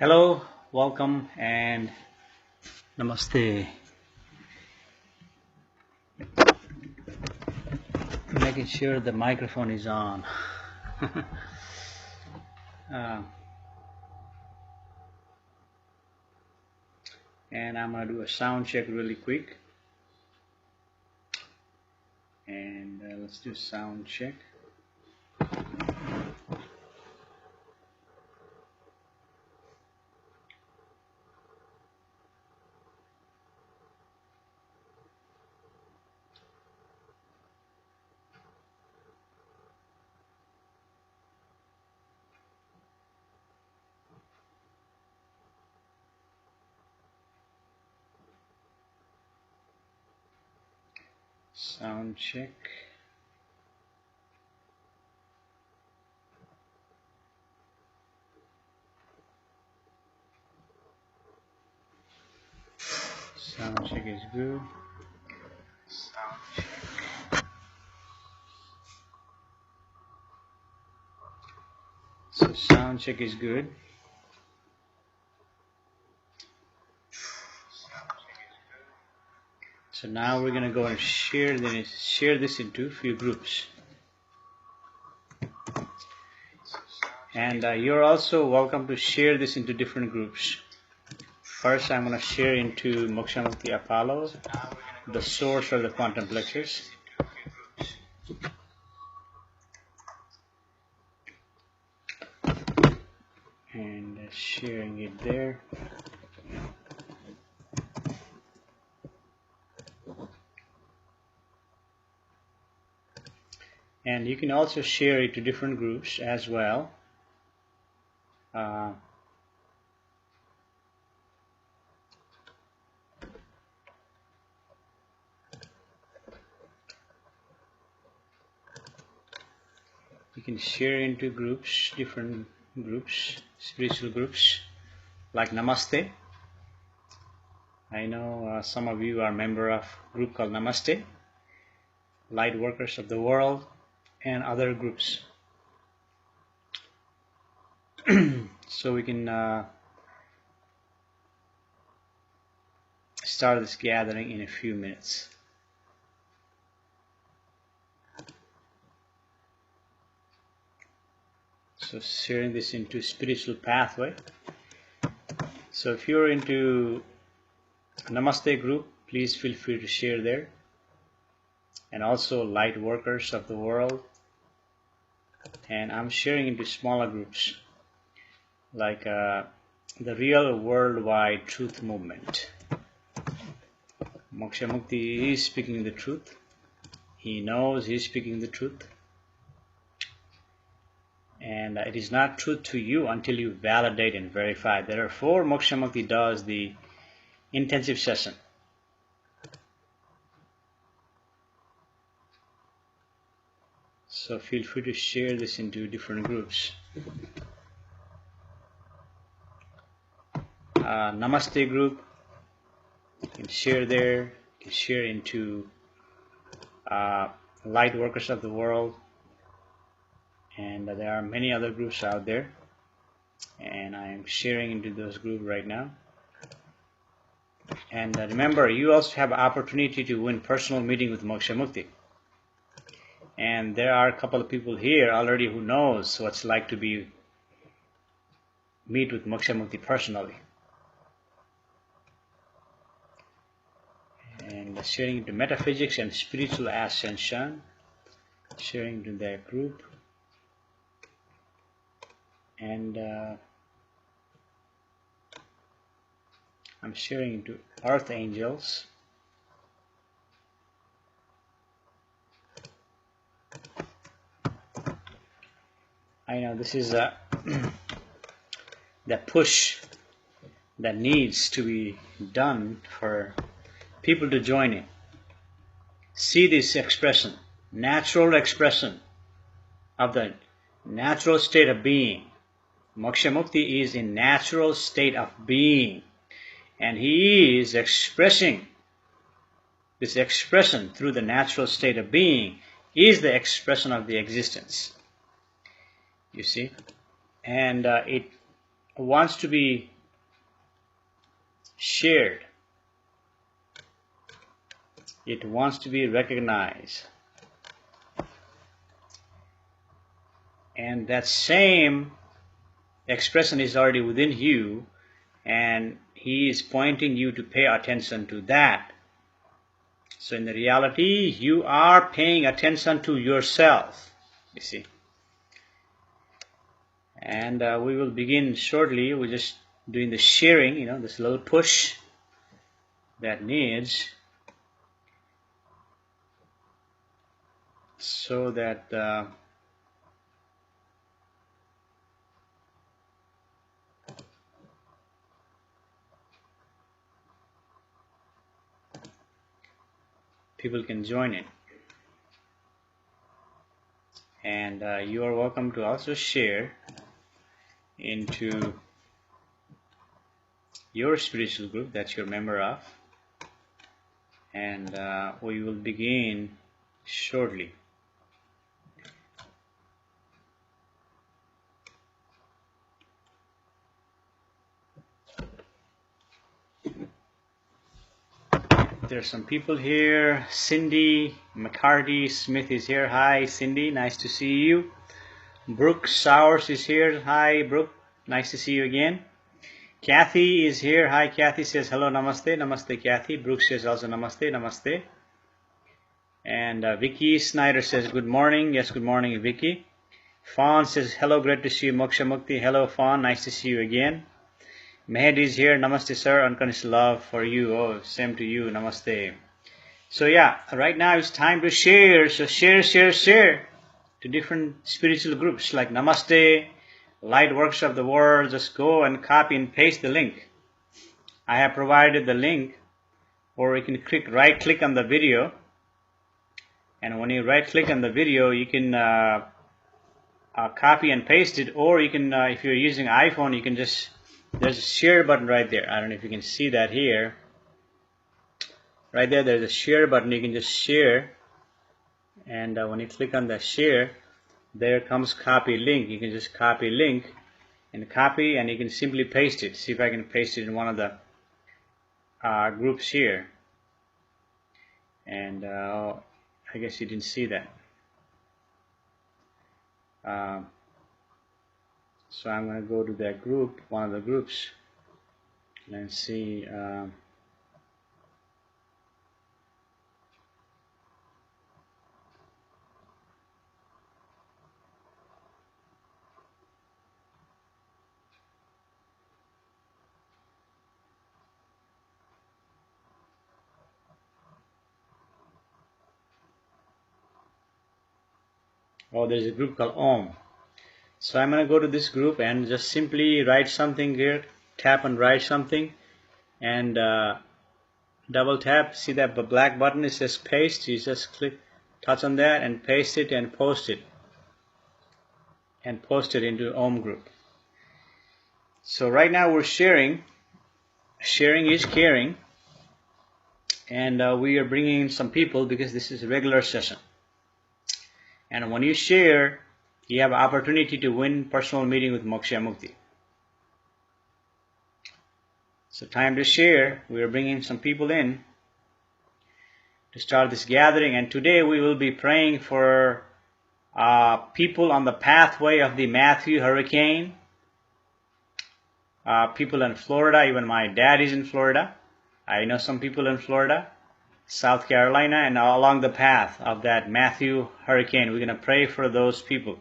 Hello, welcome, and namaste. Making sure the microphone is on. uh, and I'm going to do a sound check really quick. And let's do sound check. Sound check. Sound check is good. Sound check. So sound check is good. So now we're going to go and share this into a few groups. And you're also welcome to share this into different groups. First, I'm going to share into Moksha Mukti Apollo, the source of the quantum plexus. And sharing it there. And you can also share it to different groups as well. You can share into groups, different groups, spiritual groups, like Namaste. I know some of you are a member of a group called Namaste, Light Workers of the World, and other groups. So we can start this gathering in a few minutes. So sharing this into spiritual pathway. So if you're into Namaste group, please feel free to share there. And also Light Workers of the World. And I'm sharing into smaller groups, like the Real Worldwide Truth Movement. Moksha Mukti is speaking the truth. He knows he's speaking the truth. And it is not truth to you until you validate and verify. Therefore, Moksha Mukti does the intensive session. So feel free to share this into different groups. Namaste group, you can share there. You can share into Light Workers of the World. And there are many other groups out there. And I am sharing into those groups right now. And remember, you also have an opportunity to win personal meeting with Moksha Mukti. And there are a couple of people here already who knows what it's like to meet with Moksha Mukti personally. And sharing into metaphysics and spiritual ascension. Sharing into their group. And I'm sharing into Earth Angels. I know this is the push that needs to be done for people to join in. See this expression, natural expression of the natural state of being. Moksha Mukti is in natural state of being, and he is expressing this expression through the natural state of being is the expression of the existence. You see, and it wants to be shared. It wants to be recognized. And that same expression is already within you, and he is pointing you to pay attention to that. So in the reality, you are paying attention to yourself, you see. And we will begin shortly. We're just doing the sharing, this little push that needs, so that people can join in. And you are welcome to also share into your spiritual group that you're a member of. And we will begin shortly. There's some people here. Cindy McCarty Smith is here. Hi, Cindy. Nice to see you. Brooke Sowers is here. Hi, Brooke. Nice to see you again. Kathy is here. Hi, Kathy says hello, namaste. Namaste, Kathy. Brooke says also namaste, namaste. And Vicky Snyder says good morning. Yes, good morning, Vicky. Fawn says hello, great to see you. Moksha Mukti. Hello, Fawn. Nice to see you again. Mehdi is here. Namaste, sir. Unconditional love for you. Oh, same to you. Namaste. So yeah, right now it's time to share. So share to different spiritual groups like Namaste, Light Works of the World. Just go and copy and paste the link. I have provided the link, or you can right click on the video. And when you right click on the video, you can copy and paste it, or you can, if you're using iPhone, you can just, there's a share button right there. I don't know if you can see that here. Right there, there's a share button. You can just share. And when you click on the share, there comes copy link. You can just copy link and copy, and you can simply paste it. See if I can paste it in one of the groups here. And I guess you didn't see that. So I'm going to go to that group, one of the groups, and see. Oh, there's a group called Om. So I'm going to go to this group and just simply write something here. Tap and write something, and double tap. See that black button? It says paste. You just touch on that and paste it and post it. And post it into Om group. So right now we're sharing. Sharing is caring. And we are bringing in some people because this is a regular session. And when you share, you have an opportunity to win personal meeting with Moksha Mukti. So time to share. We are bringing some people in to start this gathering. And today we will be praying for people on the pathway of the Matthew hurricane. People in Florida. Even my dad is in Florida. I know some people in Florida, South Carolina, and along the path of that Matthew hurricane. We're going to pray for those people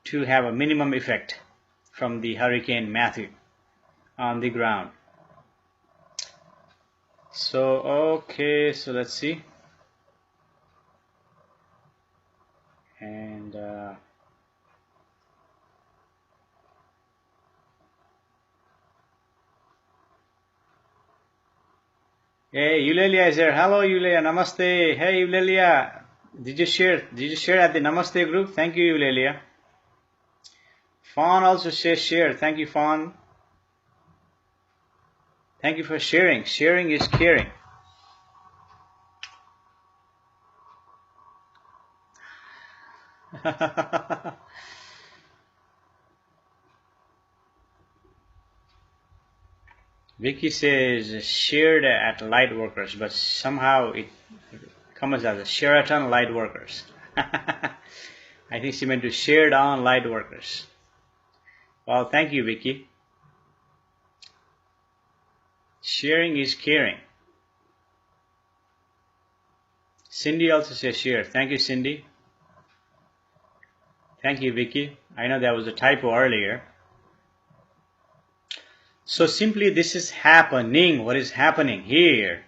to have a minimum effect from the hurricane Matthew on the ground. So, okay, so let's see. And hey, Eulalia is here. Hello, Eulalia. Namaste. Hey, Eulalia. Did you share at the Namaste group? Thank you, Eulalia. Fawn also says share. Thank you, Fawn. Thank you for sharing. Sharing is caring. Vicky says shared at light workers, but somehow it comes as a Sheraton light workers. I think she meant to shared on light workers. Well, thank you, Vicky. Sharing is caring. Cindy also says share. Thank you, Cindy. Thank you, Vicky. I know that was a typo earlier. So simply this is happening. What is happening here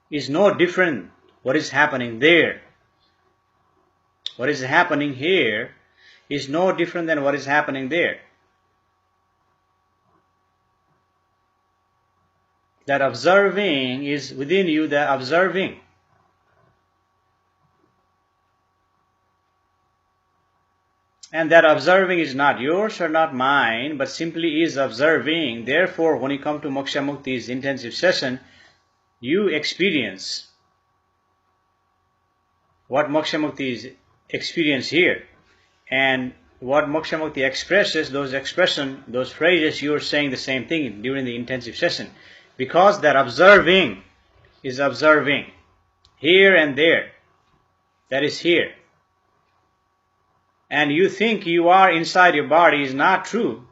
is no different what is happening there. What is happening here is no different than what is happening there. That observing is within you, the observing. And that observing is not yours or not mine, but simply is observing. Therefore, when you come to Moksha Mukti's intensive session, you experience what Moksha Mukti is experience here. And what Moksha Mukti expresses, those expression, those phrases, you are saying the same thing during the intensive session. Because that observing is observing here and there. That is here. And you think you are inside your body is not true.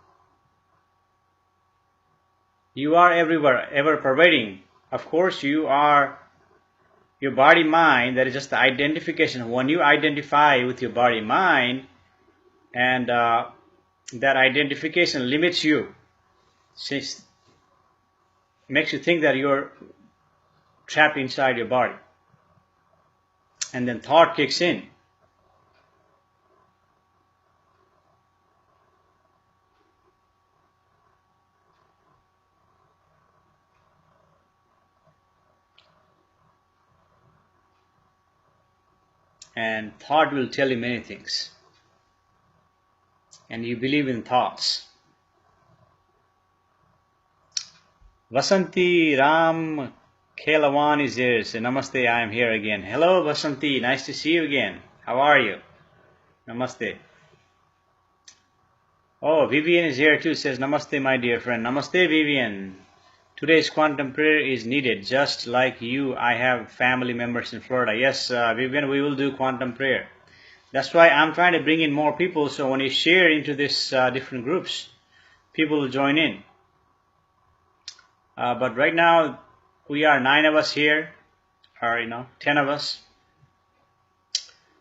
You are everywhere, ever pervading. Of course, you are your body mind. That is just the identification. When you identify with your body mind, and that identification limits you, makes you think that you're trapped inside your body. And then thought kicks in. And thought will tell you many things. And you believe in thoughts. Vasanti Ram Kelawan is here. Say, Namaste, I am here again. Hello, Vasanti. Nice to see you again. How are you? Namaste. Oh, Vivian is here too. Says, Namaste, my dear friend. Namaste, Vivian. Today's quantum prayer is needed. Just like you, I have family members in Florida. Yes, Vivian, we will do quantum prayer. That's why I'm trying to bring in more people. So when you share into this different groups, people will join in. But right now, we are 9 of us here, or 10 of us.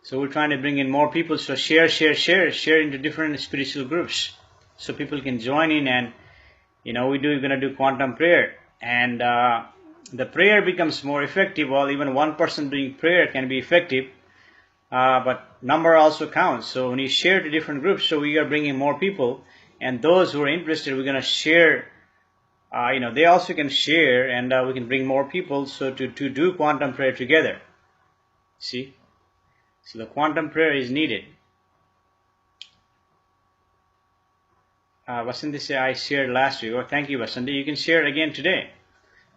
So we're trying to bring in more people. So share into different spiritual groups, so people can join in. And we're going to do quantum prayer, and the prayer becomes more effective. Well, even one person doing prayer can be effective, but number also counts. So when you share to different groups, so we are bringing more people, and those who are interested, we're going to share. They also can share, and we can bring more people, so to do quantum prayer together. See? So the quantum prayer is needed. Vasanti said, I shared last week. Oh, thank you, Vasanti. You can share again today.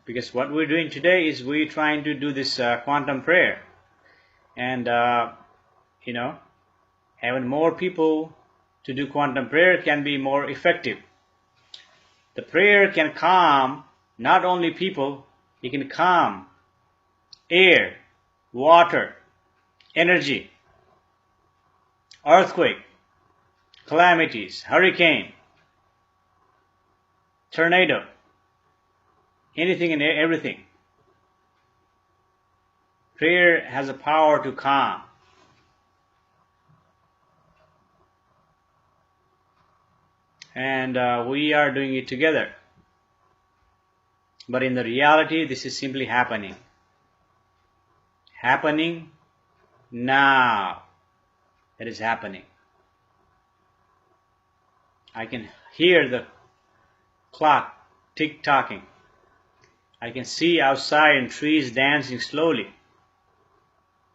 Because what we're doing today is we're trying to do this quantum prayer. And, having more people to do quantum prayer can be more effective. The prayer can calm not only people, it can calm air, water, energy, earthquake, calamities, hurricane, tornado, anything and everything. Prayer has a power to calm. And we are doing it together. But in the reality, this is simply happening. Happening now. It is happening. I can hear the clock tick-tocking. I can see outside and trees dancing slowly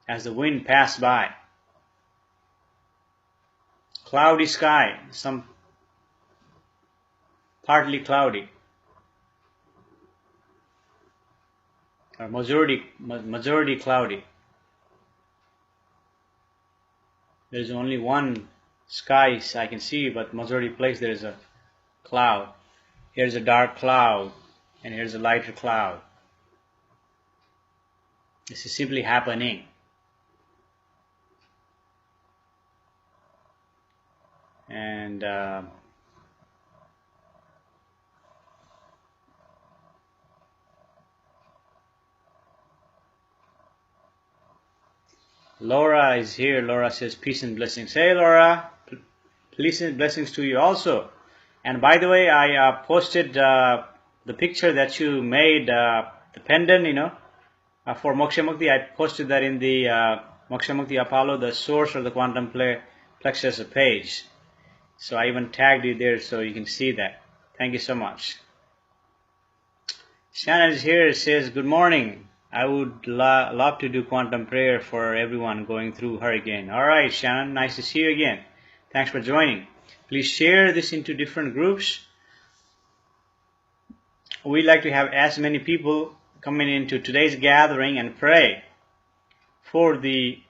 as the wind passed by. Cloudy sky, some partly cloudy, or majority cloudy. There is only one sky I can see, but majority place there is a cloud. Here is a dark cloud. and here's a lighter cloud. This is simply happening. And Laura is here. Laura says peace and blessings. Hey Laura, peace and blessings to you also. And by the way, I posted the picture that you made, the pendant, for Moksha Mukti. I posted that in the Moksha Mukti Apollo, the source of the quantum plexus page. So I even tagged you there so you can see that. Thank you so much. Shannon is here. Says good morning. I would love to do quantum prayer for everyone going through hurricane. All right, Shannon, nice to see you again. Thanks for joining. Please share this into different groups. We like to have as many people coming into today's gathering and pray for the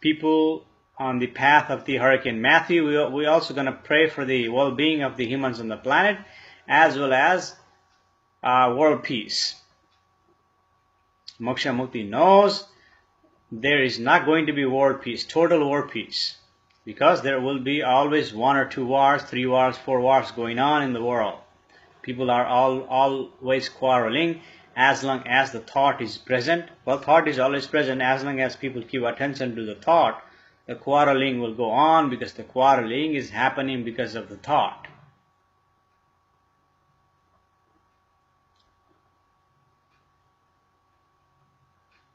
people on the path of the hurricane Matthew. We're also going to pray for the well-being of the humans on the planet, as well as world peace. Moksha Mukti knows there is not going to be world peace, total world peace, because there will be always 1 or 2 wars, 3 wars, 4 wars going on in the world. People are always quarreling as long as the thought is present. Well, thought is always present. As long as people give attention to the thought, the quarreling will go on, because the quarreling is happening because of the thought.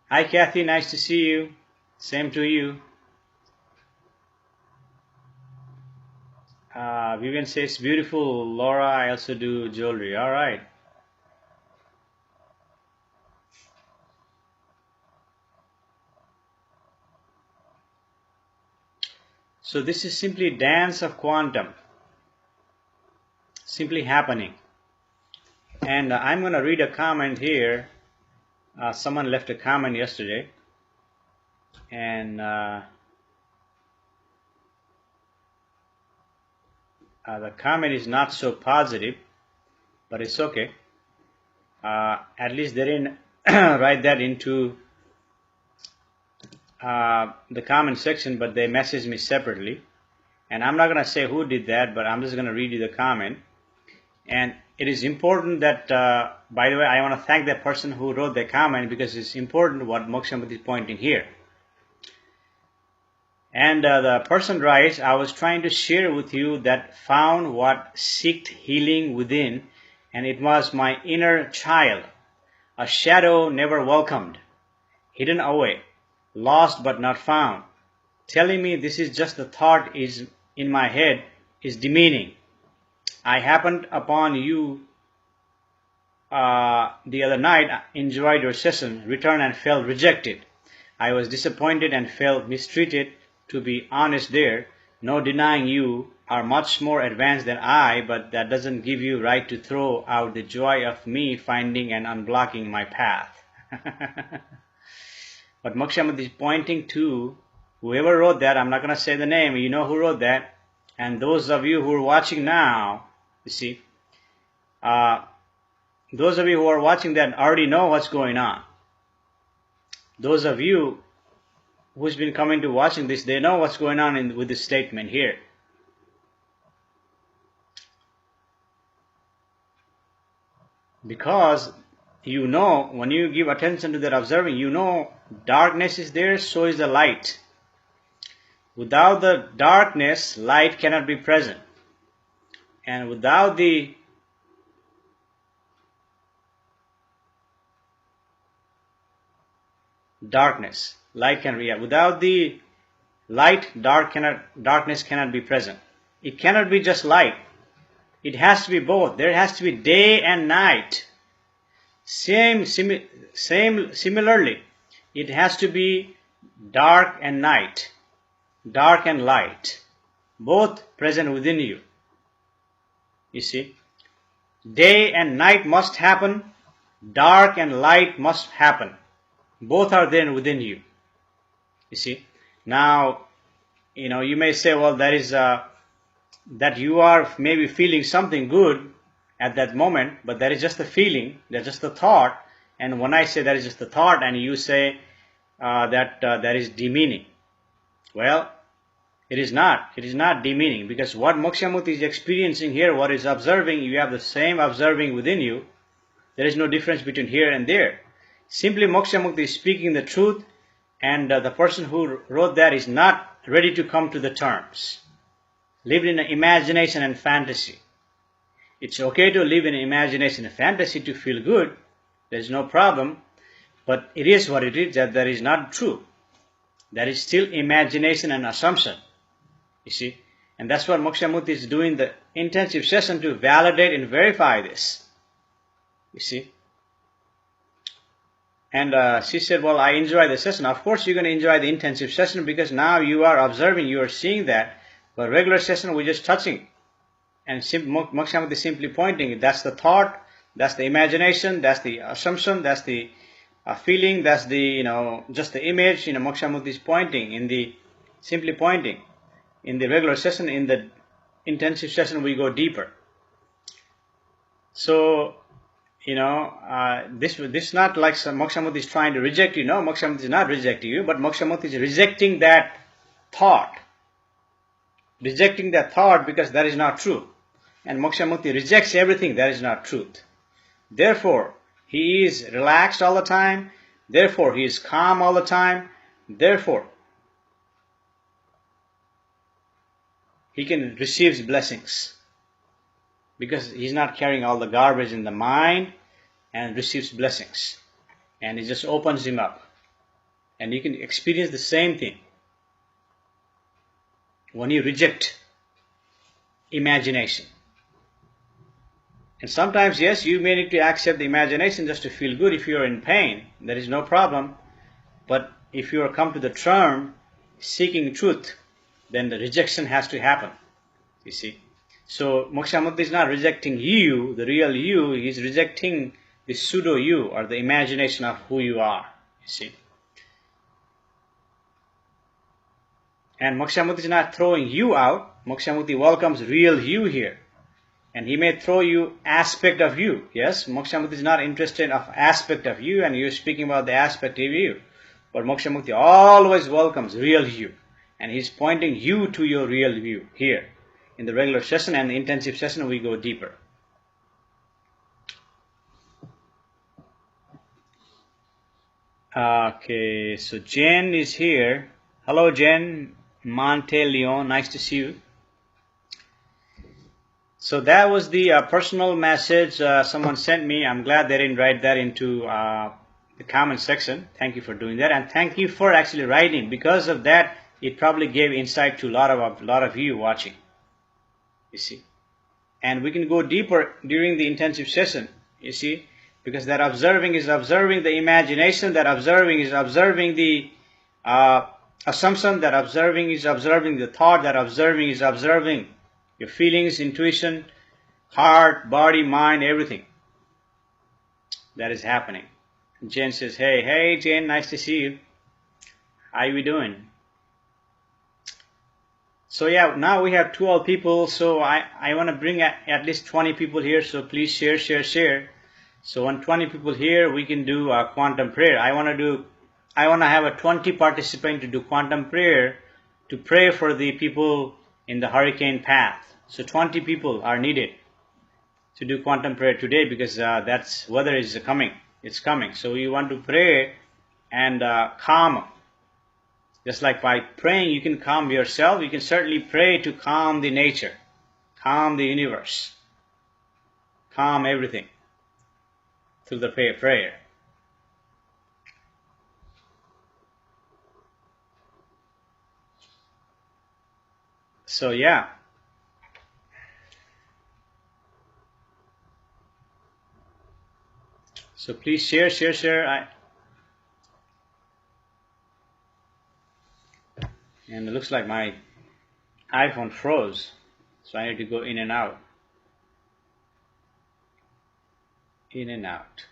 Hi Kathy, nice to see you. Same to you. Vivian says beautiful. Laura, I also do jewelry. All right. So this is simply dance of quantum, simply happening. And I'm going to read a comment here. Someone left a comment yesterday, and the comment is not so positive, but it's okay. At least they didn't write that into the comment section, but they messaged me separately. And I'm not going to say who did that, but I'm just going to read you the comment. And it is important that, by the way, I want to thank that person who wrote the comment, because it's important what Moksha Mukti is pointing here. And the person writes, I was trying to share with you that found what seeked healing within, and it was my inner child, a shadow never welcomed, hidden away, lost but not found, telling me this is just the thought is in my head is demeaning. I happened upon you the other night, enjoyed your session, returned and felt rejected. I was disappointed and felt mistreated. To be honest there, no denying you are much more advanced than I, but that doesn't give you right to throw out the joy of me finding and unblocking my path. But Moksha Mukti is pointing to whoever wrote that. I'm not going to say the name. You know who wrote that. And those of you who are watching now, you see, those of you who are watching that already know what's going on. Those of you who's been coming to watching this, they know what's going on with this statement here. Because you know, when you give attention to that observing, you know darkness is there, so is the light. Without the darkness, light cannot be present. And without the darkness, light can be. Without the light, darkness cannot be present. It cannot be just light. It has to be both. There has to be day and night. Similarly, it has to be dark and night, dark and light, both present within you. You see, day and night must happen, dark and light must happen. Both are there within you. You see, now, you may say, well, that is that you are maybe feeling something good, at that moment, but that is just the feeling, that's just the thought. And when I say that is just the thought, and you say that is demeaning, well, it is not. It is not demeaning, because what Moksha Mukti is experiencing here, what is observing, you have the same observing within you. There is no difference between here and there. Simply Moksha Mukti is speaking the truth, and the person who wrote that is not ready to come to the terms. Live in imagination and fantasy. It's okay to live in imagination and fantasy to feel good. There's no problem. But it is what it is, that is not true. That is still imagination and assumption. You see? And that's what Moksha Mukti is doing the intensive session to validate and verify this. You see? And she said, well, I enjoy the session. Of course you're going to enjoy the intensive session, because now you are observing, you are seeing that. But regular session, we're just touching. And Moksha Mukti is simply pointing. That's the thought, that's the imagination, that's the assumption, that's the feeling, that's the, just the image. Moksha Mukti is pointing, simply pointing. In the regular session, in the intensive session, we go deeper. So, this is not like Moksha Mukti is trying to reject you. No, Moksha Mukti is not rejecting you, but Moksha Mukti is rejecting that thought. Rejecting that thought, because that is not true. And Moksha Mukti rejects everything that is not truth. Therefore, he is relaxed all the time. Therefore, he is calm all the time. Therefore, he can receive blessings, because he's not carrying all the garbage in the mind, and receives blessings. And it just opens him up. And you can experience the same thing when you reject imagination. And sometimes, yes, you may need to accept the imagination just to feel good. If you are in pain, there is no problem. But if you are come to the term seeking truth, then the rejection has to happen. You see. So Moksha Mukti is not rejecting you, the real you. He is rejecting the pseudo you, or the imagination of who you are. You see. And Moksha Mukti is not throwing you out. Moksha Mukti welcomes real you here. And he may throw you aspect of you. Yes, Moksha Mukti is not interested of aspect of you, and you're speaking about the aspect of you. But Moksha Mukti always welcomes real you. And he's pointing you to your real you here. In the regular session and the intensive session, we go deeper. Okay, so Jen is here. Hello, Jen. Monteleon, nice to see you. So that was the personal message someone sent me. I'm glad they didn't write that into the comment section. Thank you for doing that, and thank you for actually writing. Because of that, it probably gave insight to a lot of you watching. You see, and we can go deeper during the intensive session. You see, because that observing is observing the imagination. That observing is observing the assumption. That observing is observing the thought. That observing is observing your feelings, intuition, heart, body, mind, everything that is happening. Jane says, hey Jane, nice to see you. How you doing? So yeah, now we have 12 people, so I want to bring at least 20 people here, so please share. So when 20 people here, we can do a quantum prayer. I want to have a 20 participant to do quantum prayer, to pray for the people in the hurricane path. So 20 people are needed to do quantum prayer today, because that's weather is coming. It's coming. So we want to pray and calm. Just like by praying you can calm yourself, you can certainly pray to calm the nature, calm the universe, calm everything through the prayer. So yeah. So please share. And it looks like my iPhone froze, so I need to go in and out. In and out.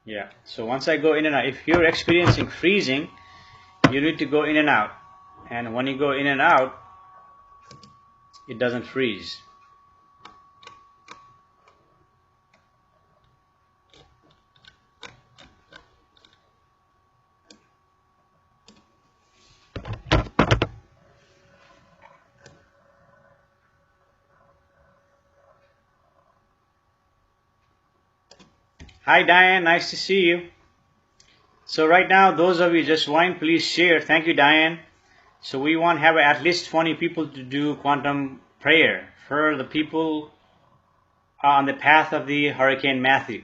Yeah, so once I go in and out, if you're experiencing freezing, you need to go in and out. and when you go in and out, it doesn't freeze. Hi Diane, nice to see you. So right now, those of you just joined, please share. Thank you, Diane. So we want to have at least 20 people to do quantum prayer for the people on the path of the Hurricane Matthew.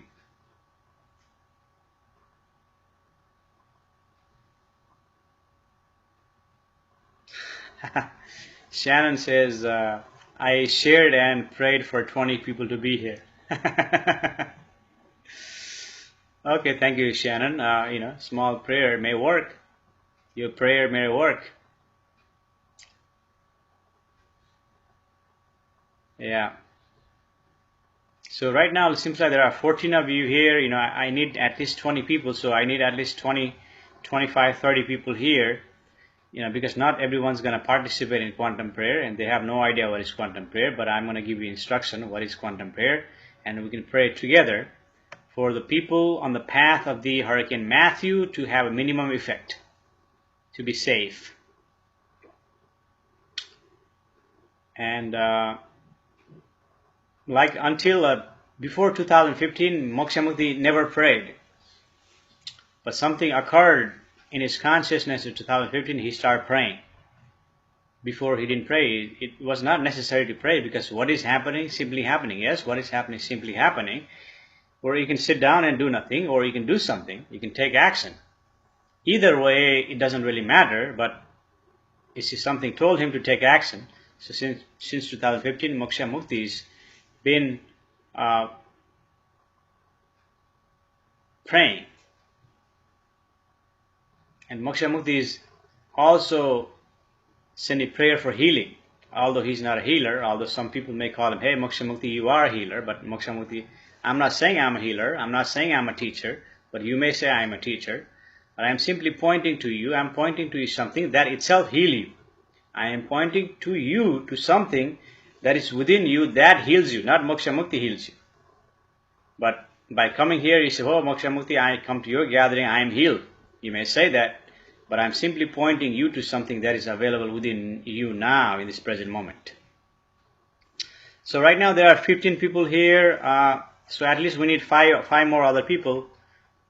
Shannon says, I shared and prayed for 20 people to be here. Okay, thank you, Shannon. Small prayer may work. Your prayer may work. Yeah. So right now it seems like there are 14 of you here. I need at least 20 people, so I need at least 20, 25, 30 people here. Because not everyone's going to participate in quantum prayer, and they have no idea what is quantum prayer. But I'm going to give you instruction what is quantum prayer, and we can pray together for the people on the path of the Hurricane Matthew to have a minimum effect, to be safe. And until before 2015, Moksha Mukti never prayed. But something occurred in his consciousness in 2015, he started praying. Before he didn't pray, it was not necessary to pray, because what is happening, simply happening. Yes, what is happening, simply happening. Or you can sit down and do nothing, or you can do something, you can take action. Either way, it doesn't really matter, but it's something told him to take action. So since 2015, Moksha Mukti's been praying. And Moksha Mukti is also sending prayer for healing. Although he's not a healer, although some people may call him, hey Moksha Mukti, you are a healer. But Moksha Mukti, I'm not saying I'm a healer, I'm not saying I'm a teacher, but you may say I'm a teacher. But I'm simply pointing to you, I'm pointing to you something that itself heals you. I am pointing to you to something that is within you that heals you, not Moksha Mukti heals you. But by coming here, you say, oh Moksha Mukti, I come to your gathering, I am healed. You may say that, but I'm simply pointing you to something that is available within you now in this present moment. So right now there are 15 people here, so at least we need five more other people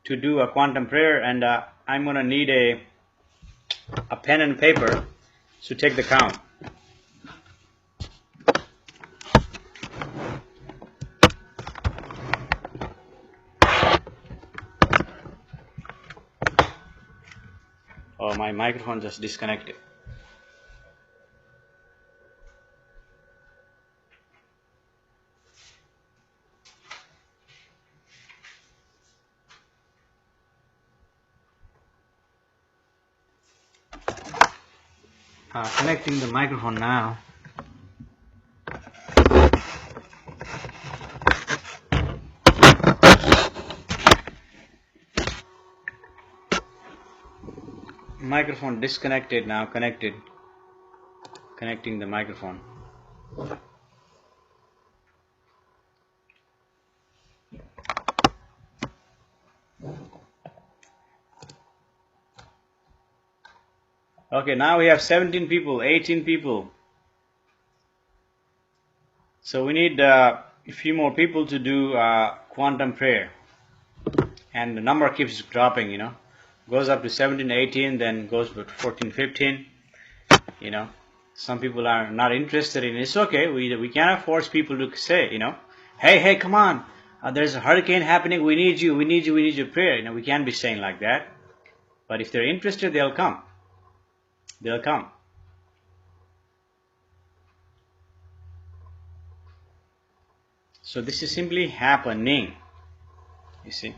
to do a quantum prayer, and I'm going to need a pen and paper to take the count. Oh, my microphone just disconnected. Connecting the microphone now. Microphone disconnected now, connected. Connecting the microphone. Okay, now we have 17 people, 18 people. So we need a few more people to do quantum prayer. And the number keeps dropping, Goes up to 17, 18, then goes to 14, 15. Some people are not interested in it. It's okay. We cannot force people to say, hey, come on. There's a hurricane happening. We need you. We need your prayer. We can't be saying like that. But if they're interested, they'll come. They'll come. So this is simply happening. You see.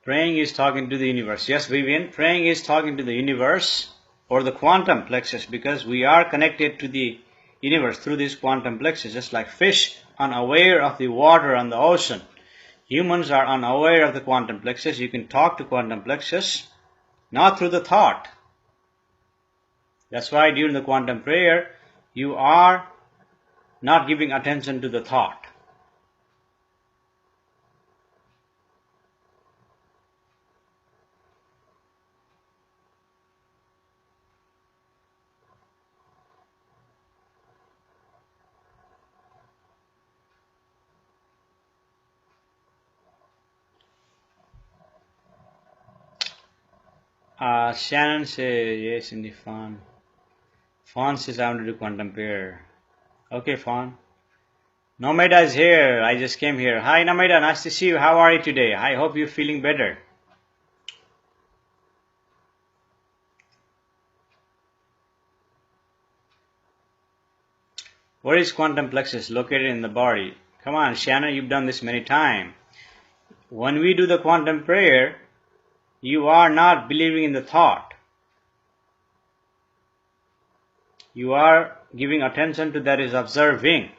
Praying is talking to the universe. Yes, Vivian, praying is talking to the universe. or the quantum plexus, because we are connected to the universe through this quantum plexus, just like fish unaware of the water on the ocean. Humans are unaware of the quantum plexus. You can talk to quantum plexus, not through the thought. That's why during the quantum prayer, you are not giving attention to the thought. Shannon says yes in the Fawn. Fawn says I want to do quantum prayer. Okay, Fawn. Nomeda is here. I just came here. Hi, Nomeda. Nice to see you. How are you today? I hope you're feeling better. Where is quantum plexus located in the body? Come on, Shannon. You've done this many times. When we do the quantum prayer, you are not believing in the thought. You are giving attention to that is observing.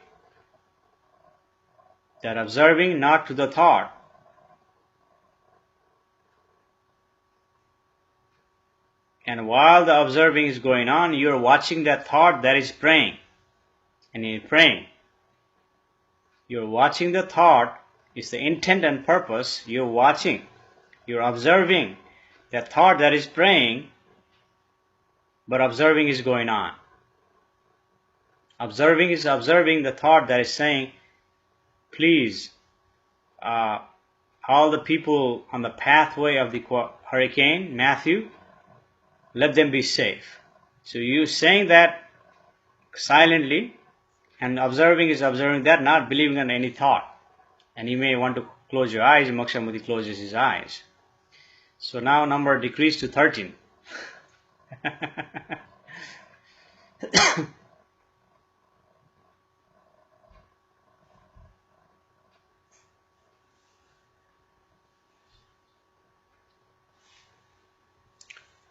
That observing, not to the thought. And while the observing is going on, you are watching that thought that is praying. And in praying, you're watching the thought. It's the intent and purpose. You're watching. You're observing that thought that is praying, but observing is going on. Observing is observing the thought that is saying, please, all the people on the pathway of the hurricane, Matthew, let them be safe. So you saying that silently, and observing is observing that, not believing in any thought. And you may want to close your eyes. Moksha Mukti closes his eyes. So now number decreased to 13.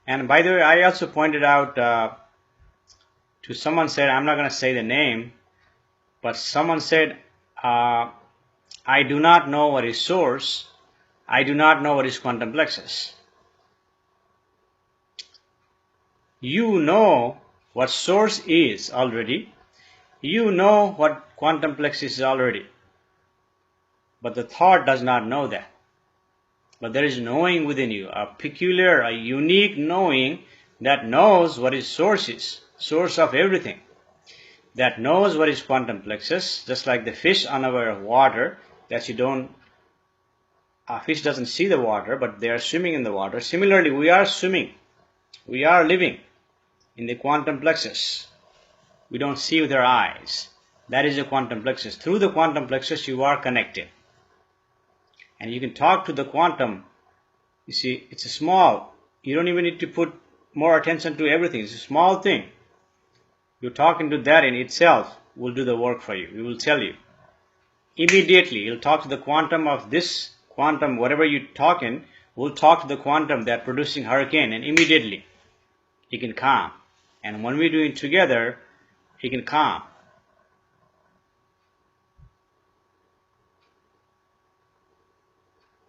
And by the way, I also pointed out to someone said, I'm not going to say the name, but someone said, I do not know what is source. I do not know what is quantum plexus. You know what source is already. You know what quantum plexus is already. But the thought does not know that. But there is knowing within you, a peculiar, a unique knowing that knows what is source is, source of everything. That knows what is quantum plexus, just like the fish unaware of water, that you don't, a fish doesn't see the water, but they are swimming in the water. Similarly, we are swimming, we are living in the quantum plexus. We don't see with our eyes. That is the quantum plexus. Through the quantum plexus, you are connected. And you can talk to the quantum. You see, it's a small, you don't even need to put more attention to everything. It's a small thing. You're talking to that in itself will do the work for you. We will tell you. Immediately, you'll talk to the quantum of this quantum, whatever you're talking, will talk to the quantum that producing hurricane, and immediately it can calm. And when we're doing it together, it can calm.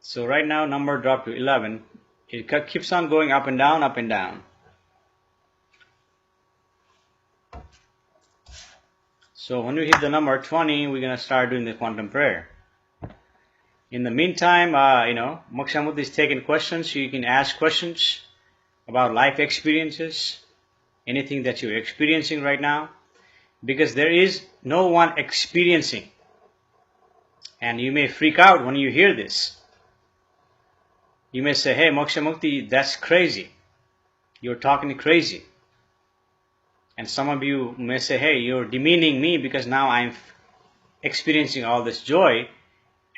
So right now, number dropped to 11. It keeps on going up and down, up and down. So when we hit the number 20, we're going to start doing the quantum prayer. In the meantime, Moksha Mukti is taking questions. So you can ask questions about life experiences, anything that you're experiencing right now, because there is no one experiencing. And you may freak out when you hear this. You may say, hey, Moksha Mukti, that's crazy. You're talking crazy. And some of you may say, hey, you're demeaning me because now I'm experiencing all this joy.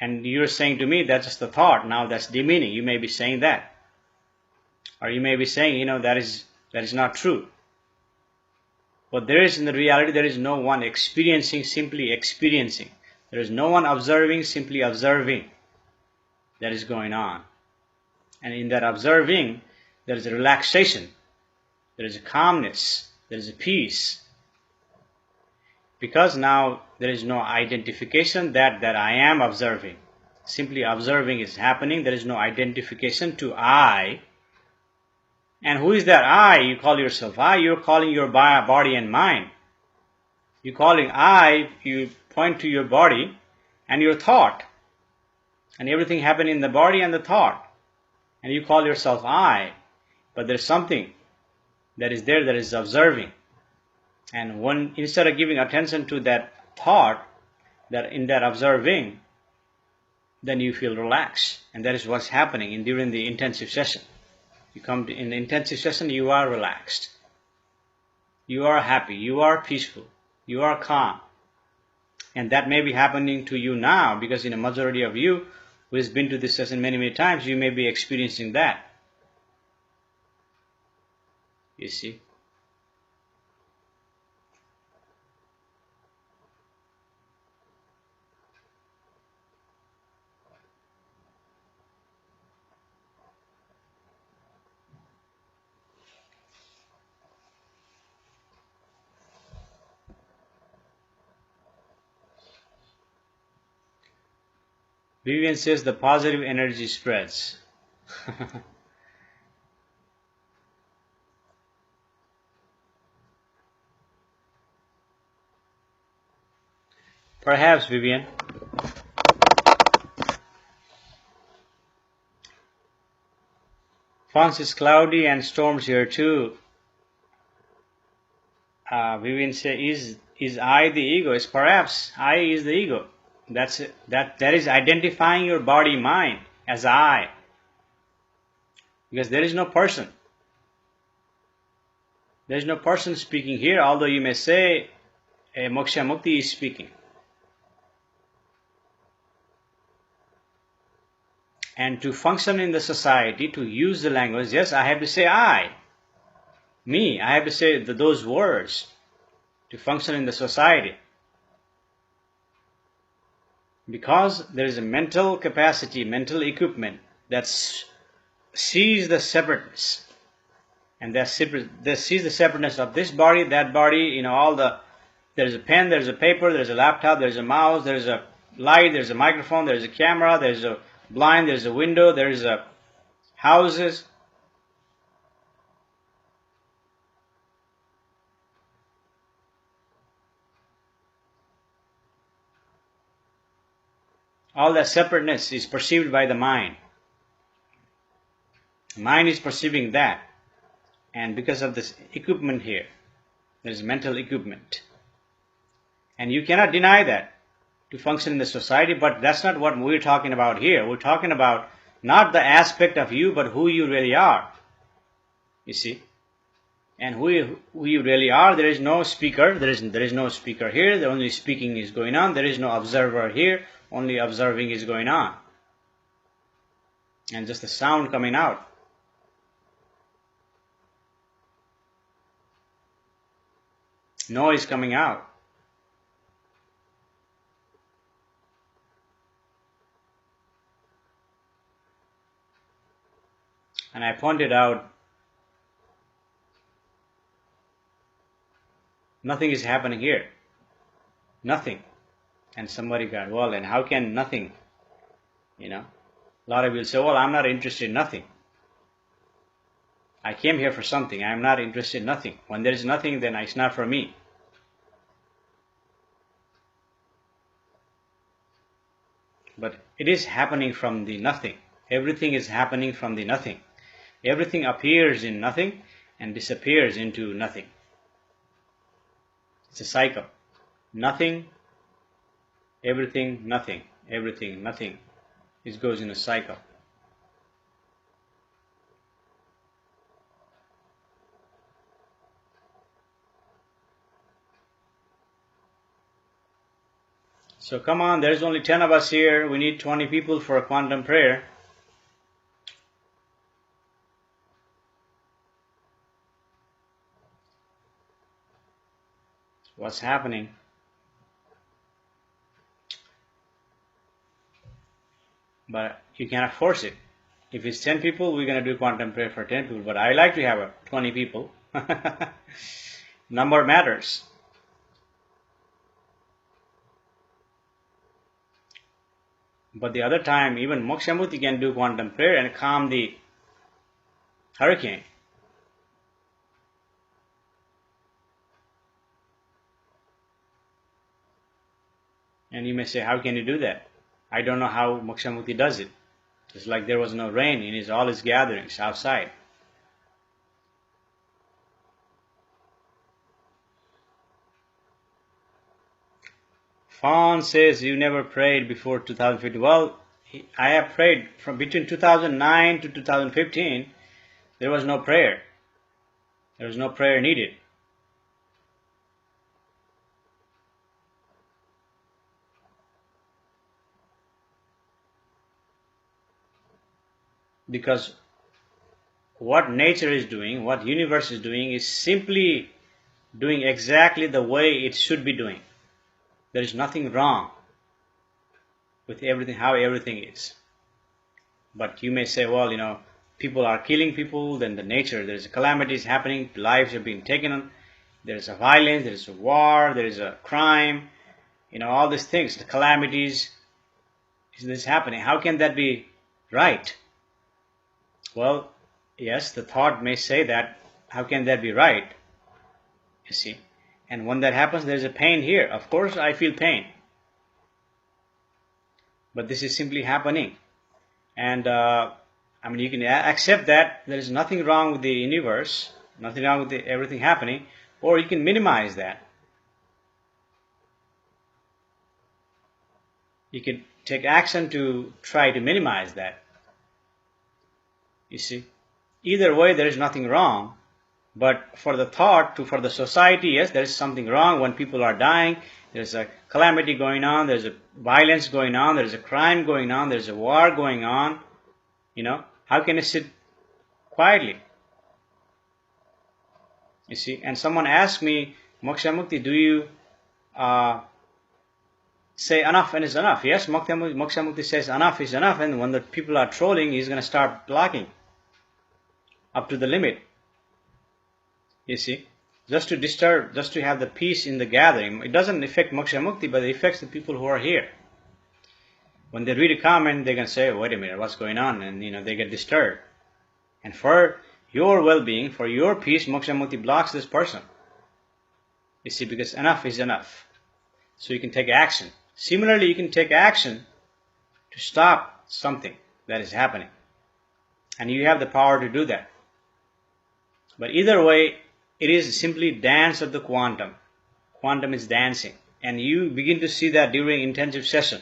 And you're saying to me, that's just the thought. Now that's demeaning. You may be saying that. Or you may be saying, that is not true. But there is, in the reality, there is no one experiencing, simply experiencing. There is no one observing, simply observing. That is going on. And in that observing, there is a relaxation. There is a calmness. There is a peace. Because now there is no identification that I am observing. Simply observing is happening. There is no identification to I. And who is that I? You call yourself I. You're calling your body and mind. You're calling I. You point to your body and your thought. And everything happened in the body and the thought. And you call yourself I. But there's something that is there that is observing. And when instead of giving attention to that thought, that in that observing, then you feel relaxed. And that is what's happening during the intensive session. You come in the intensive session, you are relaxed. You are happy. You are peaceful. You are calm. And that may be happening to you now, because in a majority of you who has been to this session many, many times, you may be experiencing that. You see? Vivian says the positive energy spreads. Perhaps, Vivian. Fonz, is cloudy and storms here too. Vivian says, is I the ego? Is perhaps I is the ego. That is identifying your body mind as I. Because there is no person. There is no person speaking here, although you may say Moksha Mukti is speaking. And to function in the society, to use the language, yes, I have to say I. Me, I have to say those words to function in the society. Because there is a mental capacity, mental equipment that sees the separateness. And that sees the separateness of this body, that body, there's a pen, there's a paper, there's a laptop, there's a mouse, there's a light, there's a microphone, there's a camera, there's a blind, there's a window, there's a houses. All that separateness is perceived by the mind. Mind is perceiving that. And because of this equipment here, there is mental equipment. And you cannot deny that to function in the society, but that's not what we're talking about here. We're talking about not the aspect of you, but who you really are. You see? And who you really are, there is no speaker. There is no speaker here. The only speaking is going on. There is no observer here. Only observing is going on. And just the sound coming out. Noise coming out. And I pointed out nothing is happening here. Nothing. And somebody got, well, and how can nothing? A lot of you will say, well, I'm not interested in nothing. I came here for something. I'm not interested in nothing. When there is nothing, then it's not for me. But it is happening from the nothing. Everything is happening from the nothing. Everything appears in nothing and disappears into nothing. It's a cycle. Nothing, everything, nothing. Everything, nothing. It goes in a cycle. So come on, there's only 10 of us here. We need 20 people for a quantum prayer. What's happening? But you cannot force it. If it's 10 people, we're going to do quantum prayer for 10 people. But I like to have 20 people Number matters. But the other time, even Moksha Mukti can do quantum prayer and calm the hurricane. And you may say, how can you do that? I don't know how Moksha Mukti does it. It's like there was no rain in all his gatherings outside. Fawn says you never prayed before 2015. Well, I have prayed from between 2009 to 2015. There was no prayer. There was no prayer needed. Because what nature is doing, what universe is doing, is simply doing exactly the way it should be doing. There is nothing wrong with everything, how everything is. But you may say, well, people are killing people, then the nature, there's calamities happening, lives are being taken, there's a violence, there's a war, there is a crime, all these things, the calamities, is this happening? How can that be right? Well, yes, the thought may say that, how can that be right? You see, and when that happens, there's a pain here. Of course, I feel pain. But this is simply happening. And you can accept that there is nothing wrong with the universe, nothing wrong with everything happening, or you can minimize that. You can take action to try to minimize that. You see, either way, there is nothing wrong. But for the thought, for the society, yes, there is something wrong when people are dying. There's a calamity going on. There's a violence going on. There's a crime going on. There's a war going on. How can I sit quietly? You see, and someone asked me, Moksha Mukti, do you say enough and is enough? Yes, Moksha Mukti says enough is enough, and when the people are trolling, he's going to start blocking up to the limit. You see, just to disturb, just to have the peace in the gathering. It doesn't affect Moksha Mukti, but it affects the people who are here. When they read a comment, they can say, wait a minute, what's going on? And they get disturbed. And for your well-being, for your peace, Moksha Mukti blocks this person. You see, because enough is enough. So you can take action. Similarly, you can take action to stop something that is happening. And you have the power to do that. But either way, it is simply dance of the quantum. Quantum is dancing. And you begin to see that during intensive session.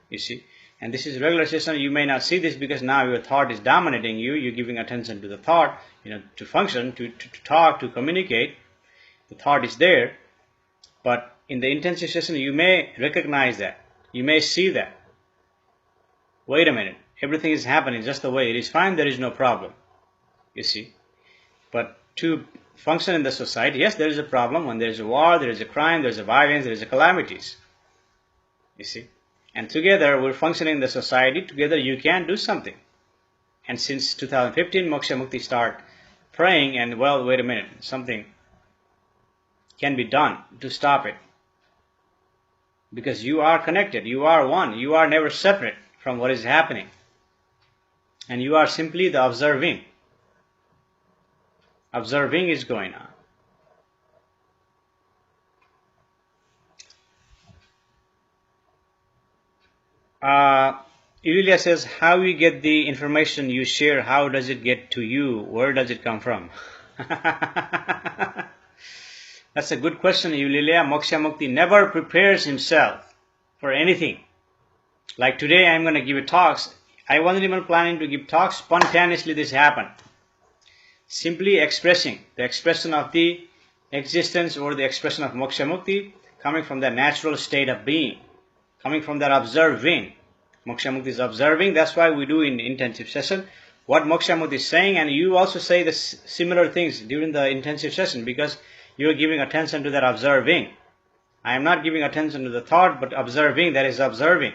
You see. And this is regular session. You may not see this because now your thought is dominating you. You're giving attention to the thought, to function, to talk, to communicate. The thought is there. But in the intensive session, you may recognize that. You may see that. Wait a minute. Everything is happening just the way it is. Fine. There is no problem. You see. But to function in the society, yes, there is a problem. When there is a war, there is a crime, there is a violence, there is a calamities. You see. And together, we're functioning in the society. Together, you can do something. And since 2015, Moksha Mukti start praying and, well, wait a minute, something can be done to stop it. Because you are connected. You are one. You are never separate from what is happening. And you are simply the observing. Observing is going on. Evelia says, how you get the information you share, how does it get to you? Where does it come from? That's a good question, Evelia. Moksha Mukti never prepares himself for anything. Like today, I'm going to give a talks. I wasn't even planning to give talks. Spontaneously, this happened. Simply expressing the expression of the existence or the expression of Moksha Mukti coming from the natural state of being, coming from that observing. Moksha Mukti is observing. That's why we do in intensive session what Moksha Mukti is saying, and you also say the similar things during the intensive session because you are giving attention to that observing. I am not giving attention to the thought, but observing, that is observing.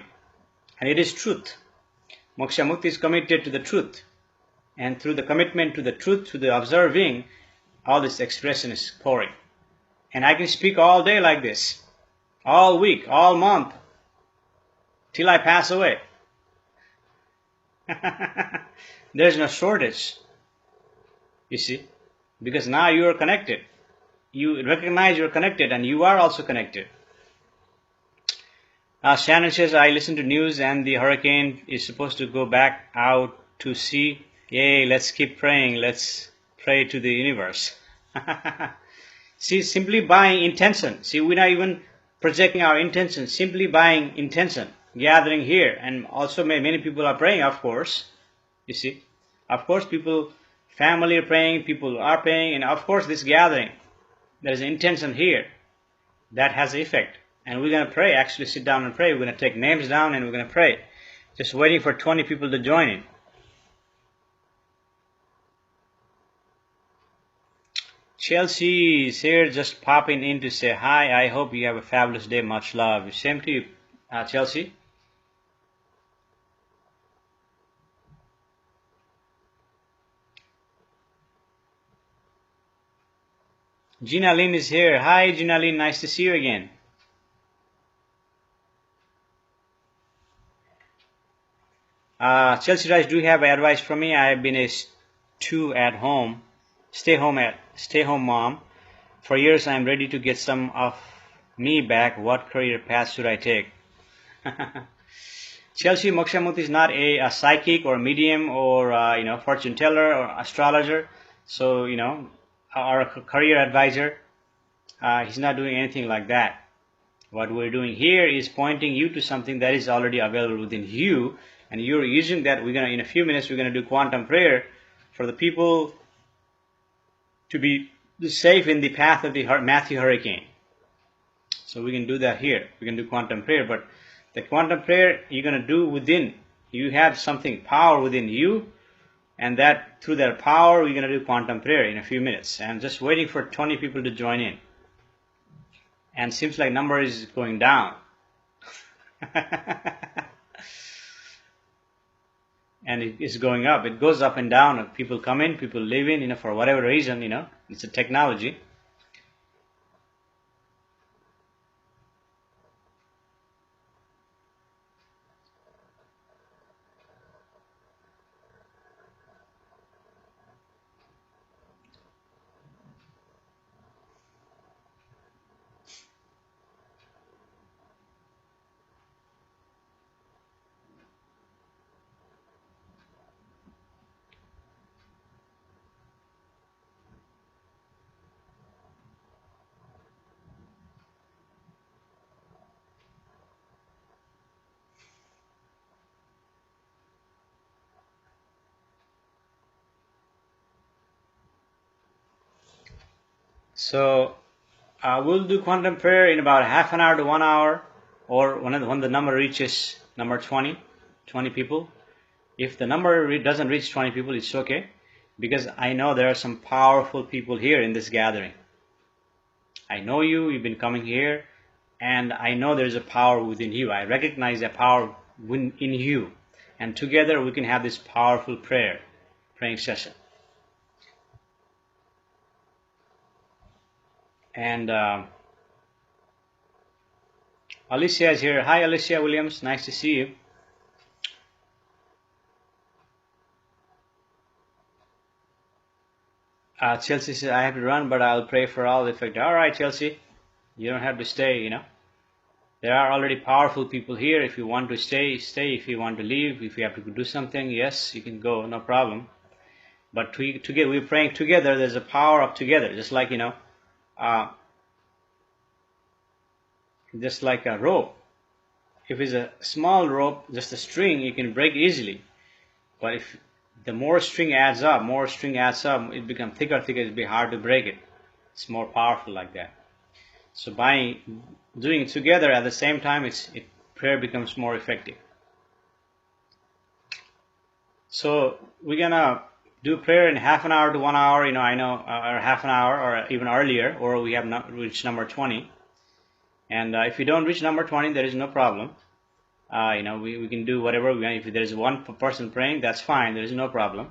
And it is truth. Moksha Mukti is committed to the truth. And through the commitment to the truth, to the observing, all this expression is pouring. And I can speak all day like this, all week, all month, till I pass away. There's no shortage, you see, because now you are connected. You recognize you're connected, and you are also connected. Shannon says, I listened to news and the hurricane is supposed to go back out to sea. Yay, let's keep praying. Let's pray to the universe. See, simply buying intention. See, we're not even projecting our intention, simply buying intention, gathering here. And also many people are praying, of course. You see, of course people, family are praying, people are praying, and of course this gathering, there is intention here. That has effect. And we're going to pray, actually sit down and pray. We're going to take names down and we're going to pray. Just waiting for 20 people to join in. Chelsea is here just popping in to say hi. I hope you have a fabulous day. Much love. Same to you, Chelsea. Gina Lynn is here. Hi, Gina Lynn. Nice to see you again. Chelsea Rice, do you have advice for me? I have been a stay home mom. For years, I am ready to get some of me back. What career path should I take? Chelsea, Moksha Mukti is not a psychic or medium or fortune teller or astrologer. So our career advisor, he's not doing anything like that. What we're doing here is pointing you to something that is already available within you, and you're using that. We're gonna, in a few minutes, we're gonna do quantum prayer for the people to be safe in the path of the Matthew hurricane. So we can do that here. We can do quantum prayer, but the quantum prayer you're gonna do within. You have something, power within you, and that through that power we're gonna do quantum prayer in a few minutes. And I'm just waiting for 20 people to join in. And seems like number is going down. And it is going up. It goes up and down. People come in, people leave in, for whatever reason, it's a technology. So we'll do quantum prayer in about half an hour to 1 hour, or when the number reaches number 20 people. If the number doesn't reach 20 people, it's okay, because I know there are some powerful people here in this gathering. I know you've been coming here, and I know there's a power within you. I recognize that power in you, and together we can have this powerful praying session. And Alicia is here. Hi, Alicia Williams. Nice to see you. Chelsea says, I have to run, but I'll pray for all effect. All right, Chelsea. You don't have to stay, There are already powerful people here. If you want to stay, stay. If you want to leave, if you have to do something, yes, you can go, no problem. But together, we're praying together. There's a power of together, just like, just like a rope. If it's a small rope, just a string, you can break easily. But if the more string adds up, it becomes thicker, it'll be hard to break it. It's more powerful like that. So by doing it together at the same time, prayer becomes more effective. So we're gonna do prayer in half an hour to 1 hour, or half an hour, or even earlier, or we have not reached number 20. And if you don't reach number 20, there is no problem. We can do whatever we want. If there is one person praying, that's fine. There is no problem.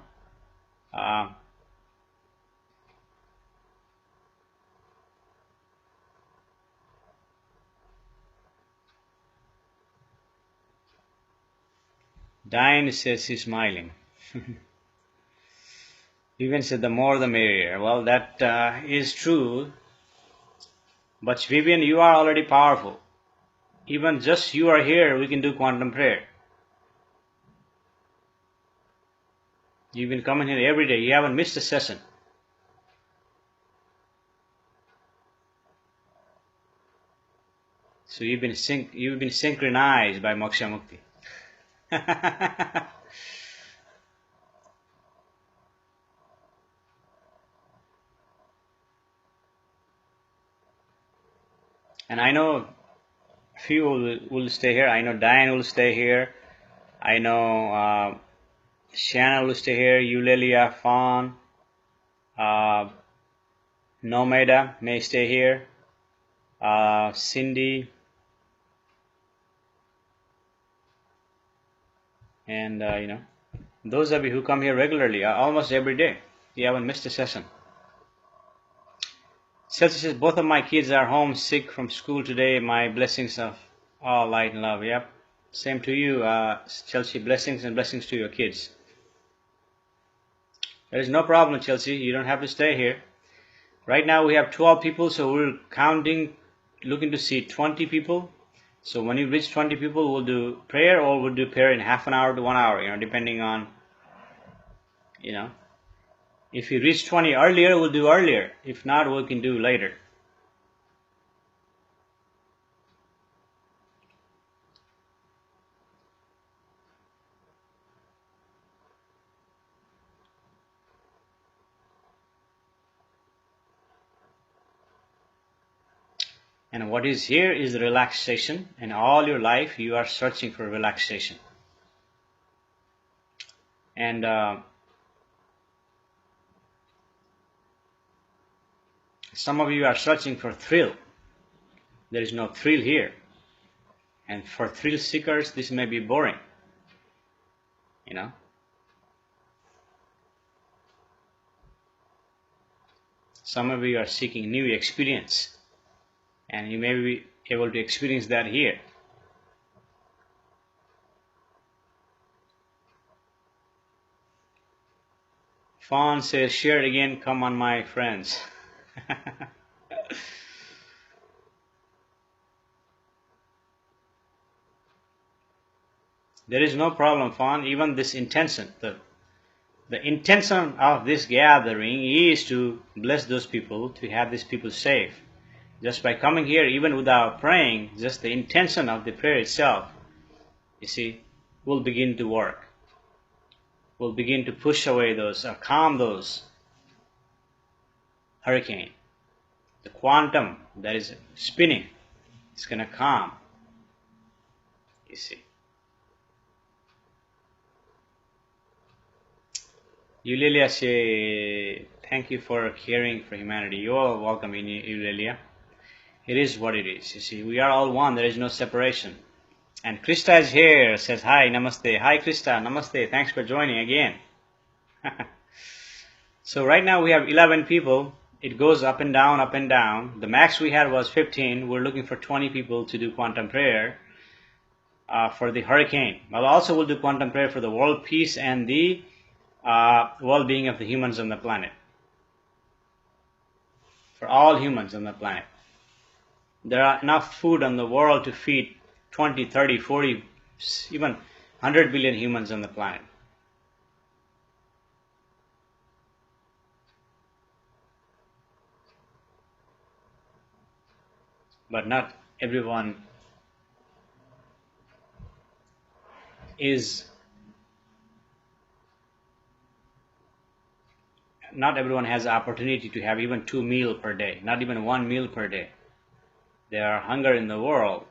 Diane says he's smiling. Vivian said the more the merrier. Well, that is true. But Vivian, you are already powerful. Even just you are here, we can do quantum prayer. You've been coming here every day. You haven't missed a session. So you've been synchronized by Moksha Mukti. And I know few will stay here. I know Diane will stay here. I know Shanna will stay here. Eulalia, Fawn, Nomeda may stay here. Cindy, and those of you who come here regularly, almost every day, you haven't missed a session. Chelsea says, both of my kids are home sick from school today. My blessings of all light and love. Yep. Same to you, Chelsea. Blessings and blessings to your kids. There is no problem, Chelsea. You don't have to stay here. Right now we have 12 people, so we're counting, looking to see 20 people. So when you reach 20 people, we'll do prayer, or we'll do prayer in half an hour to 1 hour, depending on, If you reach 20 earlier, we'll do earlier. If not, we can do later. And what is here is relaxation, and all your life you are searching for relaxation. And some of you are searching for thrill. There is no thrill here. And for thrill seekers, this may be boring. Some of you are seeking new experience, and you may be able to experience that here. Fawn says, share it again, come on my friends. There is no problem, Fawn. Even this intention, the intention of this gathering is to bless those people, to have these people safe. Just by coming here, even without praying, just the intention of the prayer itself, will begin to work. Will begin to push away those, or calm those hurricane. The quantum that is spinning, it's going to calm. Eulalia say, thank you for caring for humanity. You are welcome, Eulalia. It is what it is. We are all one. There is no separation. And Krista is here, says hi, namaste. Hi Krista, namaste. Thanks for joining again. So right now we have 11 people. It goes up and down, up and down. The max we had was 15. We're looking for 20 people to do quantum prayer for the hurricane. But also we'll do quantum prayer for the world peace and the well-being of the humans on the planet. For all humans on the planet. There are enough food on the world to feed 20, 30, 40, even 100 billion humans on the planet. But not everyone has the opportunity to have even 2 meals per day, not even 1 meal per day. There are hunger in the world,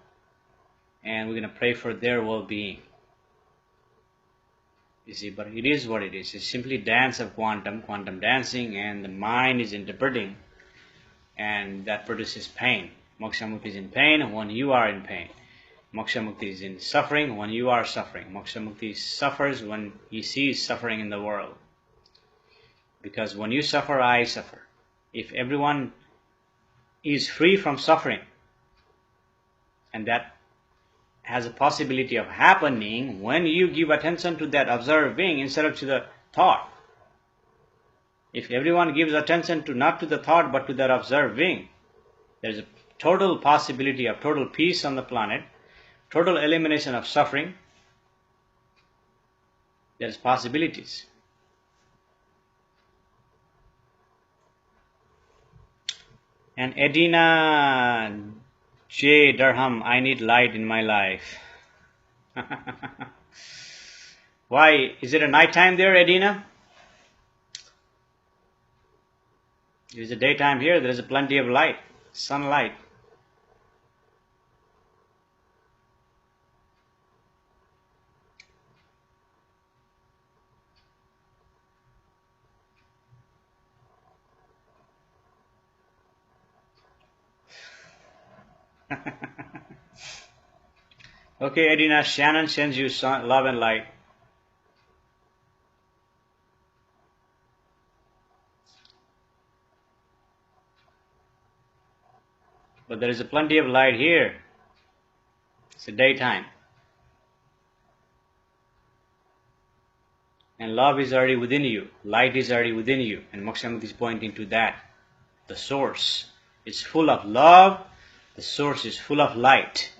and we're going to pray for their well-being. But it is what it is. It's simply dance of quantum dancing, and the mind is interpreting, and that produces pain. Moksha Mukti is in pain when you are in pain. Moksha Mukti is in suffering when you are suffering. Moksha Mukti suffers when he sees suffering in the world. Because when you suffer, I suffer. If everyone is free from suffering, and that has a possibility of happening when you give attention to that observing instead of to the thought. If everyone gives attention to not to the thought but to that observing, there is a total possibility of total peace on the planet, total elimination of suffering. There's possibilities. And Edina J. Durham, I need light in my life. Why? Is it a nighttime there, Edina? It is a daytime here. There is plenty of light, sunlight. Okay, Edina, Shannon sends you love and light. But there is plenty of light here. It's a daytime. And love is already within you. Light is already within you. And Moksha Mukti is pointing to that. The source is full of love. The source is full of light.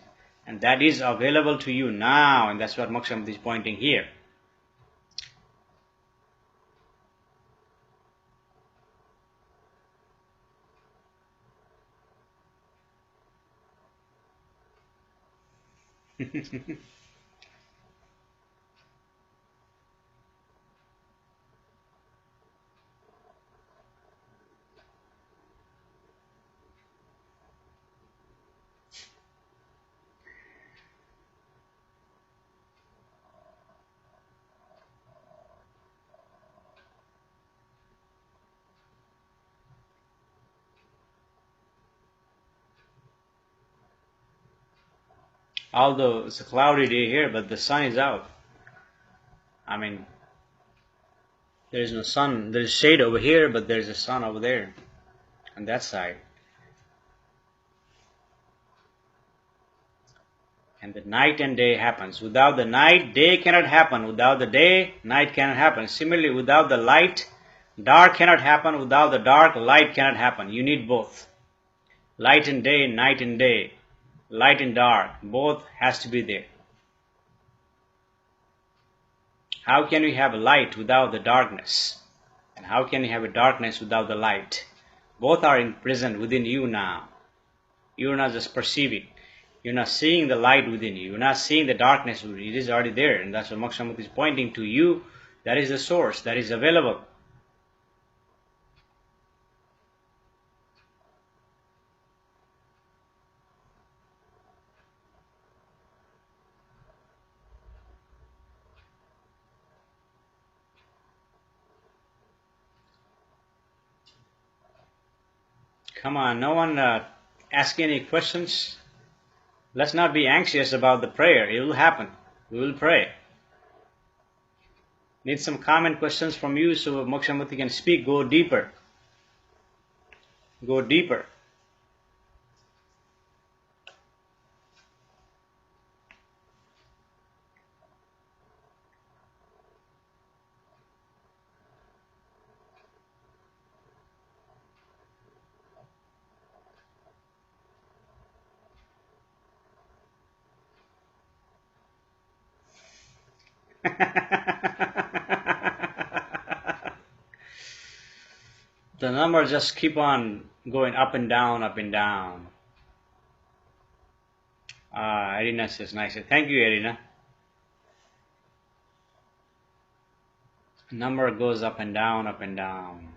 And that is available to you now. And that's what Moksha Mukti is pointing here. Although it's a cloudy day here, but the sun is out. I mean, there is no sun. There is shade over here, but there is a sun over there on that side. And the night and day happens. Without the night, day cannot happen. Without the day, night cannot happen. Similarly, without the light, dark cannot happen. Without the dark, light cannot happen. You need both. Light and day, night and day. Light and dark, both has to be there. How can we have a light without the darkness? And how can you have a darkness without the light? Both are present within you now. You're not just perceiving. You're not seeing the light within you. You're not seeing the darkness within you. It is already there. And that's what Moksha Mukti is pointing to you. That is the source. That is available. Come on, no one ask any questions. Let's not be anxious about the prayer. It will happen. We will pray. Need some comment questions from you so Moksha Mukti can speak. Go deeper. Go deeper. The numbers just keep on going up and down, up and down. Irina says nice. Thank you, Irina. Number goes up and down, up and down.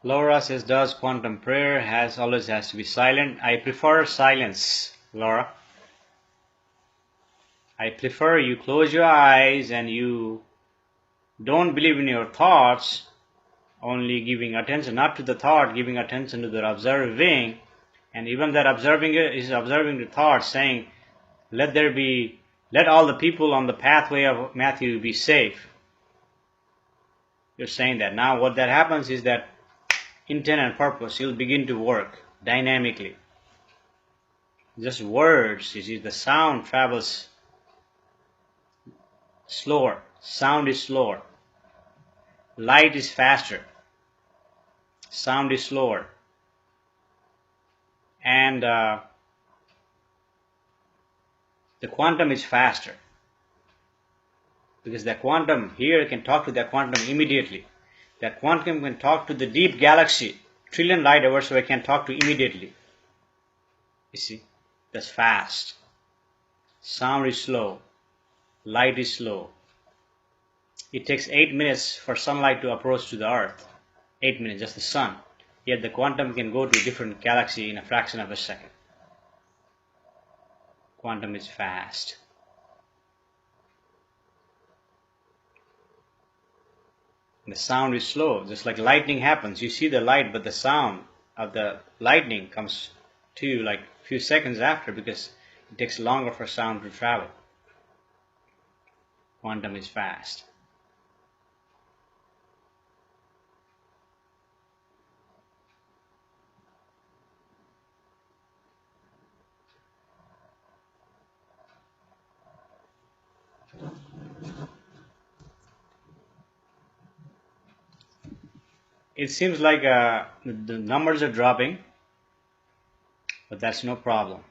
Laura says, does quantum prayer always has to be silent? I prefer silence, Laura. I prefer you close your eyes and you don't believe in your thoughts, only giving attention not to the thought, giving attention to the observing, and even that observing is observing the thought, saying, let all the people on the pathway of Matthew be safe. You're saying that. Now what that happens is that intent and purpose will begin to work dynamically. Just words, you see, the sound travels slower, sound is slower, light is faster, sound is slower, and the quantum is faster, because the quantum here can talk to the quantum immediately. That quantum can talk to the deep galaxy, trillion light hours away, can talk to immediately. You see, that's fast. Sound is slow, light is slow. It takes 8 minutes for sunlight to approach to the earth. 8 minutes, just the sun. Yet the quantum can go to a different galaxy in a fraction of a second. Quantum is fast. And the sound is slow, just like lightning happens. You see the light, but the sound of the lightning comes to you like a few seconds after, because it takes longer for sound to travel. Quantum is fast. It seems like the numbers are dropping, but that's no problem.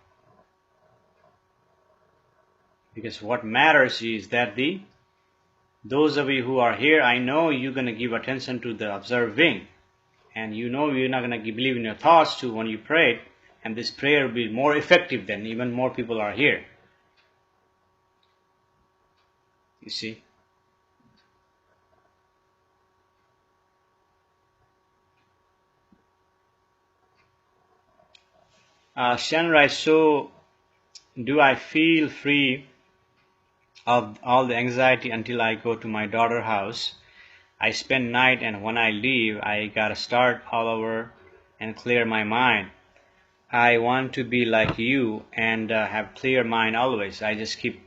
Because what matters is that those of you who are here, I know you're going to give attention to the observing, and you know you're not going to believe in your thoughts too when you pray, and this prayer will be more effective than even more people are here. You see? Shan writes, so do I feel free of all the anxiety until I go to my daughter's house? I spend night, and when I leave, I gotta start all over and clear my mind. I want to be like you and have clear mind always. I just keep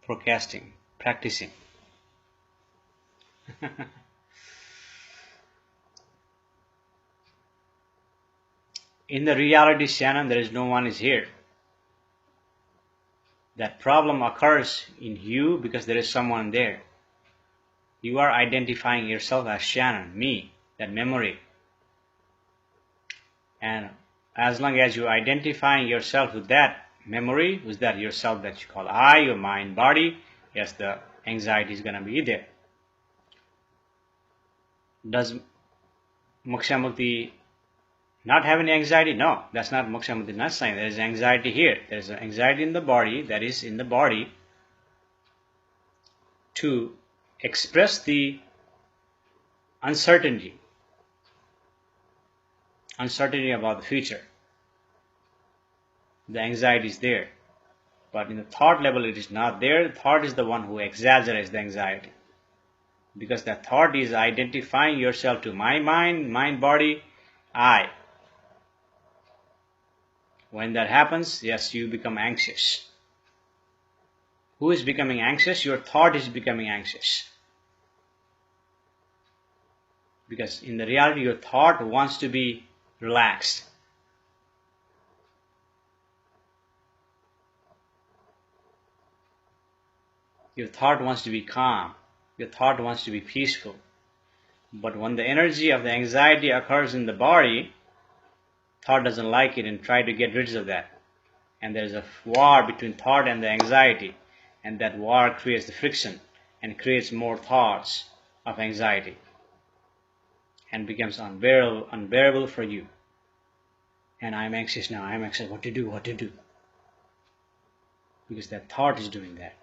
procrastinating, practicing. In the reality, Shannon, there is no one is here. That problem occurs in you because there is someone there. You are identifying yourself as Shannon, me, that memory. And as long as you're identifying yourself with that memory, with that yourself that you call I, your mind, body, yes, the anxiety is going to be there. Does Moksha Mukti not have any anxiety? No, that's not Moksha Mukti not saying. There is anxiety here. There is anxiety in the body, that is in the body, to express the uncertainty about the future. The anxiety is there. But in the thought level, it is not there. The thought is the one who exaggerates the anxiety. Because that thought is identifying yourself to my mind, body, I. When that happens, yes, you become anxious. Who is becoming anxious? Your thought is becoming anxious. Because in the reality, your thought wants to be relaxed. Your thought wants to be calm. Your thought wants to be peaceful. But when the energy of the anxiety occurs in the body, thought doesn't like it and try to get rid of that. And there is a war between thought and the anxiety. And that war creates the friction and creates more thoughts of anxiety. And becomes unbearable for you. And I'm anxious now, I'm anxious, what to do? Because that thought is doing that.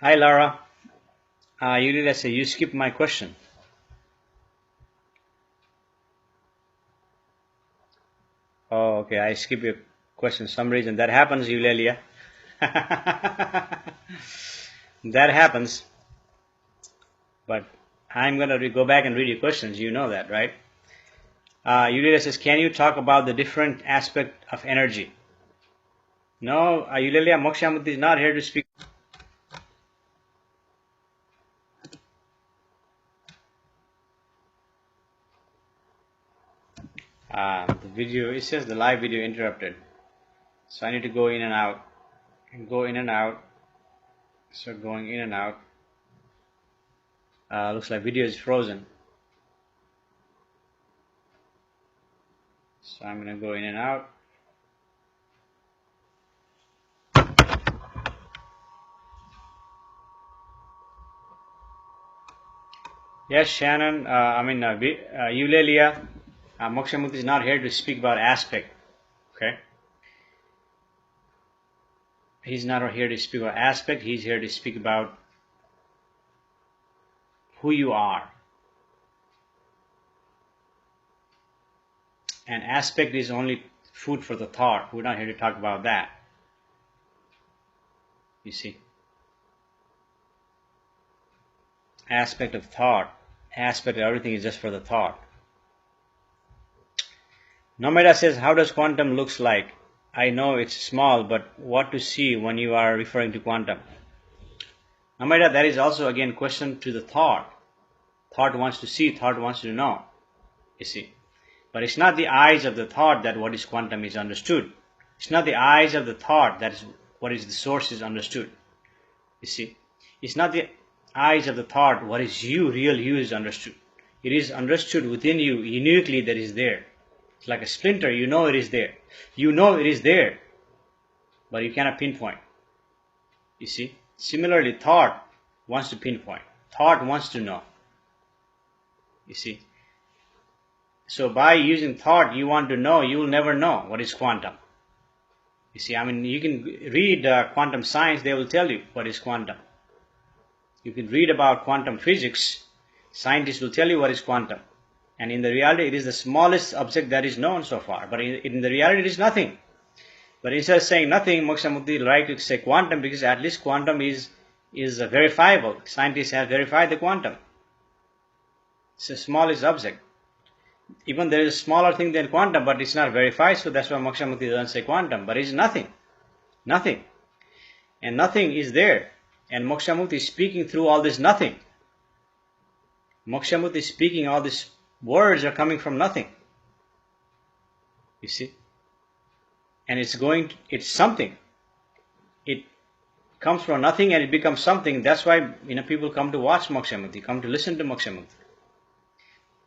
Hi, Lara. You did say you skipped my question. Oh, okay. I skipped your question. Some reason that happens, Eulalia. That happens. But I'm gonna go back and read your questions. You know that, right? Eulalia says, "Can you talk about the different aspect of energy?" No, Eulalia, Moksha Mukti is not here to speak. The video, it says the live video interrupted. So I need to go in and out. Go in and out. So going in and out. Looks like video is frozen. So I'm gonna go in and out. Yes, Shannon. Eulalia. Moksha Mukti is not here to speak about aspect. Okay. He's not here to speak about aspect. He's here to speak about who you are. And aspect is only food for the thought. We're not here to talk about that. You see. Aspect of thought. Aspect of everything is just for the thought. Nomeda says, how does quantum looks like? I know it's small, but what to see when you are referring to quantum? Nomeda, that is also again question to the thought. Thought wants to see, thought wants to know. You see. But it's not the eyes of the thought that what is quantum is understood. It's not the eyes of the thought that is what is the source is understood. You see. It's not the eyes of the thought what is you, real you is understood. It is understood within you uniquely that is there. It's like a splinter, you know it is there. You know it is there, but you cannot pinpoint. You see? Similarly, thought wants to pinpoint. Thought wants to know. You see? So by using thought, you want to know, you will never know what is quantum. You see, you can read quantum science, they will tell you what is quantum. You can read about quantum physics, scientists will tell you what is quantum. And in the reality, it is the smallest object that is known so far. But in the reality, it is nothing. But instead of saying nothing, Moksha Mukti will like to say quantum because at least quantum is verifiable. Scientists have verified the quantum. It's the smallest object. Even there is a smaller thing than quantum, but it's not verified, so that's why Moksha Mukti doesn't say quantum. But it's nothing. Nothing. And nothing is there. And Moksha Mukti is speaking through all this nothing. Moksha Mukti is speaking, all these words are coming from nothing. You see? And it's something. It comes from nothing and it becomes something. That's why people come to watch Moksha Mukti, come to listen to Moksha Mukti.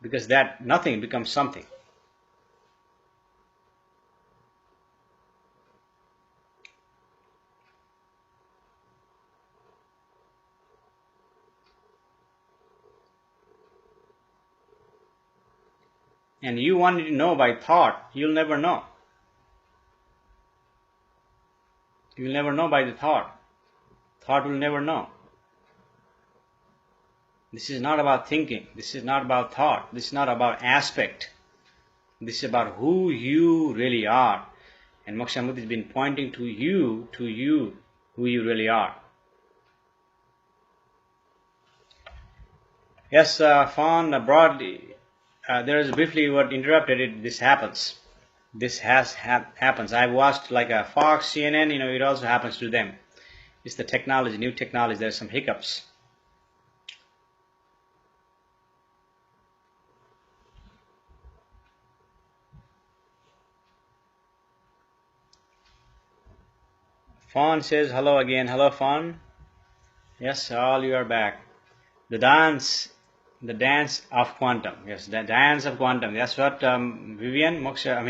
Because that nothing becomes something. And you wanted to know by thought, you'll never know. You'll never know by the thought. Thought will never know. This is not about thinking. This is not about thought. This is not about aspect. This is about who you really are. And Moksha Mukti has been pointing to you, who you really are. Yes, Fawn, broadly, there is briefly what interrupted. This happens. This happens. I've watched like a Fox, CNN, it also happens to them. It's the technology, new technology. There's some hiccups. Fawn says hello again. Hello, Fawn. Yes, all you are back. The dance of quantum. Yes, the dance of quantum. That's what Vivian Moksha.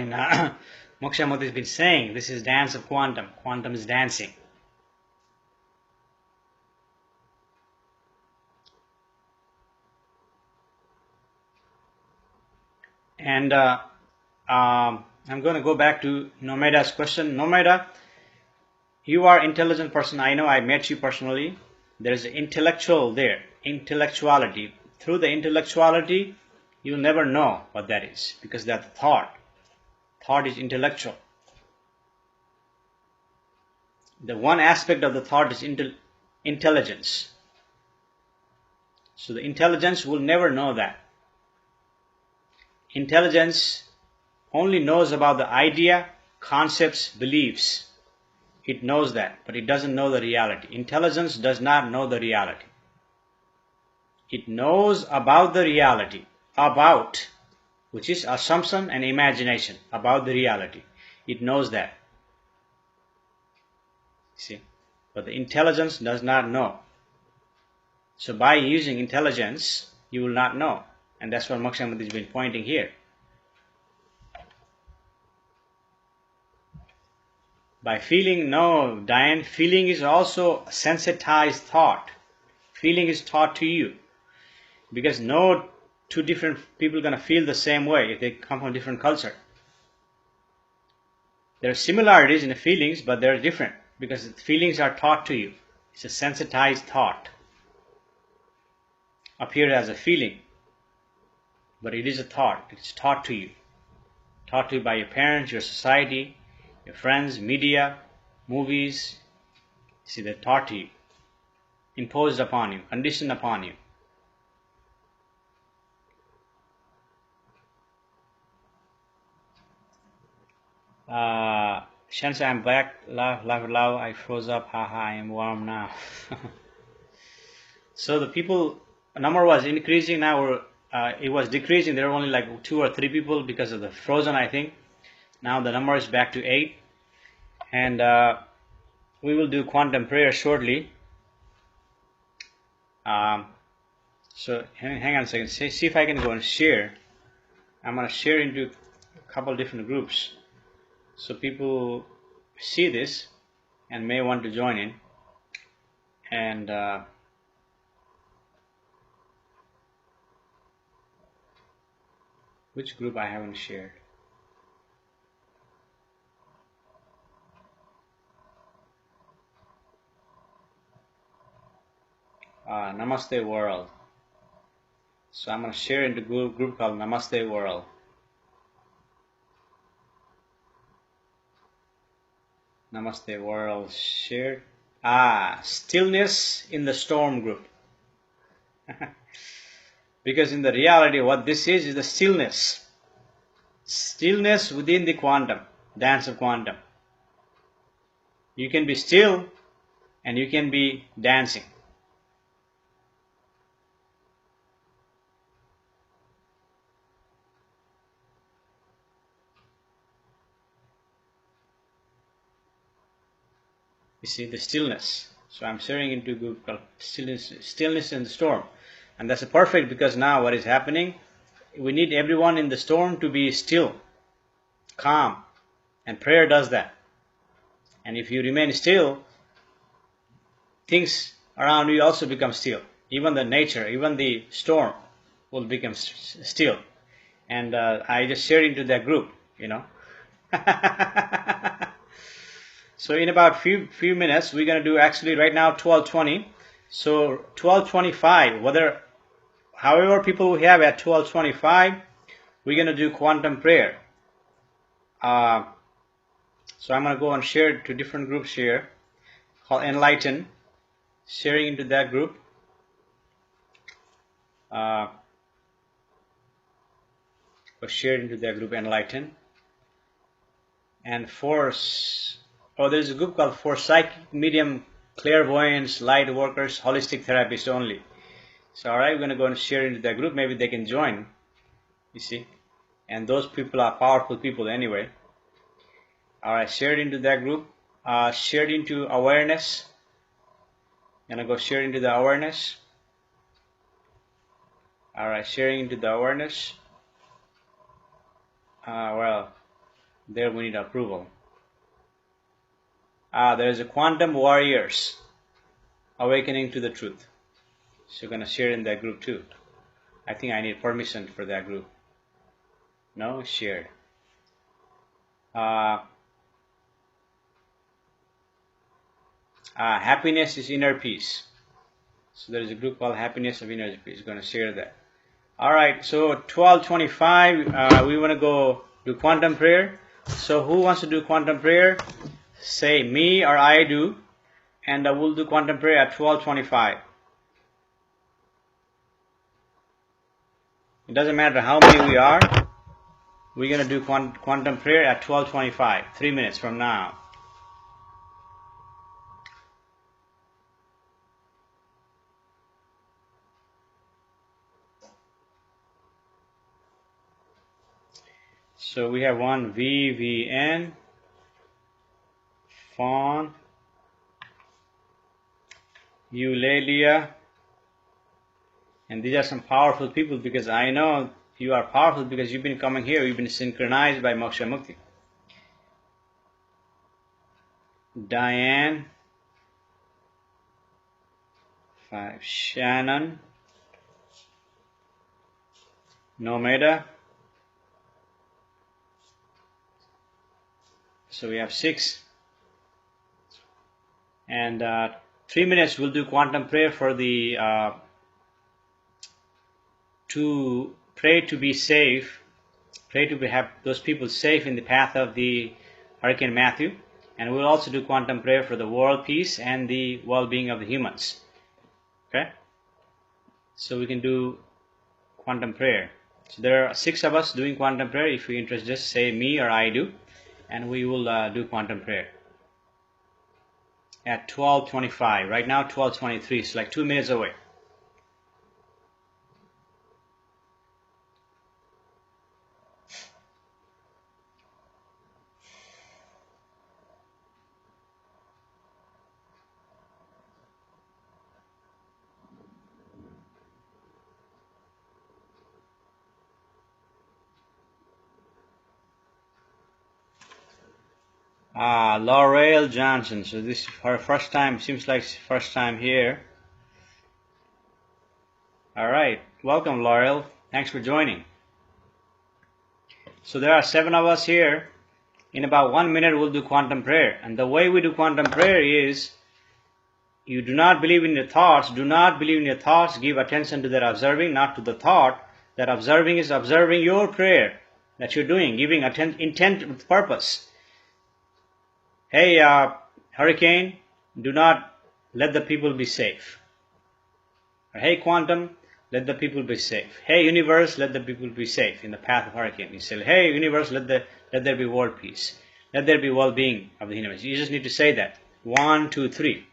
Moksha Mukti has been saying. This is dance of quantum. Quantum is dancing. And I'm going to go back to Nomeda's question. Nomeda, you are intelligent person. I know. I met you personally. There's intellectual there, intellectuality. Through the intellectuality, you'll never know what that is, because that's thought. Thought is intellectual. The one aspect of the thought is intelligence. So the intelligence will never know that. Intelligence only knows about the idea, concepts, beliefs. It knows that, but it doesn't know the reality. Intelligence does not know the reality. It knows about the reality, about, which is assumption and imagination, about the reality. It knows that. See, but the intelligence does not know. So by using intelligence, you will not know. And that's what Moksha Mukti has been pointing here. By feeling, no, Diane, feeling is also sensitized thought. Feeling is taught to you. Because no two different people are going to feel the same way if they come from different culture. There are similarities in the feelings, but they're different because the feelings are taught to you. It's a sensitized thought. Appeared as a feeling, but it is a thought. It's taught to you. Taught to you by your parents, your society, your friends, media, movies. See, they're taught to you, imposed upon you, conditioned upon you. Shansa, I'm back. Love, I froze up. Haha, I am warm now. So the people number was increasing. Now it was decreasing. There were only like 2 or 3 people because of the frozen, I think. Now the number is back to 8, and we will do quantum prayer shortly. So hang on a second. See if I can go and share. I'm going to share into a couple different groups, so people see this and may want to join in. And which group I haven't shared? Namaste World. So I'm going to share into a group called Namaste World. Namaste World shared. Stillness in the storm group. Because in the reality, what this is the stillness. Stillness within the quantum, dance of quantum. You can be still and you can be dancing. You see the stillness. So I'm sharing into a group called stillness in the storm. And that's perfect because now what is happening, we need everyone in the storm to be still, calm. And prayer does that. And if you remain still, things around you also become still. Even the nature, even the storm will become still. And I just shared into that group, you know. So in about few minutes, we're going to do actually right now 12:20. So 12:25, however people we have at 12:25, we're going to do quantum prayer. So I'm going to go and share it to different groups here called Enlighten. Sharing into that group. Shared into that group Enlighten. And there's a group called for psychic medium, clairvoyants, light workers, holistic therapists only. So alright, we're going to go and share into that group. Maybe they can join, you see. And those people are powerful people anyway. Alright, shared into that group. Shared into awareness. I'm going to go share into the awareness. Alright, sharing into the awareness. Well, there we need approval. There is a quantum warriors awakening to the truth. So you're going to share in that group too. I think I need permission for that group. No? Shared. Happiness is inner peace. So there is a group called Happiness of Energy. He's going to share that. All right. So 12:25. We want to go do quantum prayer. So who wants to do quantum prayer? Say me or I do, and we'll do quantum prayer at 12:25. It doesn't matter how many we are. We're going to do quantum prayer at 12:25, 3 minutes from now. So we have one VVN, Fawn, Eulalia, and these are some powerful people, because I know you are powerful because you've been coming here, you've been synchronized by Moksha Mukti. Diane, 5, Shannon, Nomeda. So we have 6. And 3 minutes we'll do quantum prayer for the to pray to be safe, pray to have those people safe in the path of the Hurricane Matthew, and we'll also do quantum prayer for the world peace and the well-being of the humans. Okay, so we can do quantum prayer. So there are 6 of us doing quantum prayer. If you're interested, just say me or I do, and we will do quantum prayer at 12:25. Right now 12:23, it's like 2 minutes away. Laurel Johnson. So this is her first time. Seems like first time here. All right, welcome, Laurel. Thanks for joining. So there are 7 of us here. In about 1 minute, we'll do quantum prayer. And the way we do quantum prayer is, you do not believe in your thoughts. Do not believe in your thoughts. Give attention to that observing, not to the thought. That observing is observing your prayer that you're doing, giving intent with purpose. Hey, Hurricane, do not let the people be safe. Or, hey, Quantum, let the people be safe. Hey, Universe, let the people be safe in the path of Hurricane. You say, hey, Universe, let there be world peace. Let there be well-being of the universe. You just need to say that. 1, 2, 3.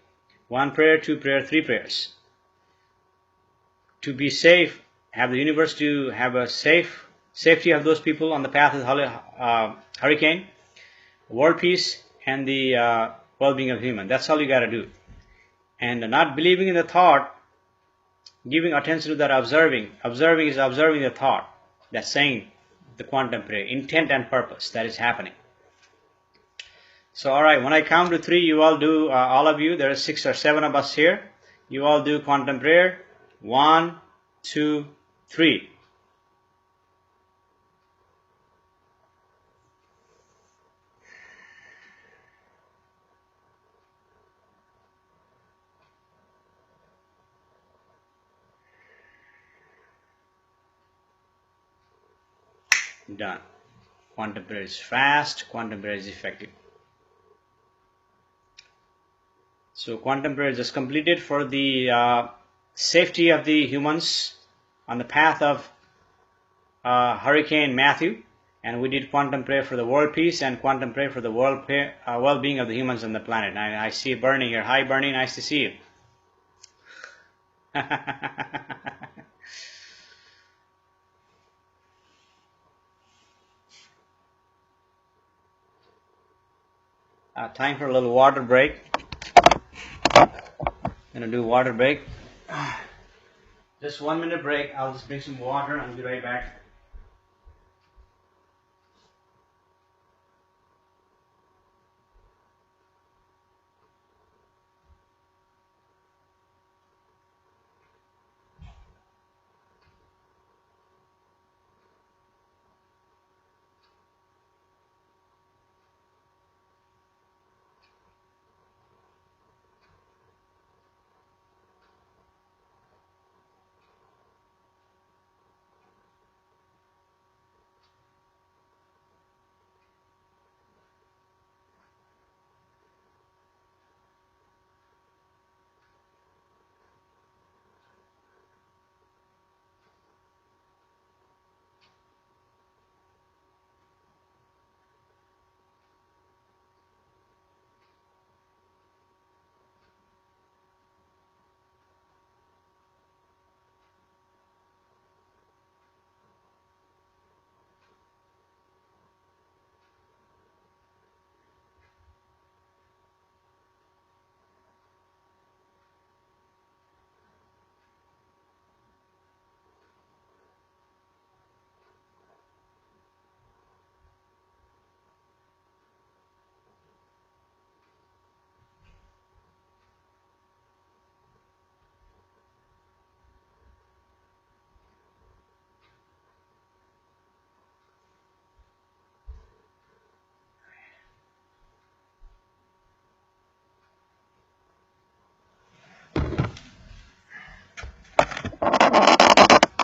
1 prayer, 2 prayer, 3 prayers. To be safe, have the universe to have a safety of those people on the path of the Hurricane, world peace, and the well-being of human. That's all you got to do. And not believing in the thought, giving attention to that observing. Observing is observing the thought. That's saying the quantum prayer. Intent and purpose. That is happening. So, all right. When I count to 3, you all do. All of you. There are 6 or 7 of us here. You all do quantum prayer. 1, 2, 3. Done. Quantum prayer is fast. Quantum prayer is effective. So quantum prayer is just completed for the safety of the humans on the path of Hurricane Matthew, and we did quantum prayer for the world peace and quantum prayer for the well-being of the humans on the planet. I see Bernie here. Hi, Bernie. Nice to see you. Time for a little water break. Gonna do water break. Just 1 minute break. I'll just bring some water and I'll be right back.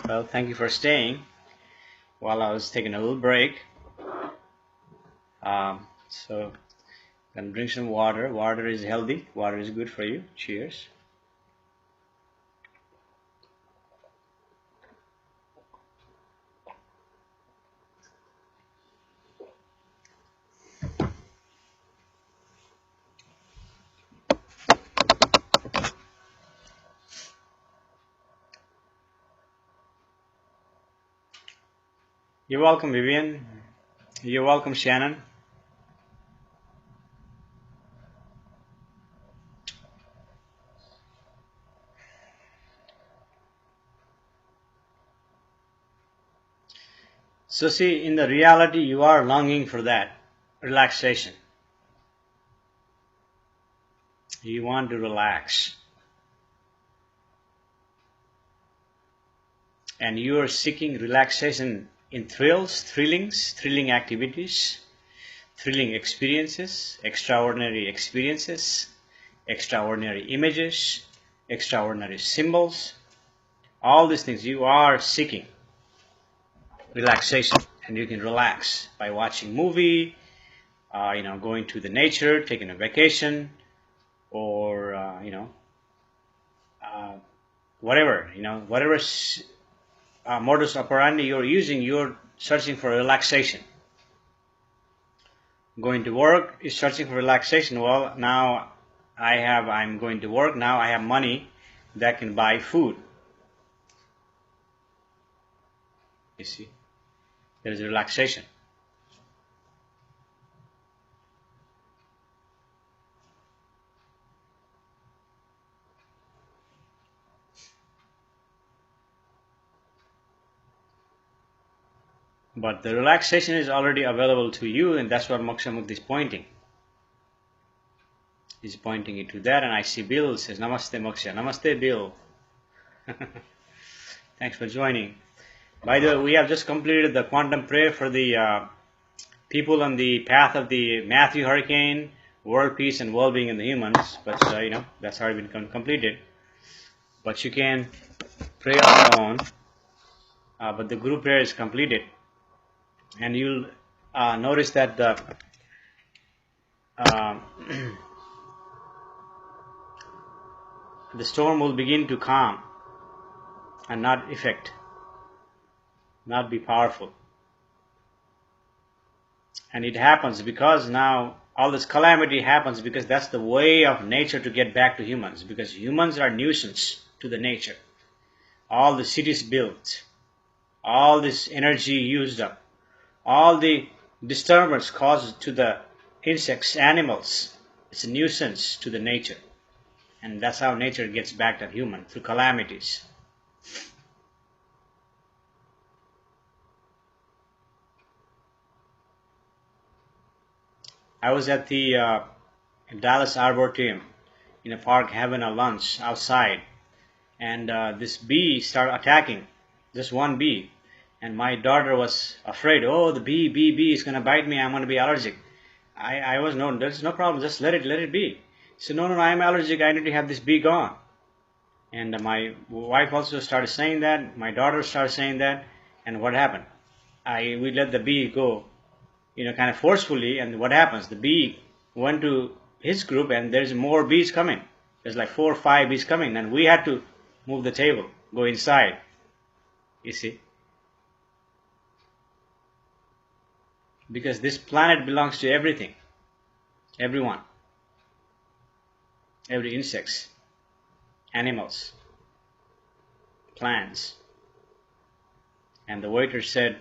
Well, thank you for staying while I was taking a little break. So, then drink some water. Water is healthy. Water is good for you. Cheers. You're welcome, Vivian. You're welcome, Shannon. So, see, in the reality, you are longing for that relaxation. You want to relax. And you are seeking relaxation in thrilling activities, thrilling experiences, extraordinary images, extraordinary symbols. All these things you are seeking relaxation, and you can relax by watching movie, going to the nature, taking a vacation, or uh, whatever modus operandi you're using, you're searching for relaxation. Going to work is searching for relaxation. Well, now I'm going to work. Now I have money that can buy food. You see, there is relaxation. But the relaxation is already available to you, and that's what Moksha Mukti is pointing. He's pointing it to that, and I see Bill says, Namaste Moksha. Namaste, Bill. Thanks for joining. By the way, we have just completed the quantum prayer for the people on the path of the Matthew hurricane, world peace and well-being in the humans. But that's already been completed. But you can pray on your own. But the group prayer is completed, and you'll notice that uh, the storm will begin to calm and not be powerful. And it happens because now all this calamity happens because that's the way of nature to get back to humans, because humans are nuisance to the nature. All the cities built, all this energy used up, all the disturbance caused to the insects, animals, it's a nuisance to the nature. And that's how nature gets back at human, through calamities. I was at the Dallas Arboretum in a park having a lunch outside, and this bee started attacking, just one bee. And my daughter was afraid, oh, the bee is going to bite me, I'm going to be allergic. I was, no, there's no problem, just let it be. So no, I'm allergic, I need to have this bee gone. And my wife also started saying that, my daughter started saying that, and what happened? We let the bee go, kind of forcefully, and what happens? The bee went to his group, and there's more bees coming. There's like 4 or 5 bees coming, and we had to move the table, go inside, you see. Because this planet belongs to everything, everyone, every insects, animals, plants. And the waiter said,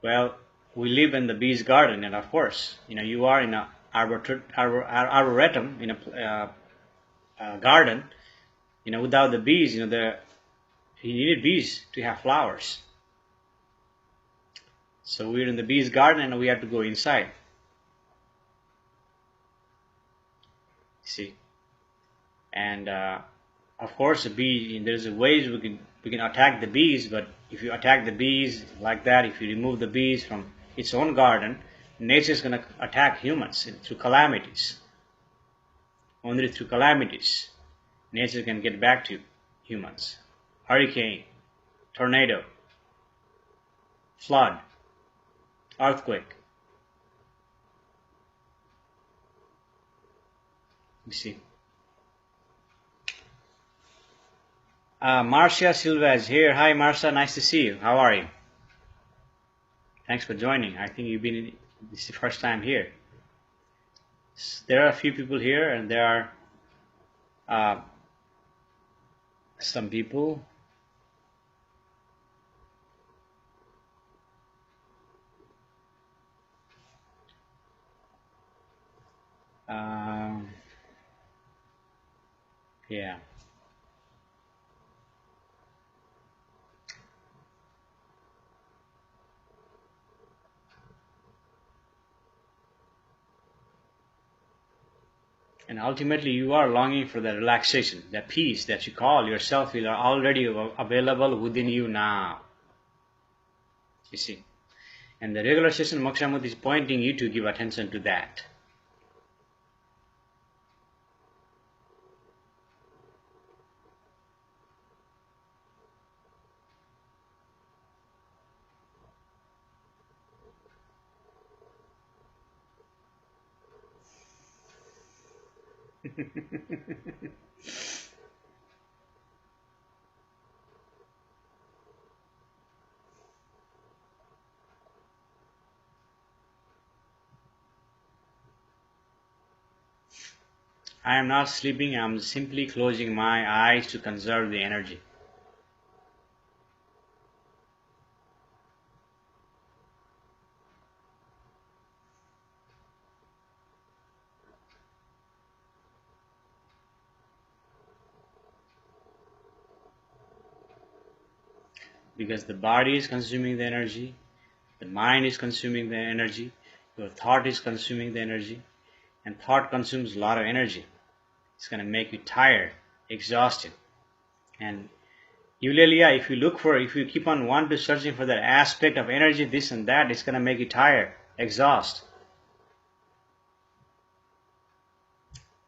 well, we live in the bee's garden, and of course, you are in an arboretum, in a garden. Without the bees, you needed bees to have flowers. So we're in the bee's garden, and we have to go inside. See, and of course, the bee. There's ways we can attack the bees, but if you attack the bees like that, if you remove the bees from its own garden, nature is going to attack humans through calamities. Only through calamities, nature can get back to humans. Hurricane, tornado, flood, earthquake. You see. Marcia Silva is here. Hi, Marcia. Nice to see you. How are you? Thanks for joining. I think this is the first time here. There are a few people here, and there are some people. Yeah. And ultimately, you are longing for that relaxation, that peace that you call yourself are already available within you now. You see. And the regular session Moksha Mukti is pointing you to give attention to that. I am not sleeping, I am simply closing my eyes to conserve the energy. Because the body is consuming the energy, the mind is consuming the energy, your thought is consuming the energy, and thought consumes a lot of energy. It's going to make you tired, exhausted. And Eulelia, if you keep on searching for that aspect of energy, this and that, it's going to make you tired, exhaust.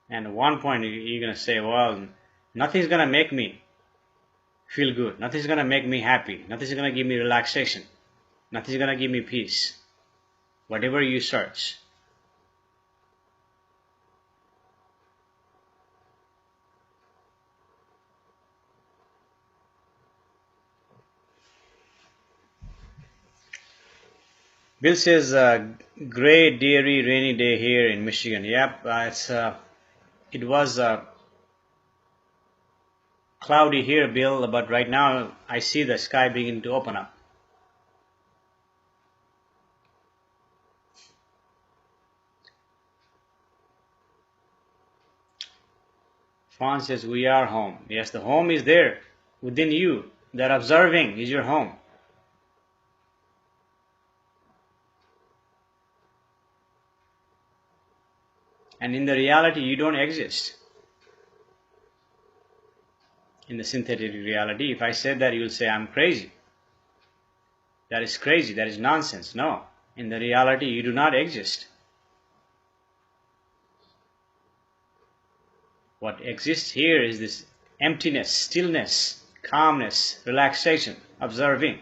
And at one point, you're going to say, well, nothing's going to make me feel good. Nothing's going to make me happy. Nothing's going to give me relaxation. Nothing's going to give me peace. Whatever you search. Bill says, gray, dreary, rainy day here in Michigan. Yep, it was cloudy here, Bill, but right now I see the sky beginning to open up. Fawn says, we are home. Yes, the home is there within you. That observing is your home. And in the reality, you don't exist. In the synthetic reality, if I said that, you will say, I'm crazy. That is crazy. That is nonsense. No. In the reality, you do not exist. What exists here is this emptiness, stillness, calmness, relaxation, observing.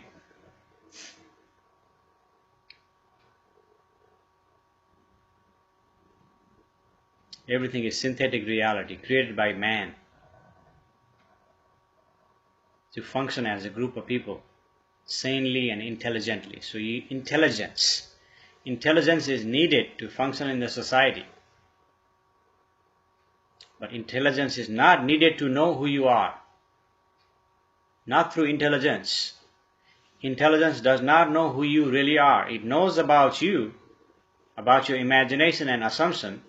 Everything is synthetic reality created by man to function as a group of people sanely and intelligently. So intelligence is needed to function in the society. But intelligence is not needed to know who you are. Not through intelligence. Intelligence does not know who you really are. It knows about you, about your imagination and assumption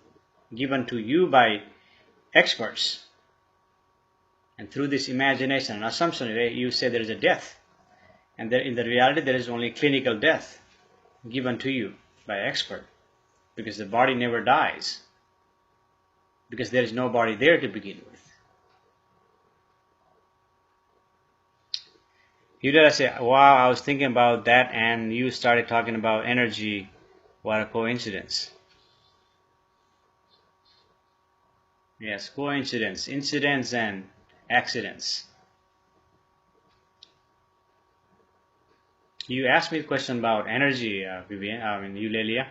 given to you by experts. And through this imagination and assumption, you say there is a death. And in the reality, there is only clinical death given to you by expert. Because the body never dies. Because there is no body there to begin with. You did say, wow, I was thinking about that, and you started talking about energy. What a coincidence. Yes, coincidence, incidents and accidents. You asked me a question about energy, Vivian. I mean, Eulalia.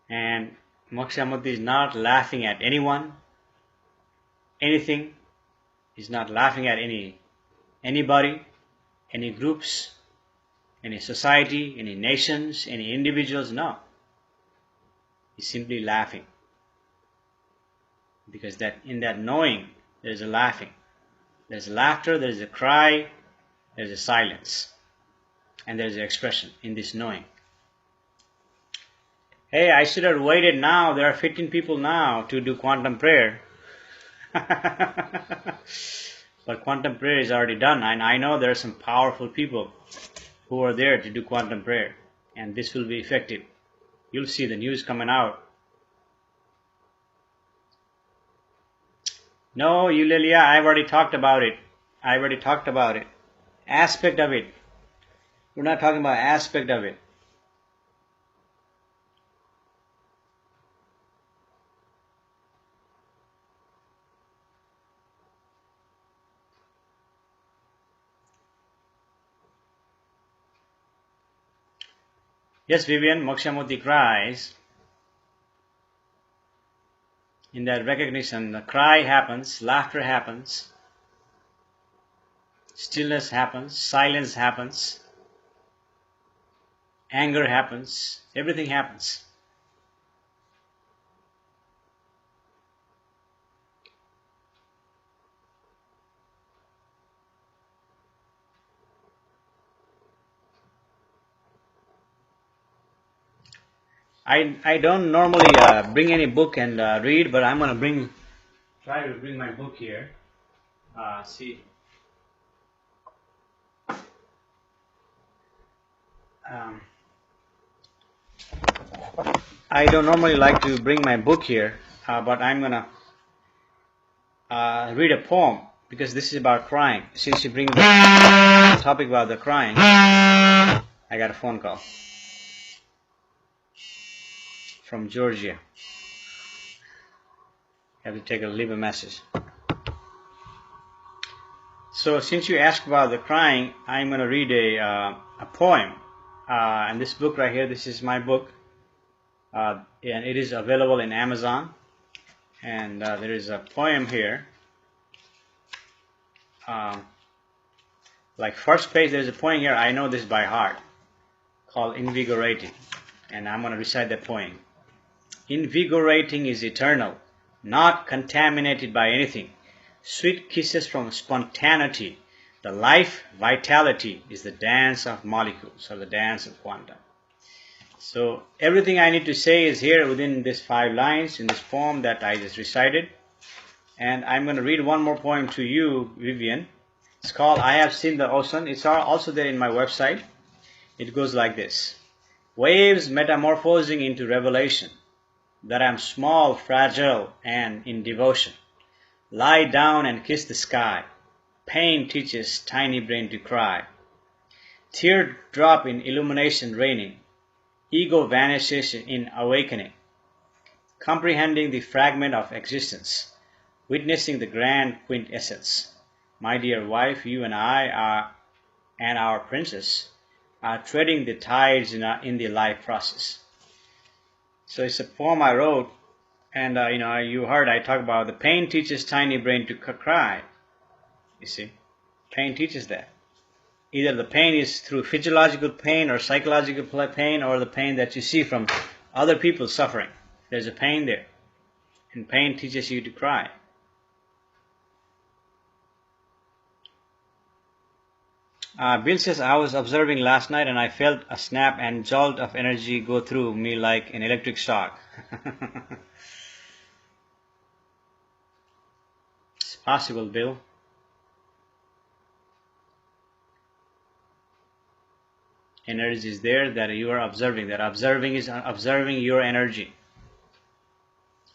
And Moksha Mukti is not laughing at anyone, anything. He's not laughing at anybody, any groups, any society, any nations, any individuals. No, he's simply laughing because that in that knowing there is a laughing, there's laughter, there is a cry, there is a silence, and there is an expression in this knowing. Hey, I should have waited now. There are 15 people now to do quantum prayer. But quantum prayer is already done, and I know there are some powerful people who are there to do quantum prayer, and this will be effective. You'll see the news coming out. No, Eulalia, I've already talked about it. I already talked about it. Aspect of it. We're not talking about aspect of it. Yes, Vivian, Moksha Mukti cries. In that recognition, the cry happens, laughter happens, stillness happens, silence happens, anger happens, everything happens. I don't normally bring any book and read, but I'm gonna try to bring my book here. See, um, I don't normally like to bring my book here, but I'm gonna read a poem because this is about crying. Since you bring the topic about the crying, I got a phone call from Georgia. I have to leave a message. So since you asked about the crying, I'm going to read a poem. And this book right here, this is my book. And it is available in Amazon. And there is a poem here. Like first page, there's a poem here. I know this by heart, called Invigorating. And I'm going to recite that poem. Invigorating is eternal, not contaminated by anything. Sweet kisses from spontaneity. The life vitality is the dance of molecules, or the dance of quantum. So everything I need to say is here within these 5 lines in this poem that I just recited. And I'm going to read one more poem to you, Vivian. It's called I Have Seen the Ocean. It's also there in my website. It goes like this. Waves metamorphosing into revelation, that I am small, fragile, and in devotion. Lie down and kiss the sky. Pain teaches tiny brain to cry. Teardrop in illumination raining. Ego vanishes in awakening. Comprehending the fragment of existence. Witnessing the grand quintessence. My dear wife, you and I and our princess are treading the tides in the life process. So it's a poem I wrote. And you heard I talk about the pain teaches tiny brain to cry. You see, pain teaches that. Either the pain is through physiological pain or psychological pain, or the pain that you see from other people suffering. There's a pain there, and pain teaches you to cry. Bill says, I was observing last night and I felt a snap and jolt of energy go through me like an electric shock. Possible, Bill. Energy is there that you are observing. That observing is observing your energy.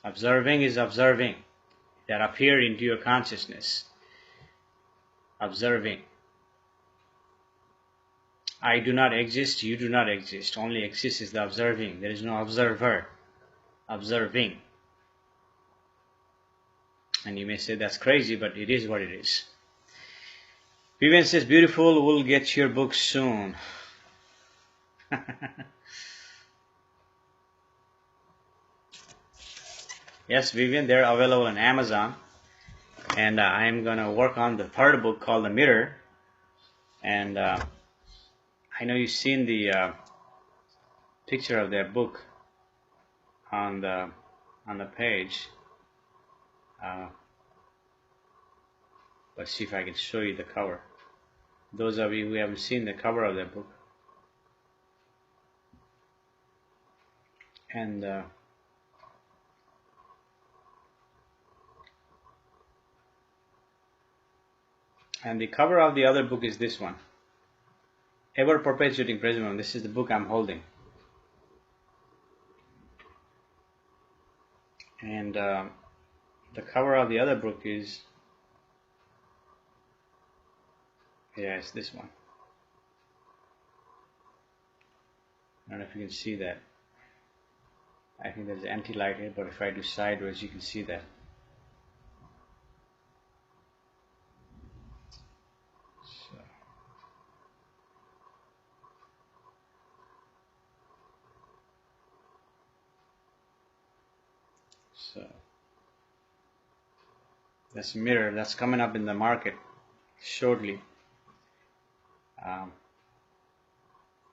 Observing is observing that appear into your consciousness. Observing. I do not exist, you do not exist. Only exists is the observing. There is no observer. Observing. And you may say that's crazy, but it is what it is. Vivian says, beautiful, we'll get your book soon. Yes, Vivian, they're available on Amazon. And I'm going to work on the third book called The Mirror. And I know you've seen the picture of that book on the page. Let's see if I can show you the cover. Those of you who haven't seen the cover of that book. And the cover of the other book is this one. Ever Perpetuating Present. This is the book I'm holding. And the cover of the other book is, yeah, it's this one. I don't know if you can see that. I think there's anti-light here, but if I do sideways, you can see that. So that's Mirror. That's coming up in the market shortly.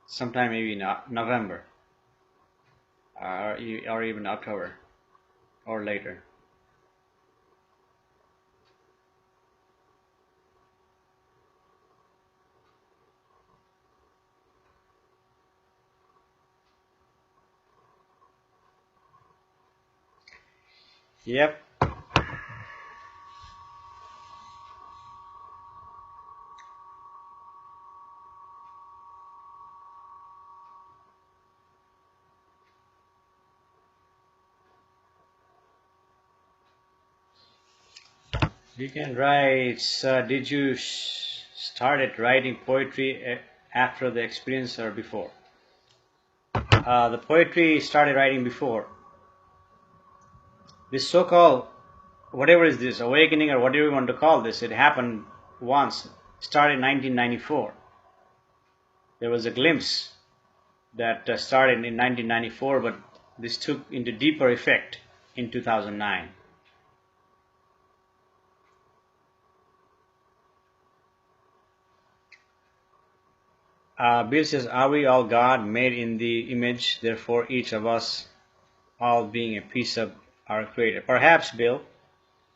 Sometime maybe in November. Or even October or later. Yep. You can write. Did you started writing poetry after the experience or before? The poetry started writing before. This so-called, whatever is this, awakening or whatever you want to call this, it happened once. Started in 1994. There was a glimpse that started in 1994, but this took into deeper effect in 2009. Bill says, are we all God made in the image, therefore each of us all being a piece of our Creator? Perhaps, Bill,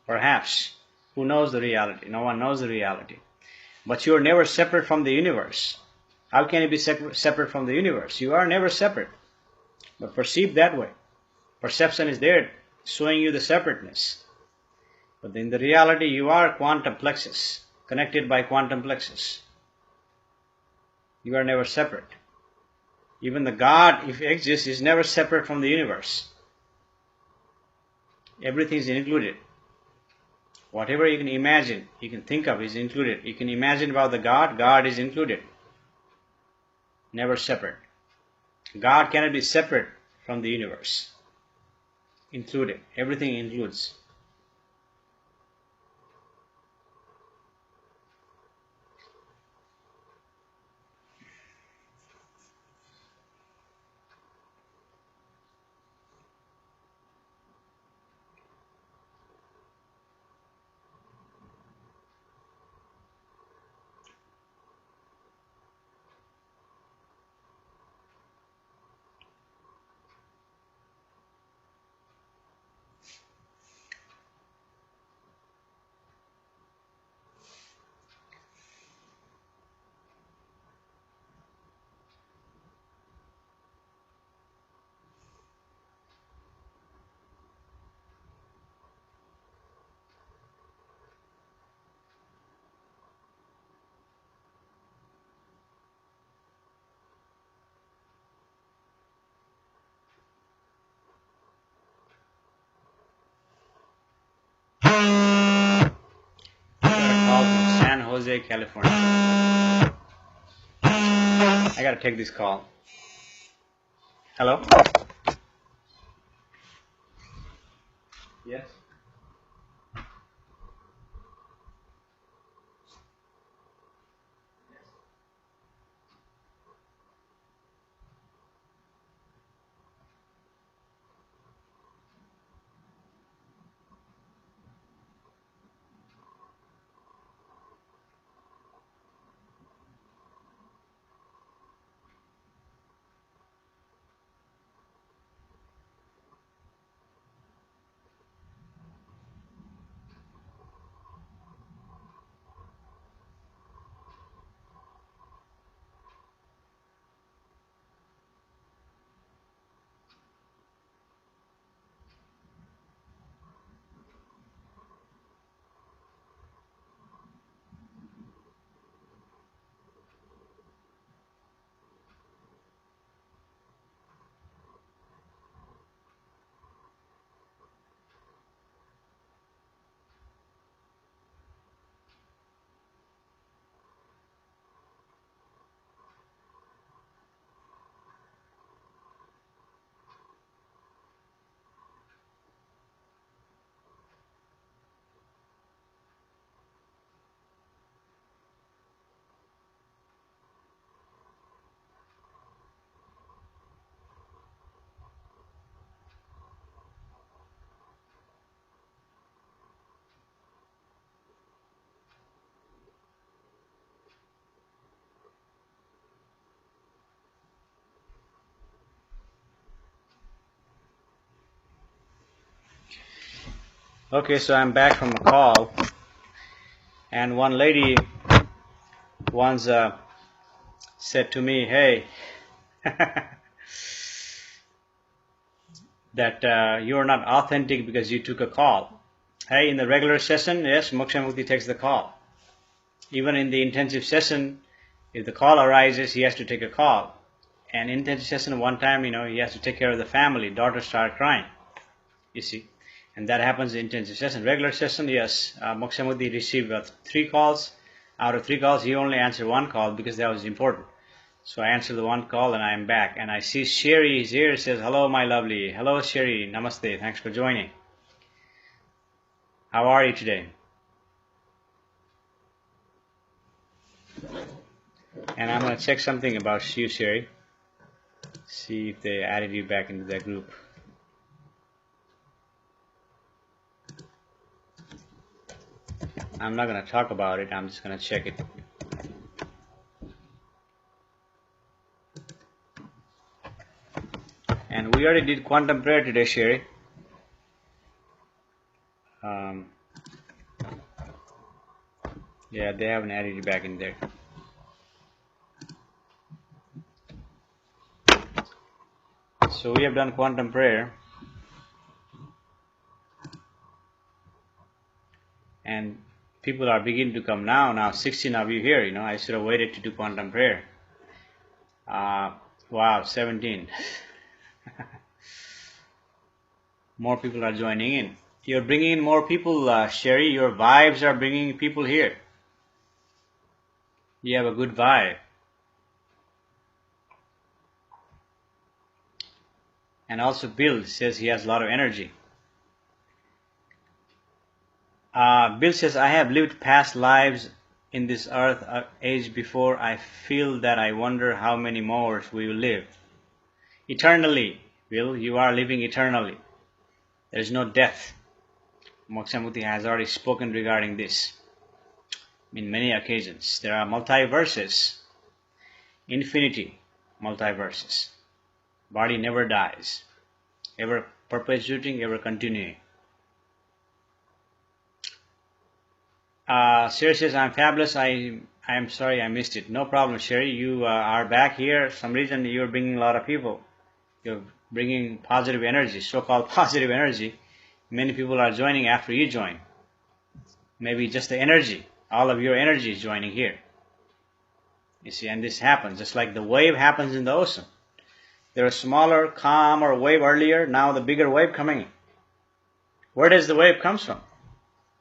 perhaps. Who knows the reality? No one knows the reality. But you are never separate from the universe. How can you be separate from the universe? You are never separate, but perceived that way. Perception is there showing you the separateness. But in the reality, you are quantum plexus, connected by quantum plexus. You are never separate. Even the God, if it exists, is never separate from the universe. Everything is included. Whatever you can imagine, you can think of is included. You can imagine about the God, God is included. Never separate. God cannot be separate from the universe. Included. Everything includes. I got a call from San Jose, California. I gotta take this call. Hello? Yes? Okay, so I'm back from a call, and one lady once said to me, hey, that you're not authentic because you took a call. Hey, in the regular session, yes, Moksha Mukti takes the call. Even in the intensive session, if the call arises, he has to take a call. And intensive session, one time, he has to take care of the family. Daughter started crying, you see. And that happens in intensive session. Regular session, yes, Moksha Mukti received 3 calls. Out of 3 calls, he only answered 1 call because that was important. So I answered the 1 call and I'm back. And I see Sherry is here. Says, hello, my lovely. Hello, Sherry. Namaste. Thanks for joining. How are you today? And I'm going to check something about you, Sherry. See if they added you back into that group. I'm not going to talk about it. I'm just going to check it. And we already did quantum prayer today, Sherry. Yeah, they haven't added you back in there. So we have done quantum prayer. And people are beginning to come now. Now 16 of you here, I should have waited to do quantum prayer. Wow, 17. More people are joining in. You're bringing in more people, Sherry. Your vibes are bringing people here. You have a good vibe. And also Bill says he has a lot of energy. Bill says, I have lived past lives in this earth age before. I feel that I wonder how many more we will live. Eternally, Bill, you are living eternally. There is no death. Moksha Mukti has already spoken regarding this in many occasions. There are multiverses, infinity multiverses. Body never dies, ever perpetuating, ever continuing. Sherry says, I'm fabulous. I'm sorry I missed it. No problem, Sherry. You are back here. For some reason you're bringing a lot of people. You're bringing positive energy, so-called positive energy. Many people are joining after you join. Maybe just the energy. All of your energy is joining here. You see, and this happens just like the wave happens in the ocean. There was smaller, calmer wave earlier. Now the bigger wave coming in. Where does the wave comes from?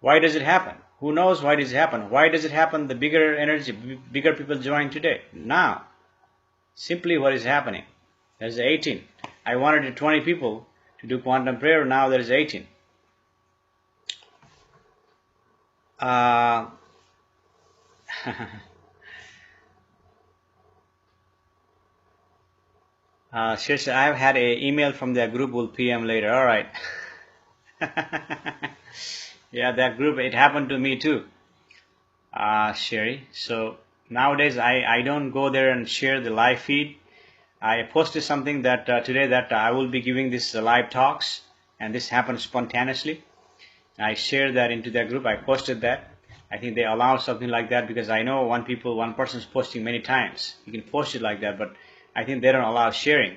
Why does it happen? Who knows why does it happen? Why does it happen? The bigger energy, bigger people join today. Now, simply what is happening? There's 18. I wanted 20 people to do quantum prayer. Now there's 18. Seriously, I've had an email from their group. Will PM later. All right. Yeah, that group. It happened to me too, Sherry. So nowadays, I don't go there and share the live feed. I posted something that today that I will be giving this live talks, and this happened spontaneously. I shared that into their group. I posted that. I think they allow something like that because I know one person is posting many times. You can post it like that, but I think they don't allow sharing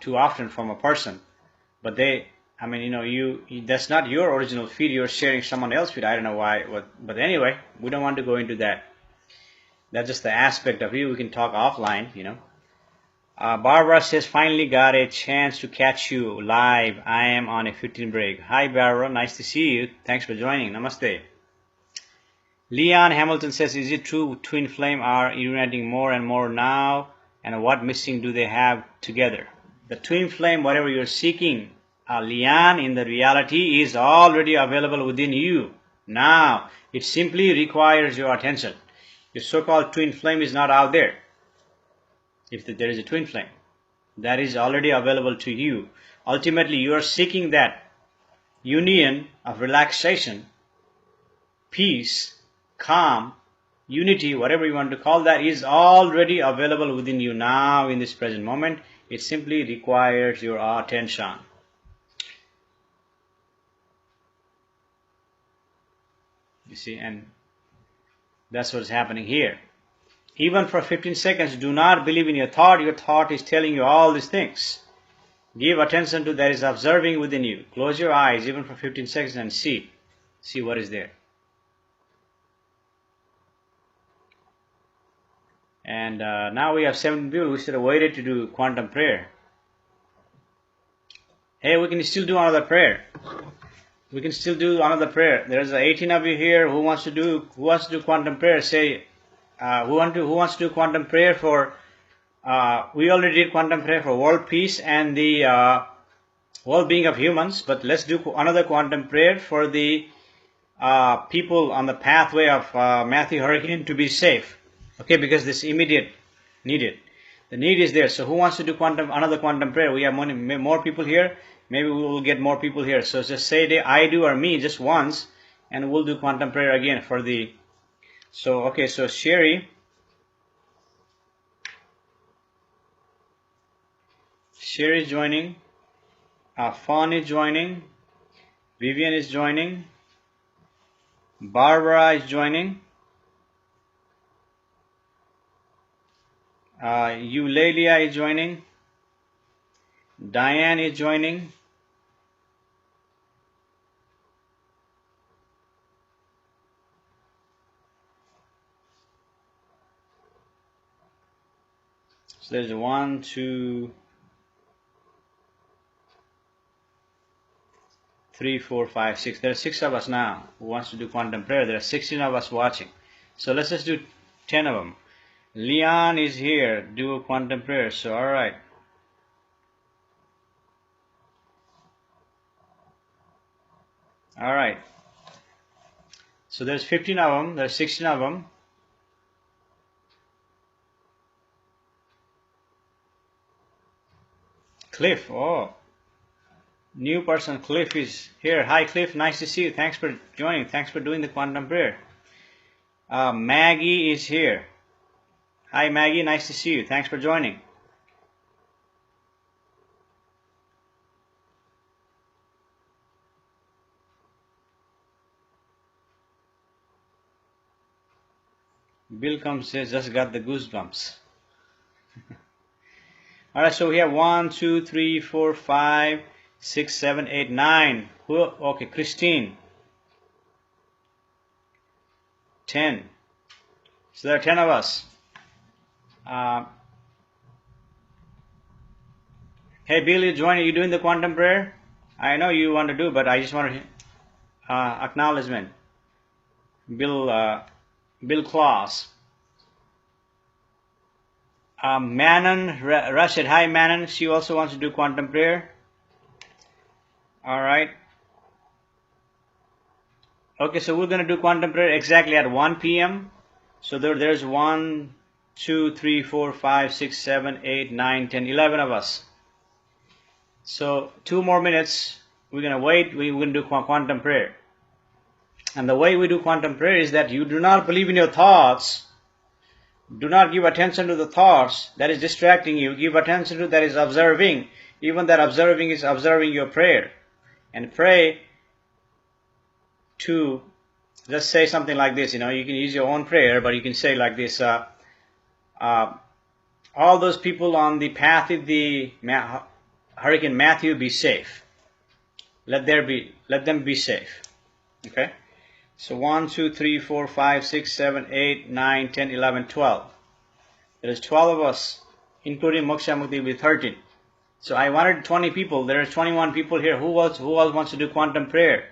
too often from a person. But they, I mean, that's not your original feed. You're sharing someone else's feed. I don't know why. But anyway, we don't want to go into that. That's just the aspect of you. We can talk offline. Barbara says, finally got a chance to catch you live. I am on a 15 break. Hi, Barbara. Nice to see you. Thanks for joining. Namaste. Leon Hamilton says, is it true twin flame are uniting more and more now? And what missing do they have together? The twin flame, whatever you're seeking, Leon, in the reality is already available within you. Now, it simply requires your attention. Your so-called twin flame is not out there. If there is a twin flame, that is already available to you. Ultimately, you are seeking that union of relaxation, peace, calm, unity, whatever you want to call that, is already available within you now in this present moment. It simply requires your attention. You see, and that's what's happening here. Even for 15 seconds, do not believe in your thought. Your thought is telling you all these things. Give attention to that is observing within you. Close your eyes even for 15 seconds and see what is there. And now we have 7 people who should have waited to do quantum prayer. Hey, we can still do another prayer. We can still do another prayer. There's 18 of you here who wants to do quantum prayer. Say, who wants to do quantum prayer for? We already did quantum prayer for world peace and the well-being of humans. But let's do another quantum prayer for the people on the pathway of Matthew Hurricane to be safe. Okay, because this immediate needed. The need is there. So who wants to do another quantum prayer? We have more people here. Maybe we will get more people here. So just say I do or me just once, and we'll do quantum prayer again for the. So okay, so Sherry is joining. Fawn is joining. Vivian is joining. Barbara is joining. Eulalia is joining. Diane is joining. So there's 1, 2, 3, 4, 5, 6. There are 6 of us now who wants to do quantum prayer. There are 16 of us watching. So let's just do 10 of them. Leon is here. Do a quantum prayer. So all right. All right. So there's 15 of them. There's 16 of them. Cliff. Oh. New person, Cliff is here. Hi, Cliff. Nice to see you. Thanks for joining. Thanks for doing the quantum prayer. Maggie is here. Hi, Maggie. Nice to see you. Thanks for joining. Bill comes says, just got the goosebumps. All right, so we have 1, 2, 3, 4, 5, 6, 7, 8, 9. Who? Okay, Christine. 10. So there are 10 of us. Hey, Bill, you joining? You doing the quantum prayer? I know you want to do, but I just want to. Acknowledgement. Bill Claus. Manon Rashid. Hi Manon. She also wants to do quantum prayer. Alright. Okay, so we're going to do quantum prayer exactly at 1 p.m. So there's 1, 2, 3, 4, 5, 6, 7, 8, 9, 10, 11 of us. So 2 more minutes. We're going to wait. We're going to do quantum prayer. And the way we do quantum prayer is that you do not believe in your thoughts. Do not give attention to the thoughts that is distracting you. Give attention to that is observing. Even that observing is observing your prayer. And pray to, just say something like this. You can use your own prayer, but you can say like this. All those people on the path of the Hurricane Matthew be safe. Let them be safe. Okay? So 1, 2, 3, 4, 5, 6, 7, 8, 9, 10, 11, 12. There is 12 of us, including Moksha Mukti with 13. So I wanted 20 people. There are 21 people here. Who else wants to do quantum prayer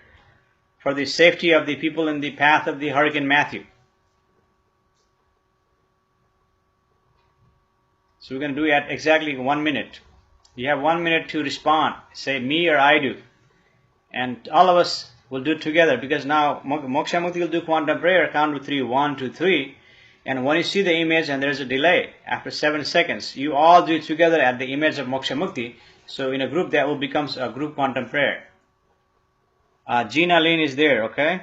for the safety of the people in the path of the Hurricane Matthew? So we're going to do it at exactly 1 minute. You have 1 minute to respond. Say me or I do. And all of us will do it together, because now Moksha Mukti will do quantum prayer, count to 3, 1, 2, 3. And when you see the image and there's a delay, after 7 seconds, you all do it together at the image of Moksha Mukti. So in a group, that will become a group quantum prayer. Gina Lynn is there, okay?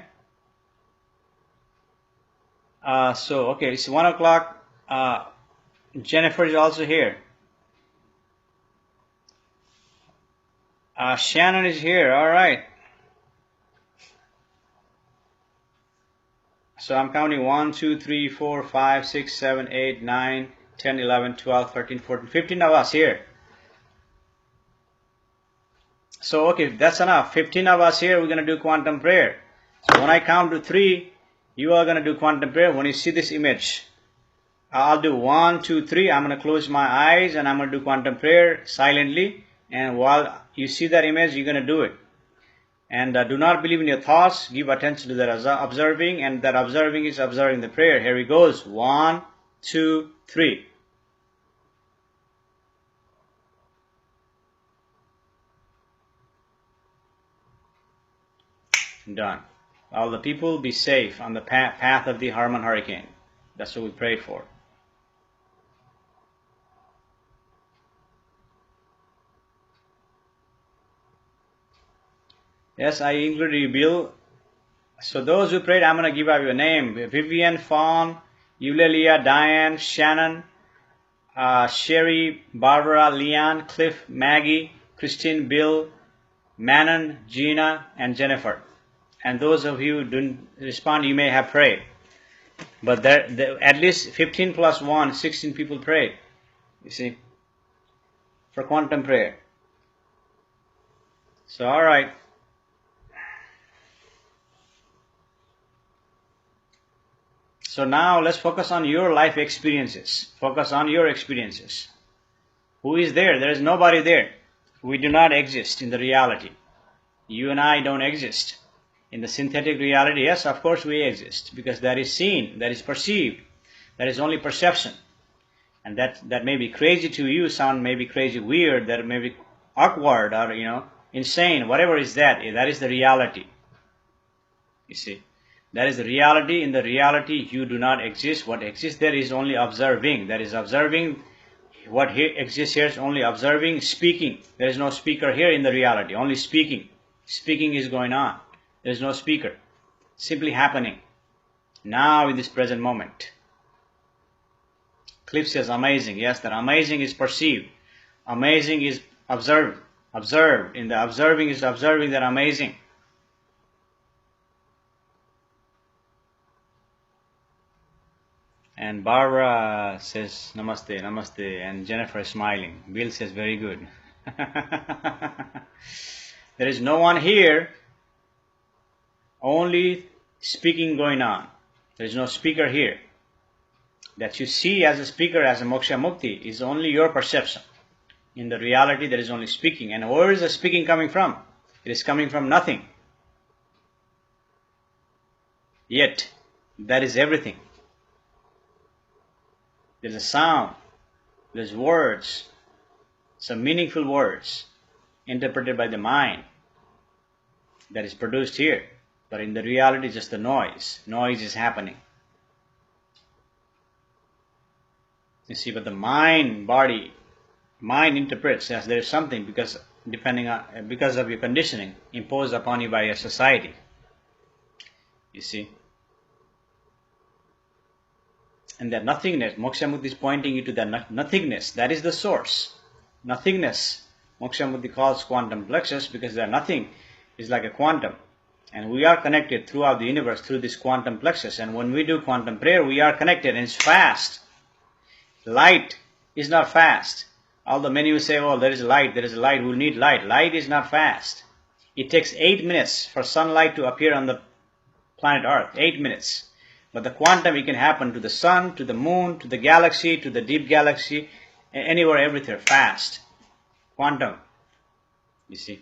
Okay, it's 1 o'clock. Jennifer is also here. Shannon is here, all right. So I'm counting 1, 2, 3, 4, 5, 6, 7, 8, 9, 10, 11, 12, 13, 14, 15 of us here. So okay, that's enough. 15 of us here, we're going to do quantum prayer. So when I count to 3, you are going to do quantum prayer. When you see this image, I'll do 1, 2, 3. I'm going to close my eyes and I'm going to do quantum prayer silently. And while you see that image, you're going to do it. And do not believe in your thoughts. Give attention to that observing, and that observing is observing the prayer. Here he goes. 1, 2, 3. Done. All the people be safe on the path of the Harmon hurricane. That's what we prayed for. Yes, I included you, Bill. So those who prayed, I'm going to give out your name. Vivian, Fawn, Eulalia, Diane, Shannon, Sherry, Barbara, Leon, Cliff, Maggie, Christine, Bill, Manon, Gina, and Jennifer. And those of you who didn't respond, you may have prayed. But at least 15 plus 1, 16 people prayed. You see, for quantum prayer. So, all right. So now let's focus on your life experiences. Focus on your experiences. Who is there? There is nobody there. We do not exist in the reality. You and I don't exist. In the synthetic reality, yes, of course we exist, because that is seen, that is perceived, that is only perception. And that may be crazy to you, sound may be crazy weird, that may be awkward or, insane, whatever is that is the reality. You see. That is the reality. In the reality, you do not exist. What exists there is only observing. That is observing. What here exists here is only observing, speaking. There is no speaker here in the reality. Only speaking. Speaking is going on. There is no speaker. Simply happening. Now in this present moment. Cliff says amazing. Yes, that amazing is perceived. Amazing is observed. Observed. In the observing is observing that amazing. And Barbara says namaste, namaste, and Jennifer is smiling. Bill says very good. There is no one here, only speaking going on. There is no speaker here. That you see as a speaker, as a Moksha Mukti, is only your perception. In the reality, there is only speaking. And where is the speaking coming from? It is coming from nothing. Yet, that is everything. There's a sound, there's words, some meaningful words interpreted by the mind that is produced here. But in the reality, just the noise. Noise is happening. You see, but the mind interprets as there is something because of your conditioning imposed upon you by your society. You see, and that nothingness, Moksha Mukti is pointing you to that nothingness. That is the source. Nothingness. Moksha Mukti calls quantum plexus because that nothing is like a quantum, and we are connected throughout the universe through this quantum plexus. And when we do quantum prayer, we are connected, and it's fast. Light is not fast. Although many will say, oh, there is light, we need light. Light is not fast. It takes 8 minutes for sunlight to appear on the planet Earth. 8 minutes. But the quantum, it can happen to the sun, to the moon, to the galaxy, to the deep galaxy, anywhere, everywhere, fast. Quantum, you see.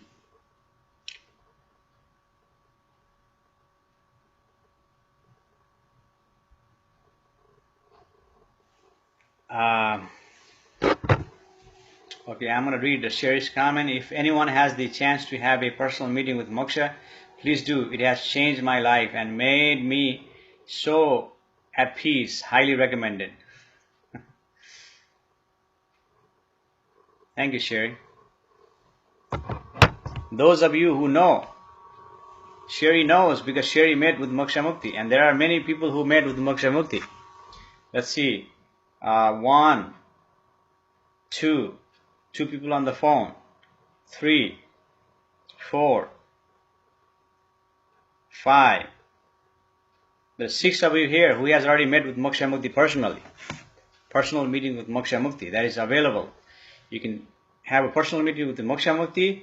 Okay, I'm going to read the Sherry's comment. If anyone has the chance to have a personal meeting with Moksha, please do. It has changed my life and made me so at peace. Highly recommended. Thank you, Sherry. Those of you who know, Sherry knows because Sherry met with Moksha Mukti, and there are many people who met with Moksha Mukti. Let's see. 1, 2 people on the phone. 3, 4, 5. There's 6 of you here who has already met with Moksha Mukti personally. Personal meeting with Moksha Mukti, that is available. You can have a personal meeting with the Moksha Mukti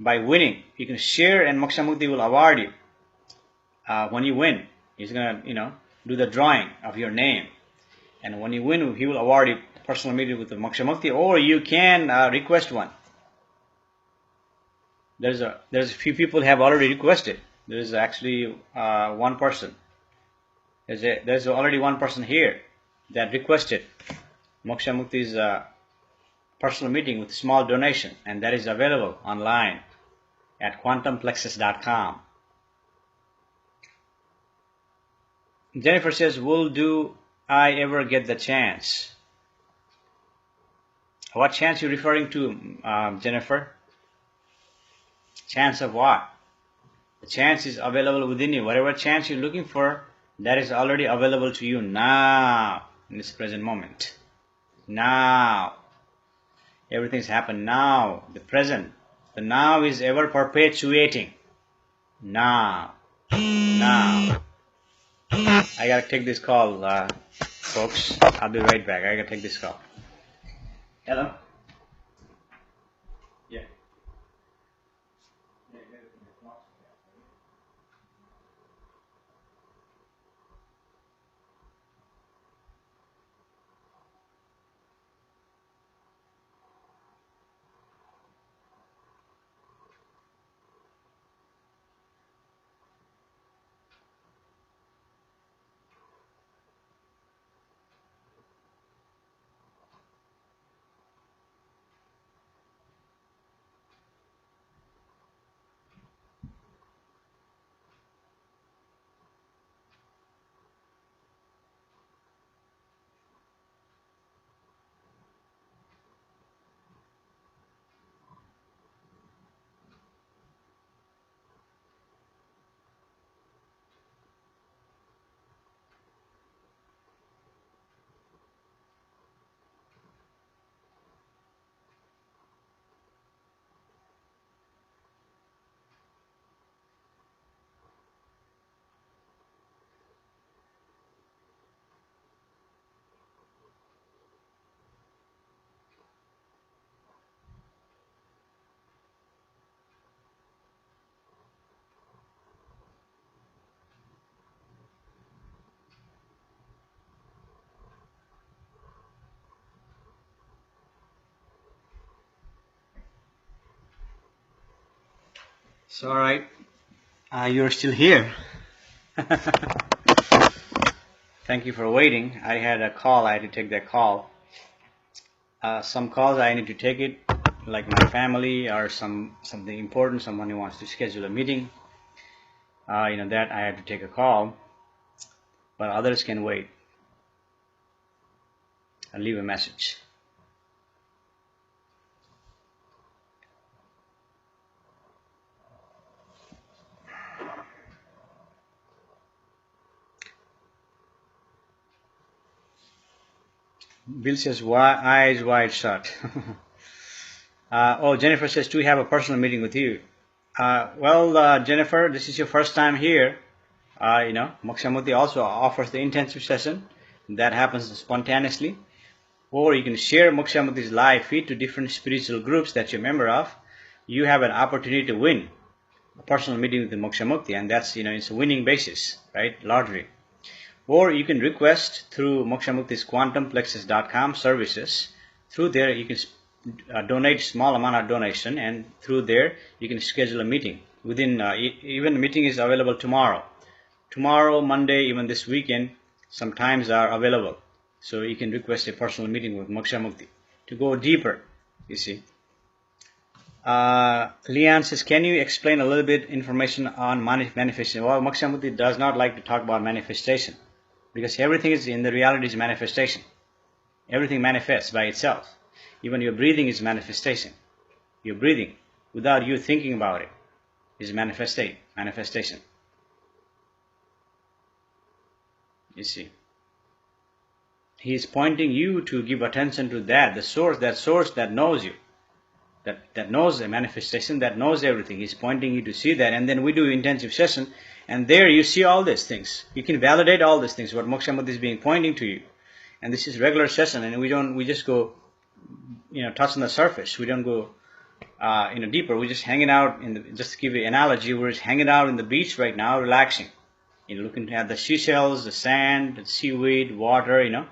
by winning. You can share, and Moksha Mukti will award you. When you win, he's gonna, do the drawing of your name, and when you win, he will award you a personal meeting with the Moksha Mukti, or you can request one. There's a few people have already requested. There is actually one person. There's already one person here that requested Moksha Mukti's personal meeting with small donation, and that is available online at quantumplexus.com. Jennifer says, do I ever get the chance? What chance are you referring to, Jennifer? Chance of what? The chance is available within you. Whatever chance you're looking for, that is already available to you now, in this present moment. Now. Everything's happened now. The present. The now is ever perpetuating. Now. Now. I gotta take this call, folks. I'll be right back. I gotta take this call. Hello? Yeah. It's alright. You're still here. Thank you for waiting. I had a call. I had to take that call. Some calls I need to take it, like my family or something important, someone who wants to schedule a meeting. That I had to take a call, but others can wait and leave a message. Bill says, eyes wide shut. Jennifer says, do we have a personal meeting with you? Jennifer, this is your first time here. Moksha Mukti also offers the intensive session. That happens spontaneously. Or you can share Moksha Mukti's live feed to different spiritual groups that you're a member of. You have an opportunity to win a personal meeting with the Moksha Mukti, and that's, it's a winning basis, right? Lottery. Or you can request through Moksha Mukti's quantumplexus.com services. Through there, you can donate small amount of donation, and through there, you can schedule a meeting. Even the meeting is available tomorrow. Tomorrow, Monday, even this weekend, some times are available. So you can request a personal meeting with Moksha Mukti to go deeper, you see. Leanne says, can you explain a little bit information on manifestation? Well, Moksha Mukti does not like to talk about manifestation, because everything is in the reality is manifestation. Everything manifests by itself. Even your breathing is manifestation. Your breathing, without you thinking about it, is manifestation. You see. He is pointing you to give attention to that source that knows you, that knows the manifestation, that knows everything. He's pointing you to see that, and then we do intensive session, and there you see all these things. You can validate all these things, what Moksha Mukti is being pointing to you. And this is regular session, and we just go, touch on the surface. We don't go, deeper. We're just hanging out just to give you an analogy, we're just hanging out in the beach right now, relaxing. Looking at the seashells, the sand, the seaweed, water,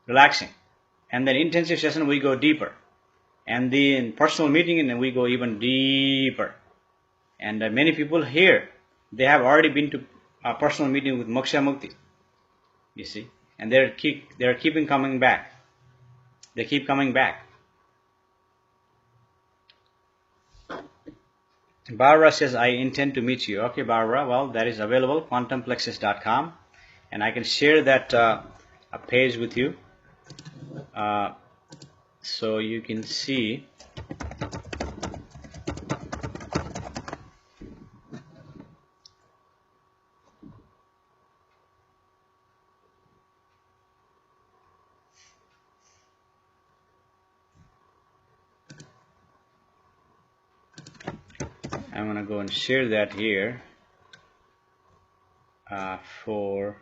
relaxing. And then intensive session, we go deeper. And then personal meeting, and then we go even deeper. And many people here, they have already been to a personal meeting with Moksha Mukti, you see. And they're keeping coming back. They keep coming back. Barbara says, I intend to meet you. Okay, Barbara, well, that is available, quantumplexus.com. And I can share that a page with you. So you can see I'm going to go and share that here for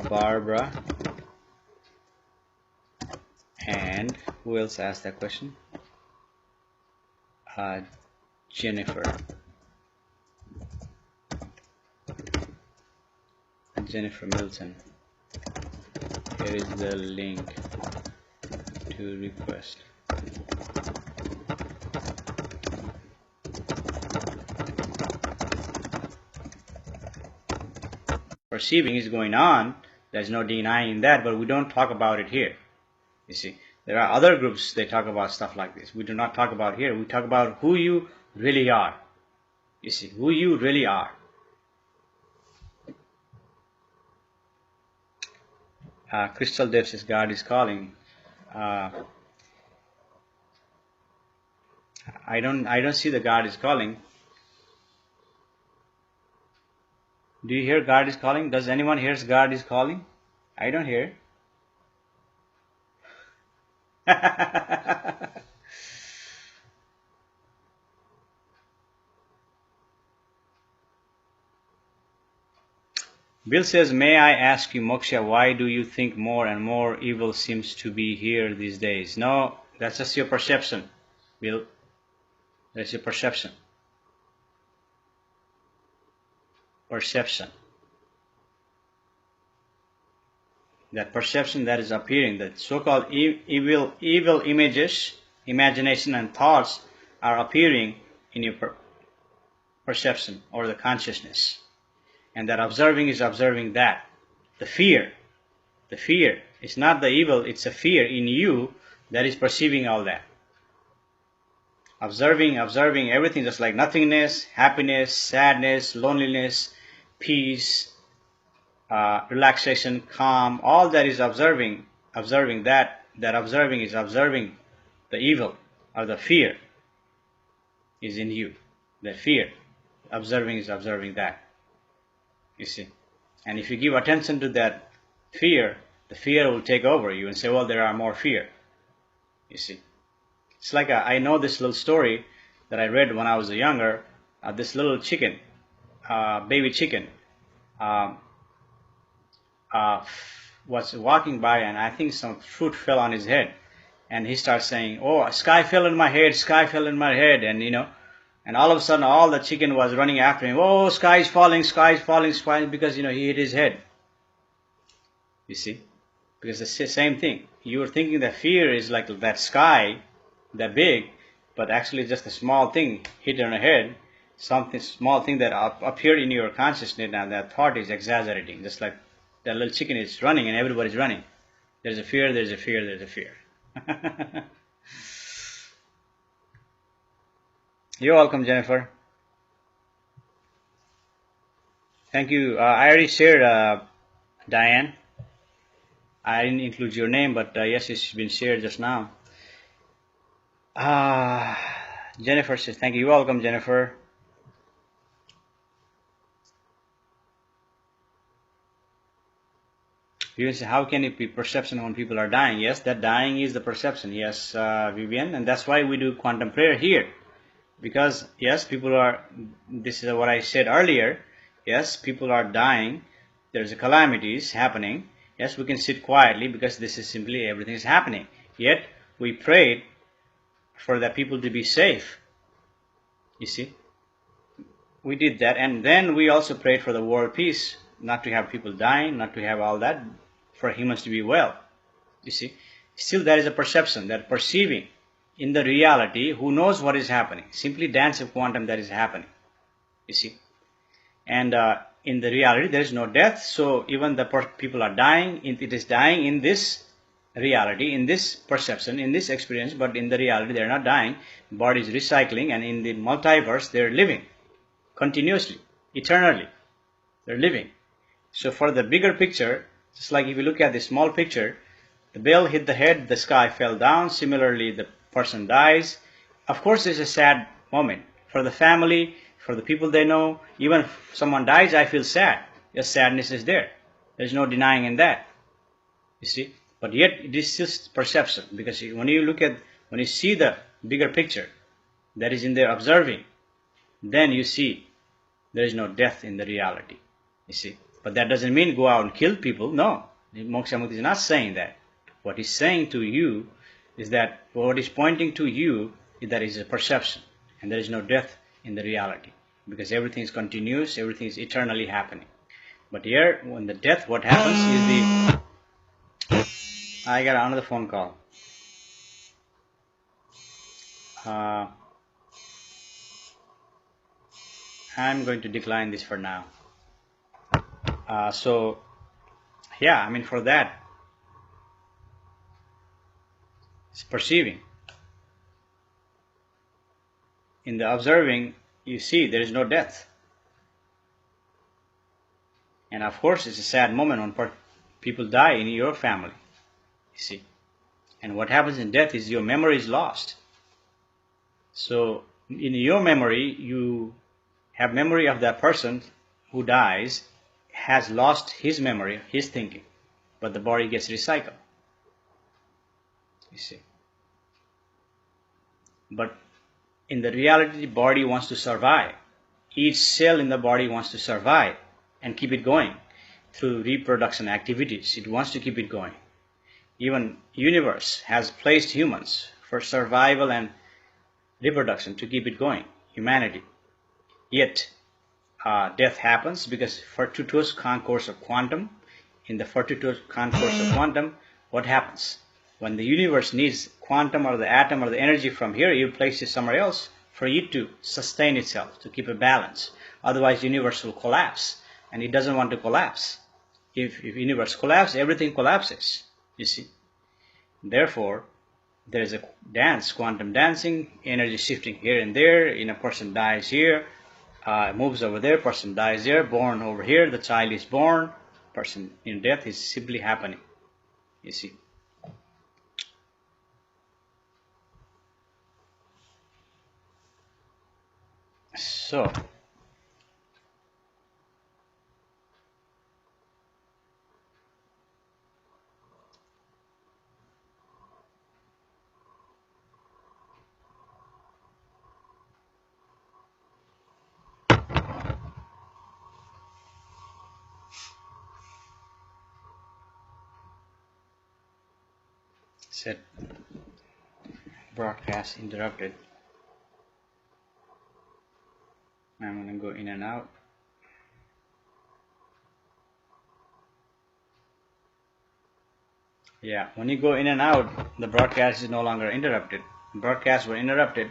Barbara. And who else asked that question? Jennifer Milton. Here is the link to request. Perceiving is going on. There's no denying that, but we don't talk about it here. You see, there are other groups, they talk about stuff like this. We do not talk about here. We talk about who you really are. You see, who you really are. Crystal Dev says, God is calling. I don't see the God is calling. Do you hear God is calling? Does anyone hear God is calling? I don't hear. Bill says, may I ask you, Moksha, why do you think more and more evil seems to be here these days? No, that's just your perception, Bill. That's your perception. Perception. That perception that is appearing, that so-called evil images, imagination and thoughts are appearing in your perception or the consciousness. And that observing is observing that. The fear is not the evil, it's a fear in you that is perceiving all that. Observing everything, just like nothingness, happiness, sadness, loneliness, peace, relaxation, calm, all that is observing that observing is observing the evil or the fear is in you. The fear, observing is observing that. You see. And if you give attention to that fear, the fear will take over you and say, well, there are more fear. You see. It's like I know this little story that I read when I was younger. This little chicken, baby chicken, was walking by, and I think some fruit fell on his head, and he starts saying, "Oh, a sky fell in my head, sky fell in my head," and and all of a sudden, all the chicken was running after him. Oh, sky is falling, because he hit his head. You see, because it's the same thing. You were thinking that fear is like that sky, that big, but actually just a small thing hit on the head, something small thing that appeared in your consciousness, and that thought is exaggerating. Just like that little chicken is running and everybody's running. There's a fear, there's a fear, there's a fear. You're welcome, Jennifer. Thank you. I already shared, Diane. I didn't include your name, but yes, it's been shared just now. Jennifer says, thank you. You're welcome, Jennifer. You say, how can it be perception when people are dying? Yes, that dying is the perception. Yes, Vivian, and that's why we do quantum prayer here. Because, yes, people are, this is what I said earlier, yes, people are dying, there's calamities happening, yes, we can sit quietly because this is simply everything is happening. Yet, we prayed for the people to be safe, you see. We did that, and then we also prayed for the world peace, not to have people dying, not to have all that, for humans to be well, you see. Still there is a perception, that perceiving in the reality, who knows what is happening? Simply dance of quantum that is happening, you see. And in the reality, there is no death, so even the people are dying, it is dying in this reality, in this perception, in this experience, but in the reality, they are not dying. The body is recycling, and in the multiverse, they are living continuously, eternally. They are living. So for the bigger picture, just like if you look at the small picture, the bell hit the head, the sky fell down, similarly, the person dies. Of course, it's a sad moment for the family, for the people they know. Even if someone dies, I feel sad. Yes, sadness is there. There's no denying in that. You see, but yet it is just perception, because when you see the bigger picture that is in there observing, then you see there is no death in the reality. You see, but that doesn't mean go out and kill people. No, Moksha Mukti is not saying that. What he's saying to you is that what is pointing to you is that is a perception, and there is no death in the reality, because everything is continuous, everything is eternally happening. But here, when the death, what happens is I got another phone call. I'm going to decline this for now. So, yeah, I mean, for that, it's perceiving. In the observing, you see there is no death. And of course, it's a sad moment when people die in your family, you see. And what happens in death is your memory is lost. So, in your memory, you have memory of that person who dies, has lost his memory, his thinking, but the body gets recycled, you see. But in the reality, the body wants to survive. Each cell in the body wants to survive and keep it going through reproduction activities. It wants to keep it going. Even universe has placed humans for survival and reproduction to keep it going, humanity. Yet, death happens because fortuitous concourse of quantum. In the fortuitous concourse of quantum, what happens? When the universe needs quantum or the atom or the energy from here, you place it somewhere else. for it to sustain itself, to keep a balance. Otherwise, universe will collapse, and it doesn't want to collapse. If universe collapses, everything collapses. You see. Therefore, there is a dance, quantum dancing, energy shifting here and there. A person dies here, moves over there. Person dies there, born over here. The child is born. Person in death is simply happening. You see. So, set broadcast interrupted. I'm going to go in and out. Yeah, when you go in and out, the broadcast is no longer interrupted. Broadcasts were interrupted.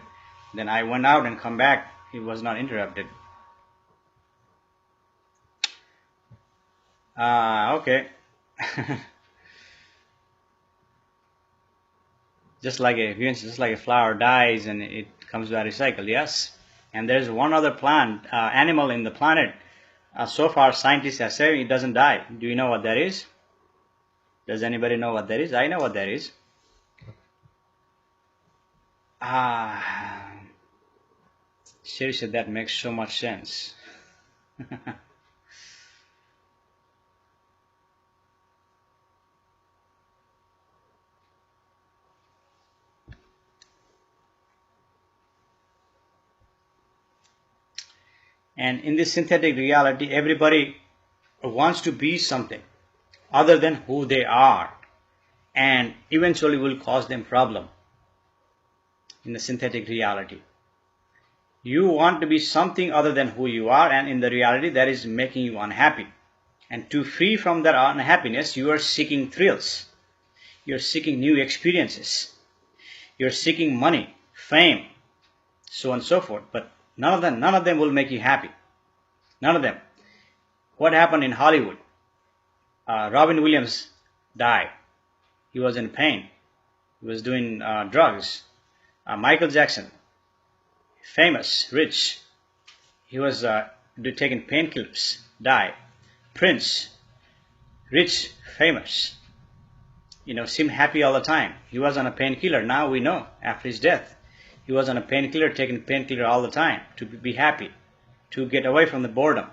Then I went out and come back. It was not interrupted. Okay. just like a flower dies and it comes back recycled. Yes. And there's one other animal in the planet. So far, scientists have said it doesn't die. Do you know what that is? Does anybody know what that is? I know what that is. Sherry said that makes so much sense. And in this synthetic reality, everybody wants to be something other than who they are, and eventually will cause them problem in the synthetic reality. You want to be something other than who you are, and in the reality that is making you unhappy. And to free from that unhappiness, you are seeking thrills. You're seeking new experiences. You're seeking money, fame, so on and so forth. But none of them will make you happy. None of them. What happened in Hollywood? Robin Williams died. He was in pain. He was doing drugs. Michael Jackson, famous, rich. He was taking painkillers, died. Prince, rich, famous. Seemed happy all the time. He was on a painkiller. Now we know, after his death, he was on a painkiller, taking painkiller all the time to be happy, to get away from the boredom.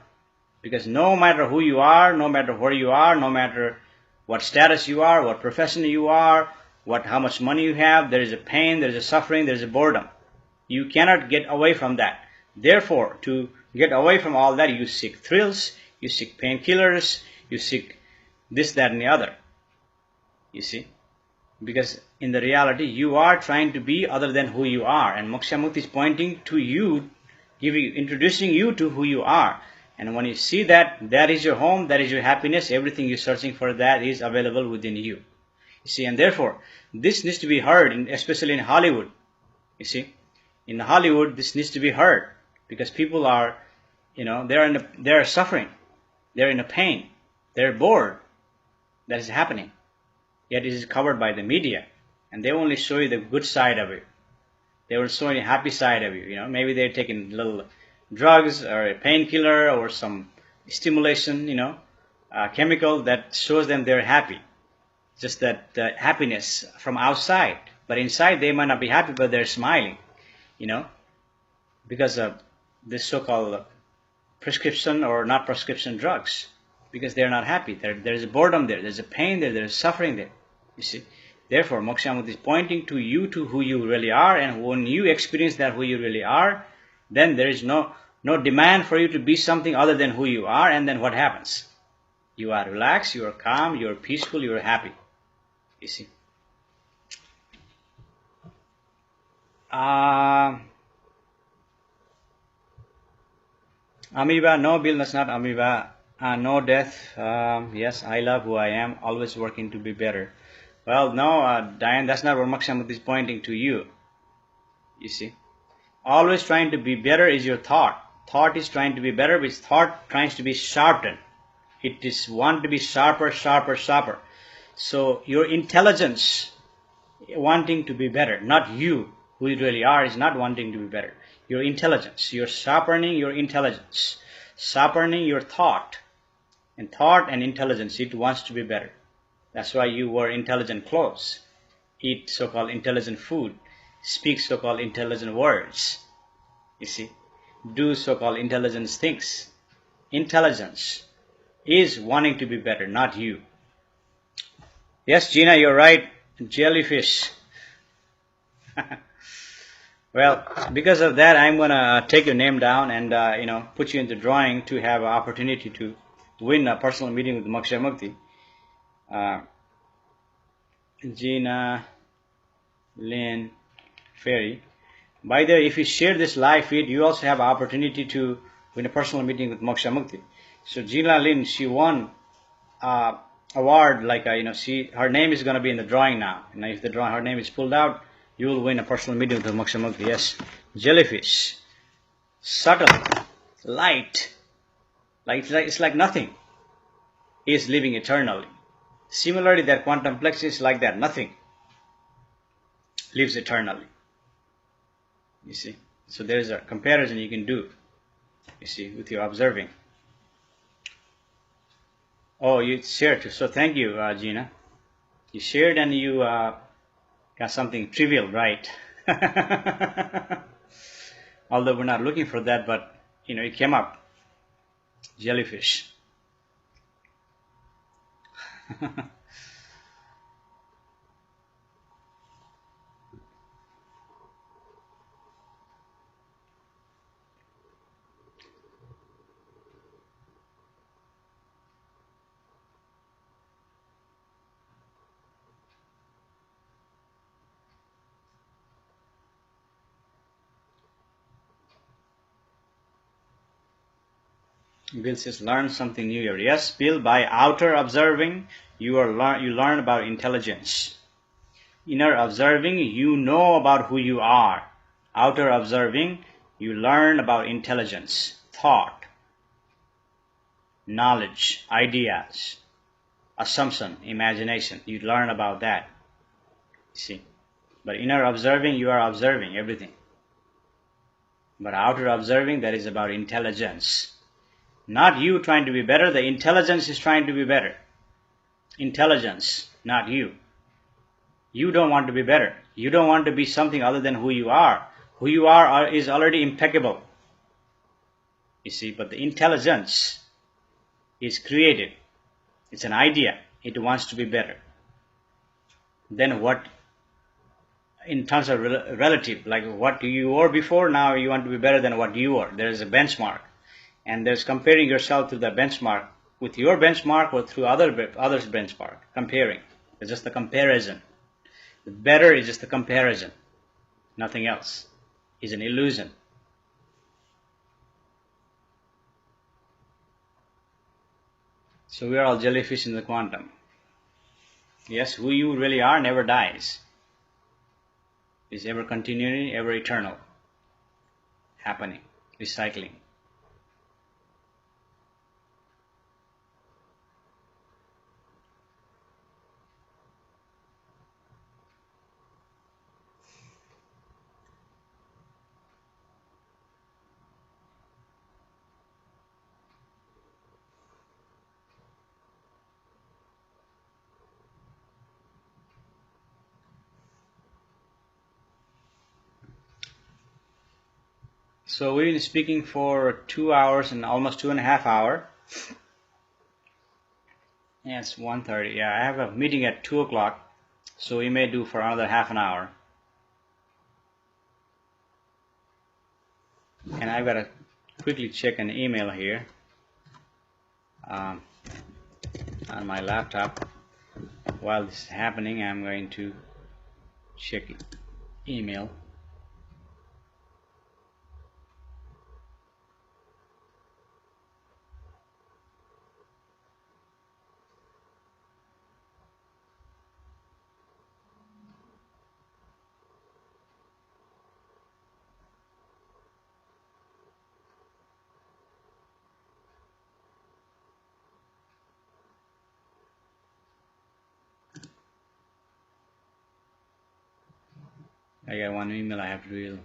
Because no matter who you are, no matter where you are, no matter what status you are, what profession you are, how much money you have, there is a pain, there is a suffering, there is a boredom. You cannot get away from that. Therefore, to get away from all that, you seek thrills, you seek painkillers, you seek this, that, and the other. You see? Because in the reality, you are trying to be other than who you are. And Moksha Mukti is pointing to you, introducing you to who you are. And when you see that, that is your home, that is your happiness, everything you're searching for, that is available within you. You see, and therefore, this needs to be heard, especially in Hollywood. You see, in Hollywood, this needs to be heard because people are, they're suffering, they're in a pain, they're bored. That is happening. Yet it is covered by the media, and they only show you the good side of it. They will show you the happy side of you. Maybe they're taking little drugs or a painkiller or some stimulation, chemical that shows them they're happy. Just that happiness from outside, but inside they might not be happy, but they're smiling, because of this so-called prescription or not prescription drugs, because they're not happy. There's a boredom there, there's a pain there, there's suffering there. You see, therefore, Moksha Mukti is pointing to you to who you really are, and when you experience that who you really are, then there is no demand for you to be something other than who you are. And then what happens? You are relaxed, you are calm, you are peaceful, you are happy. You see. Amoeba, no, Bill, that's not amoeba. No death. Yes, I love who I am, always working to be better. Well, no, Diane, that's not what Moksha Mukti is pointing to you. You see. Always trying to be better is your thought. Thought is trying to be better, which thought tries to be sharpened. It is want to be sharper, sharper, sharper. So your intelligence wanting to be better, not you who you really are is not wanting to be better. Your intelligence, you're sharpening your intelligence, sharpening your thought. And thought and intelligence, it wants to be better. That's why you wear intelligent clothes, eat so-called intelligent food, speak so-called intelligent words. You see, do so-called intelligent things. Intelligence is wanting to be better, not you. Yes, Gina, you're right. Jellyfish. Well, because of that, I'm gonna take your name down and put you in the drawing to have an opportunity to win a personal meeting with Moksha Mukti. Gina Lynn Ferry. By the way, if you share this live feed, you also have an opportunity to win a personal meeting with Moksha Mukti. So Gina Lynn, she won award like her name is going to be in the drawing now. And if her name is pulled out, you will win a personal meeting with Moksha Mukti. Yes, jellyfish, subtle, light, it's like nothing is living eternally. Similarly, that quantum plex is like that, nothing lives eternally. You see, so there is a comparison you can do. You see, with your observing. Oh, you shared too. So thank you, Gina. You shared and you got something trivial, right? Although we're not looking for that, but it came up. Jellyfish. Bill says, learn something new here. Yes, Bill, by outer observing, you learn about intelligence. Inner observing, you know about who you are. Outer observing, you learn about intelligence, thought, knowledge, ideas, assumption, imagination. You learn about that. You see. But inner observing, you are observing everything. But outer observing, that is about intelligence. Not you trying to be better, the intelligence is trying to be better. Intelligence, not you. You don't want to be better. You don't want to be something other than who you are. Who you are is already impeccable. You see, but the intelligence is created. It's an idea. It wants to be better. Then what, in terms of relative, like what you were before, now you want to be better than what you were. There is a benchmark. And there's comparing yourself to the benchmark with your benchmark or through others' benchmark. Comparing. It's just a comparison. The better is just a comparison. Nothing else. It's an illusion. So we are all jellyfish in the quantum. Yes, who you really are never dies. It's ever continuing, ever eternal. Happening. Recycling. So we've been speaking for 2 hours and almost 2.5 hours. Yeah, it's 1:30. Yeah, I have a meeting at 2 o'clock, so we may do for another half an hour. And I've got to quickly check an email here on my laptop. While this is happening, I'm going to check email. I got one email I have to read.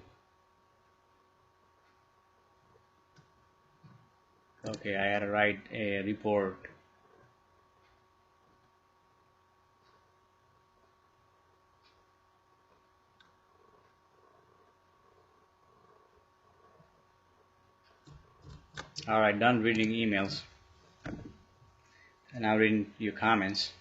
Okay, I had to write a report. Alright, done reading emails. And now reading your comments.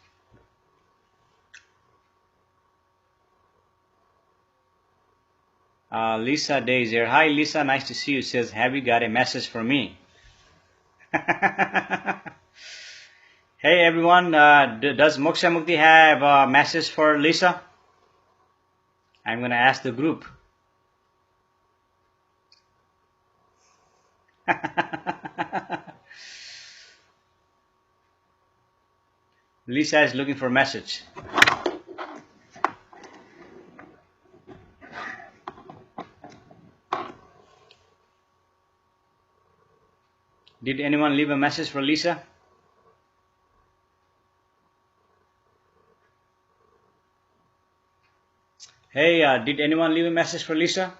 Lisa Day is here. Hi Lisa, nice to see you. Says, have you got a message for me? Hey everyone, does Moksha Mukti have a message for Lisa? I'm going to ask the group. Lisa is looking for a message. Did anyone leave a message for Lisa? Hey, did anyone leave a message for Lisa?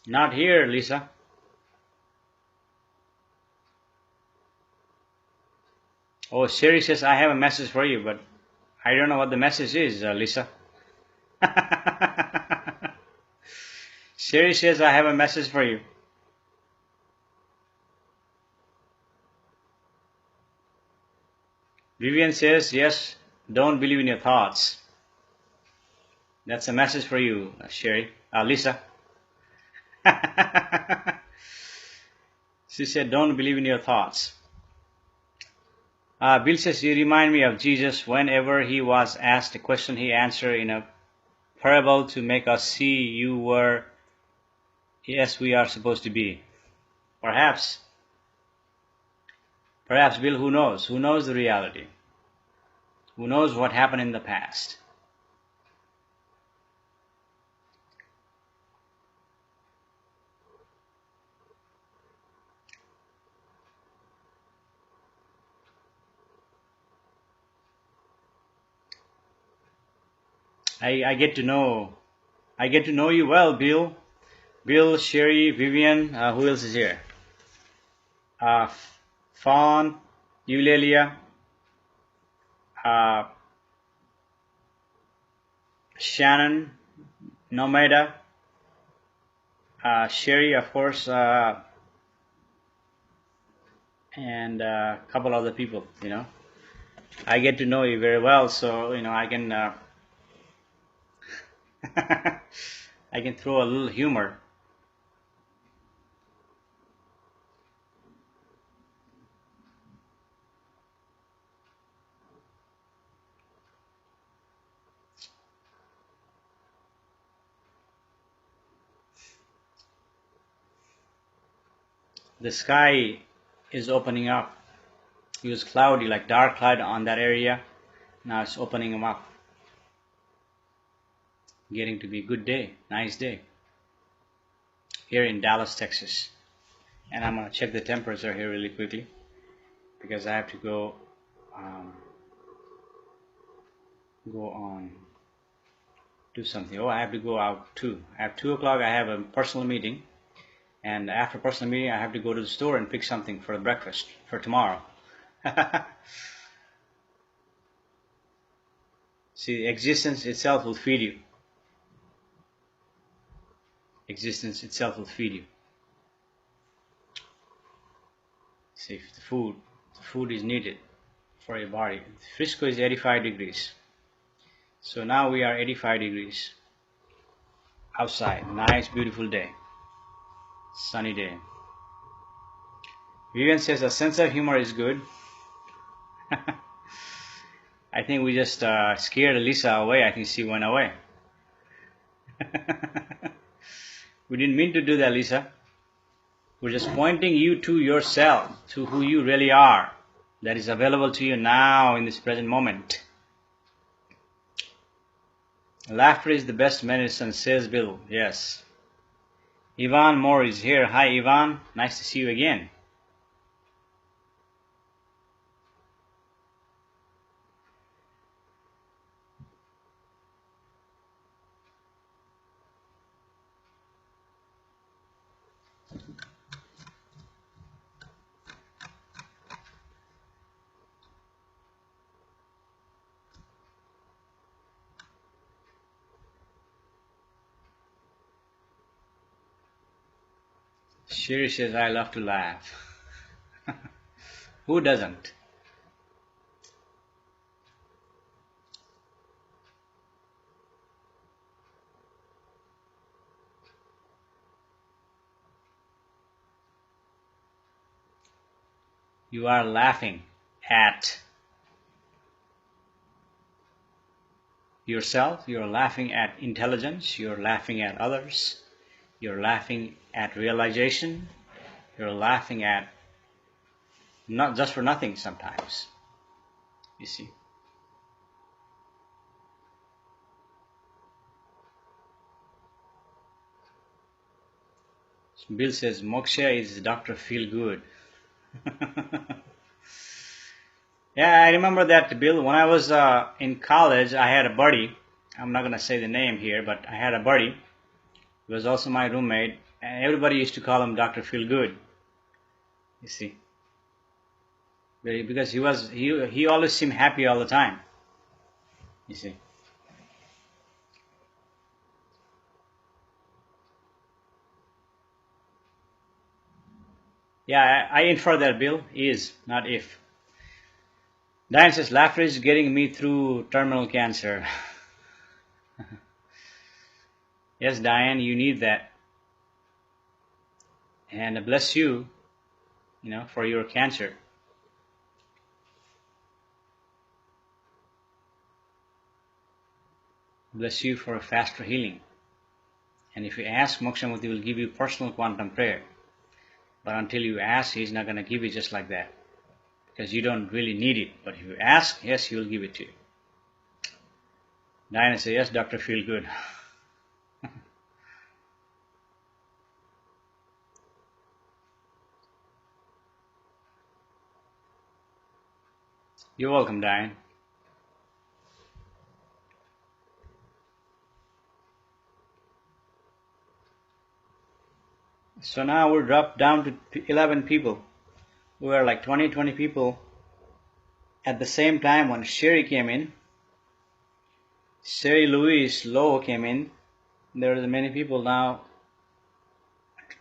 Not here, Lisa. Oh, Sherry says, I have a message for you, but I don't know what the message is, Lisa. Sherry says, I have a message for you. Vivian says, yes, don't believe in your thoughts. That's a message for you, Sherry. Lisa. She said, don't believe in your thoughts. Bill says, you remind me of Jesus. Whenever he was asked a question, he answered in a parable to make us see you were, yes, we are supposed to be. Perhaps, Bill, who knows? Who knows the reality? Who knows what happened in the past? I get to know you well, Bill. Bill, Sherry, Vivian, who else is here? Fawn, Eulalia, Shannon, Nomeda, Sherry, of course, and a couple other people, I get to know you very well, so, I can I can throw a little humor. The sky is opening up. It was cloudy, like dark cloud on that area. Now it's opening them up. Getting to be a good day, nice day. Here in Dallas, Texas. And I'm going to check the temperature here really quickly because I have to go on, do something. Oh, I have to go out too. At 2 o'clock I have a personal meeting. And after personal meeting I have to go to the store and pick something for breakfast for tomorrow. See, existence itself will feed you. Existence itself will feed you. See, if the food is needed for your body. Frisco is 85 degrees. So now we are 85 degrees outside. Nice, beautiful day. Sunny day. Vivian says a sense of humor is good. I think we just scared Lisa away. I think she went away. We didn't mean to do that, Lisa. We're just pointing you to yourself, to who you really are, that is available to you now in this present moment. Laughter is the best medicine, says Bill. Yes. Yvonne Moore is here. Hi, Yvonne. Nice to see you again. Shiri says, I love to laugh. Who doesn't? You are laughing at yourself, you're laughing at intelligence, you're laughing at others, you're laughing at realization, you're laughing at not just for nothing sometimes. You see. Bill says Moksha is Dr. Feelgood. Yeah, I remember that, Bill. When I was in college, I had a buddy. I'm not going to say the name here, but I had a buddy. He was also my roommate, and everybody used to call him Dr. Feelgood. You see, because he always seemed happy all the time. You see. Yeah, I infer that, Bill. Is, not if. Diane says laughter is getting me through terminal cancer. Yes, Diane, you need that. And bless you, for your cancer. Bless you for a faster healing. And if you ask, Moksha Mukti will give you personal quantum prayer. But until you ask, he's not going to give you just like that. Because you don't really need it. But if you ask, yes, he will give it to you. Diana says, yes, Dr. Feelgood. You're welcome, Diane. So now we're dropped down to 11 people. We were like 20 people at the same time when Sherry came in. Sherry Louise Lowe came in. There are many people now.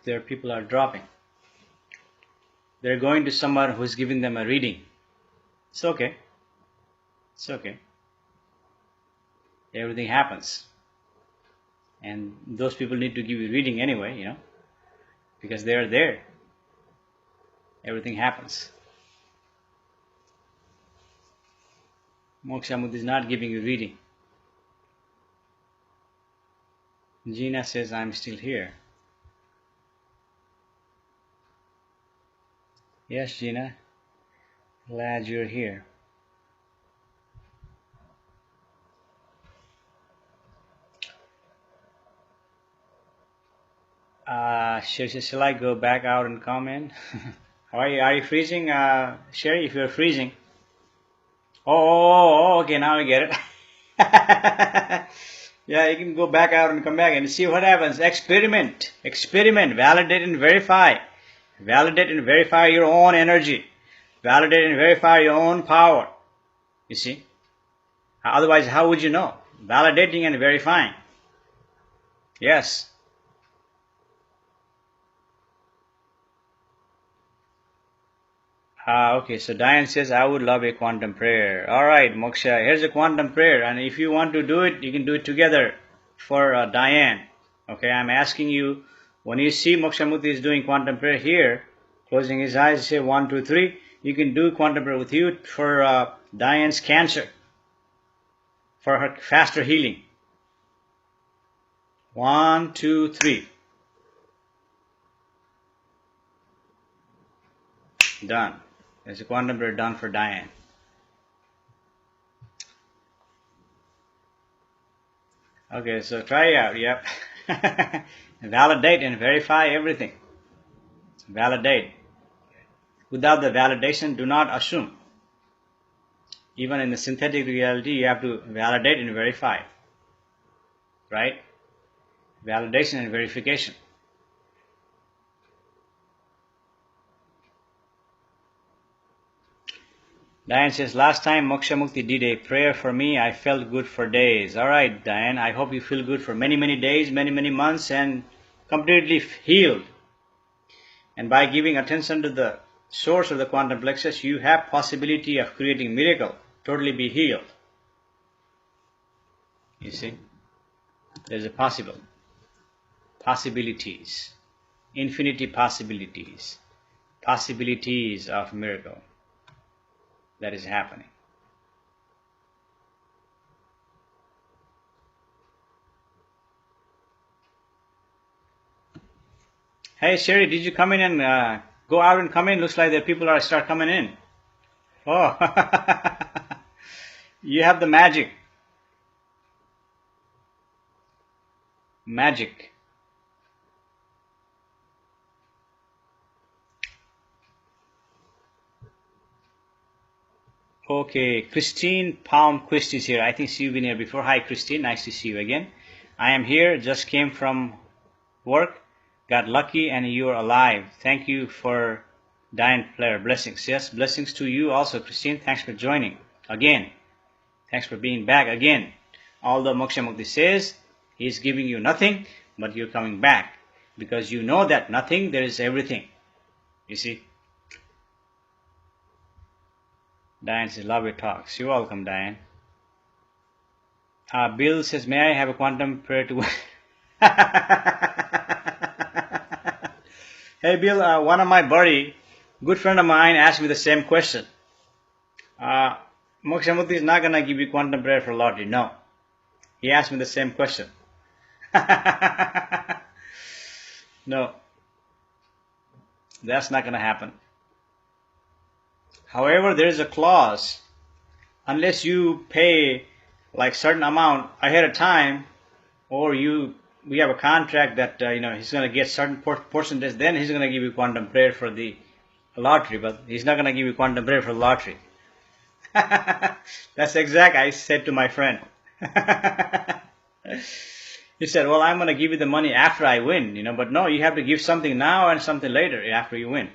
Their people are dropping. They're going to someone who's giving them a reading. It's okay. It's okay. Everything happens. And those people need to give you reading anyway, because they're there. Everything happens. Moksha Mukti is not giving you reading. Gina says, I'm still here. Yes, Gina. Glad you're here. Sherry says, shall I go back out and come in? Are you freezing, Sherry? If you're freezing. Oh, okay, now I get it. Yeah, you can go back out and come back and see what happens. Experiment, validate and verify. Validate and verify your own energy. Validate and verify your own power. You see? Otherwise, how would you know? Validating and verifying. Yes. Okay, so Diane says, I would love a quantum prayer. All right, Moksha, here's a quantum prayer. And if you want to do it, you can do it together for Diane. Okay, I'm asking you, when you see Moksha Mukti is doing quantum prayer here, closing his eyes, say 1, 2, 3, you can do quantum prayer with you for Diane's cancer, for her faster healing. 1, 2, 3. Done. There's a quantum prayer done for Diane. Okay, so try it out. Yep. Validate and verify everything. Validate. Without the validation, do not assume. Even in the synthetic reality, you have to validate and verify. Right? Validation and verification. Diane says, last time Moksha Mukti did a prayer for me, I felt good for days. All right, Diane, I hope you feel good for many, many days, many, many months, and completely healed. And by giving attention to the source of the quantum plexus, you have possibility of creating miracle, totally be healed. You see, there's a possibilities, infinity possibilities of miracle that is happening. Hey Sherry, did you come in and go out and come in? Looks like the people are start coming in. Oh, you have the magic. Magic. Okay, Christine Palmquist is here. I think she's been here before. Hi Christine, nice to see you again. I am here, just came from work, got lucky, and you're alive. Thank you for Diane Flair. Blessings. Yes, blessings to you also, Christine. Thanks for joining again. Thanks for being back again. Although Moksha Mukti says he's giving you nothing, but you're coming back because you know that nothing, there is everything. You see? Diane says, love your talks. You're welcome, Diane. Bill says, may I have a quantum prayer to... Hey Bill, one of my buddy, good friend of mine, asked me the same question. Moksha Mukti is not going to give you quantum prayer for lottery. No. He asked me the same question. No. That's not going to happen. However, there is a clause. Unless you pay like certain amount ahead of time, or we have a contract that he's going to get certain percentage, then he's going to give you quantum prayer for the lottery, but he's not going to give you quantum prayer for the lottery. That's exact I said to my friend. He said, well, I'm going to give you the money after I win, but no, you have to give something now and something later after you win.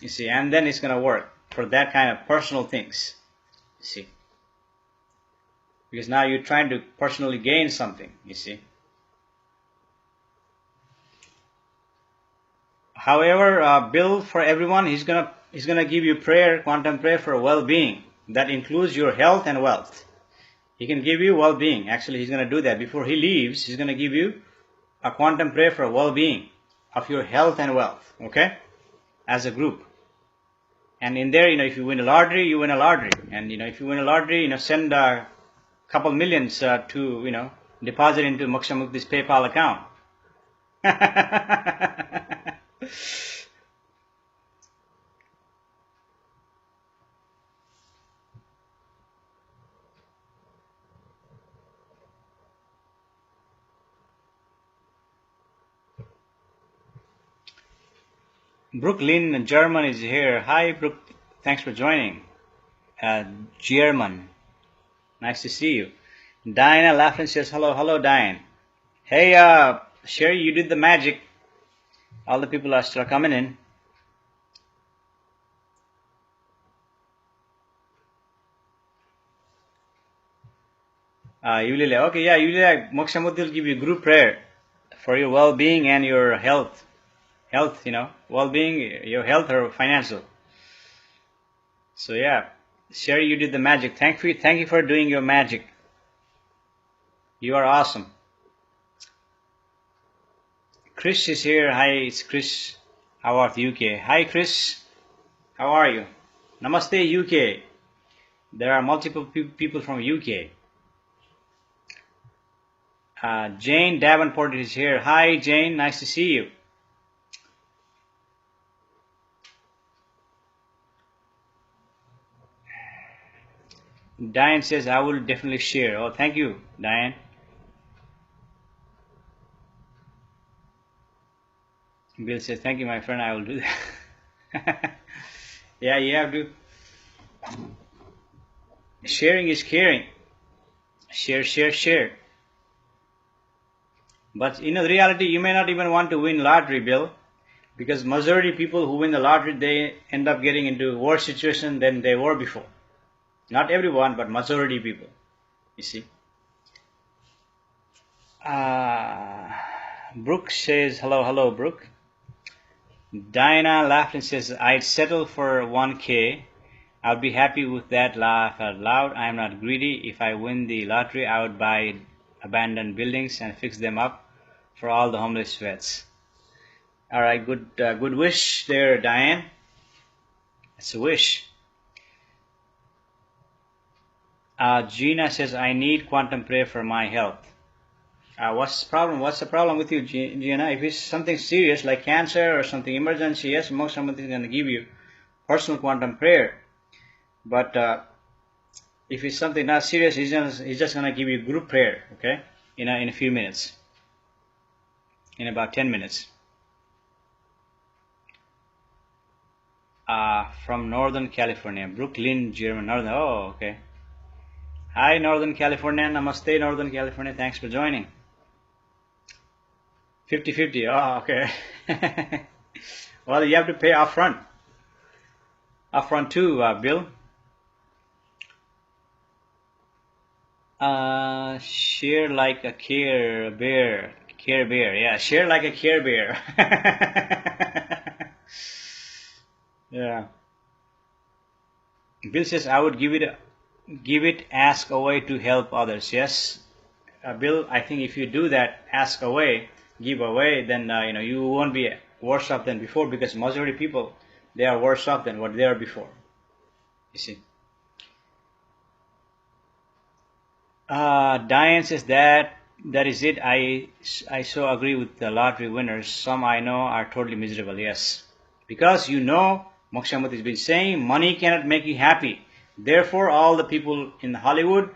You see, and then it's going to work for that kind of personal things. You see. Because now you're trying to personally gain something, you see. However, Bill, for everyone, he's gonna give you prayer, quantum prayer for well-being. That includes your health and wealth. He can give you well-being. Actually, he's gonna do that before he leaves. He's gonna give you a quantum prayer for well-being of your health and wealth. Okay, as a group. And in there, if you win a lottery, you win a lottery. And if you win a lottery, send a couple millions to deposit into Moksha Mukti's PayPal account. Brooklyn, German is here. Hi, Brooke. Thanks for joining. German. Nice to see you. Diana Laughlin says, hello. Hello, Diane. Hey, Sherry, you did the magic. All the people are still coming in. Yulia. Okay, yeah, Yulia, Moksha Mukti will give you group prayer for your well-being and your health. Health, well-being, your health or financial. So yeah, Sherry, you did the magic. Thank you for doing your magic. You are awesome. Chris is here. Hi, it's Chris. How are the UK? Hi, Chris. How are you? Namaste, UK. There are multiple people from UK. Jane Davenport is here. Hi, Jane. Nice to see you. Diane says, I will definitely share. Oh, thank you, Diane. Bill says, thank you, my friend. I will do that. Yeah, you have to. Sharing is caring. Share. But the reality, you may not even want to win lottery, Bill, because majority people who win the lottery, they end up getting into worse situation than they were before. Not everyone, but majority people, you see. Brooke says, hello, Brooke. Diana laughed and says, I'd settle for 1K. I'll be happy with that. Laugh out loud. I am not greedy. If I win the lottery, I would buy abandoned buildings and fix them up for all the homeless vets. All right, good wish there, Diane. It's a wish. Gina says, I need quantum prayer for my health. What's the problem? What's the problem with you, Gina? If it's something serious like cancer or something emergency, yes, most somebody is going to give you personal quantum prayer. But if it's something not serious, he's just going to give you group prayer, okay? In a few minutes, in about 10 minutes. From Northern California, Brooklyn, German. Northern. Oh, okay. Hi, Northern California. Namaste, Northern California. Thanks for joining. 50-50. Oh, okay. Well, you have to pay upfront. Upfront too, Bill. Share like a Care Bear. Care Bear. Yeah, share like a Care Bear. Yeah. Bill says, I would give it, ask away to help others. Yes, Bill. I think if you do that, ask away, give away, then you won't be worse off than before, because majority people, they are worse off than what they are before. You see. Diane says that is it. I so agree with the lottery winners. Some I know are totally miserable. Yes, because Moksha Mukti has been saying money cannot make you happy. Therefore, all the people in Hollywood,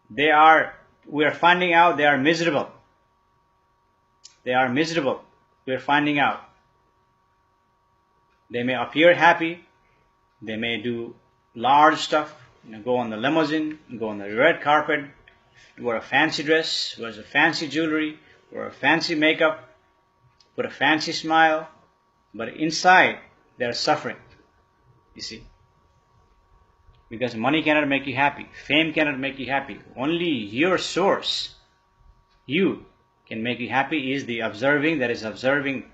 we are finding out they are miserable. They are miserable. We are finding out. They may appear happy. They may do large stuff. Go on the limousine, go on the red carpet, wear a fancy dress, wear a fancy jewelry, wear a fancy makeup, put a fancy smile, but inside they are suffering. You see, because money cannot make you happy, fame cannot make you happy. Only your source, you, can make you happy. Is the observing that is observing,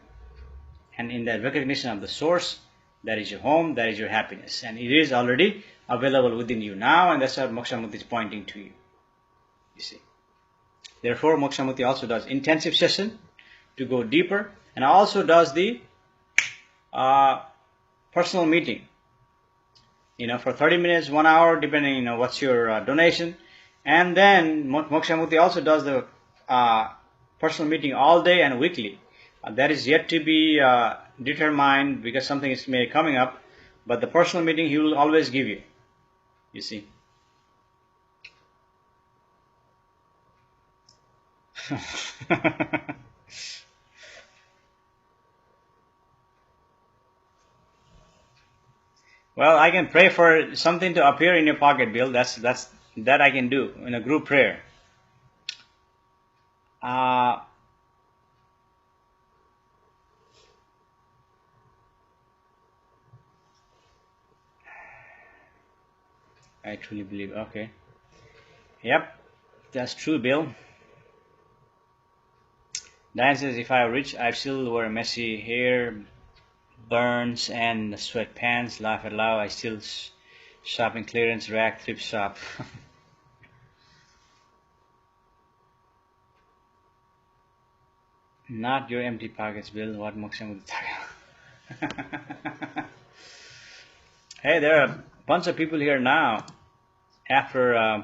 and in that recognition of the source, that is your home, that is your happiness, and it is already available within you now, and that's what Moksha Mukti is pointing to you. You see. Therefore, Moksha Mukti also does intensive session to go deeper, and also does the personal meeting. For 30 minutes, 1 hour, depending what's your donation, and then Moksha Mukti also does the personal meeting all day and weekly. That is yet to be determined, because something is maybe coming up, but the personal meeting he will always give you. You see. Well, I can pray for something to appear in your pocket, Bill. That I can do in a group prayer. I truly believe. Okay. Yep, that's true, Bill. Diane says, if I were rich, I still wear messy hair, burns, and sweatpants. Laugh out loud. I still shop in clearance rack, thrift shop. Not your empty pockets, Bill. What Moksha Mukti talking about? Hey, there are a bunch of people here now. After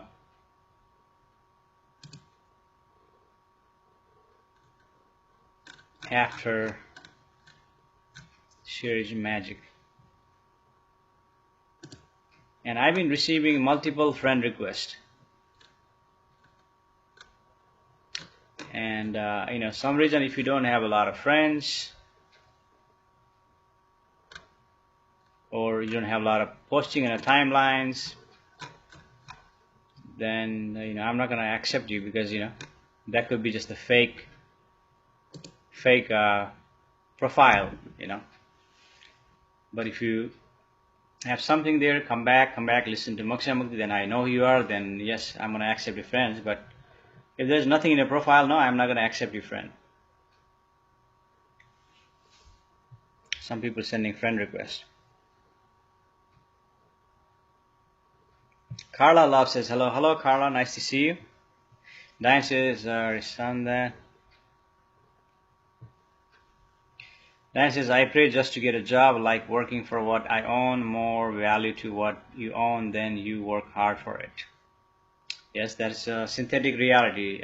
Share Magic, and I've been receiving multiple friend requests. And some reason, if you don't have a lot of friends, or you don't have a lot of posting in the timelines, then I'm not going to accept you, because that could be just a fake profile. But if you have something there, come back, listen to Moksha Mukti, then I know who you are, then yes, I'm going to accept your friends. But if there's nothing in your profile, no, I'm not going to accept your friend. Some people sending friend requests. Carla Love says hello. Hello, Carla. Nice to see you. Diane says, Risanda. Diane says, I pray just to get a job, like working for what I own, more value to what you own, then you work hard for it. Yes, that's a synthetic reality.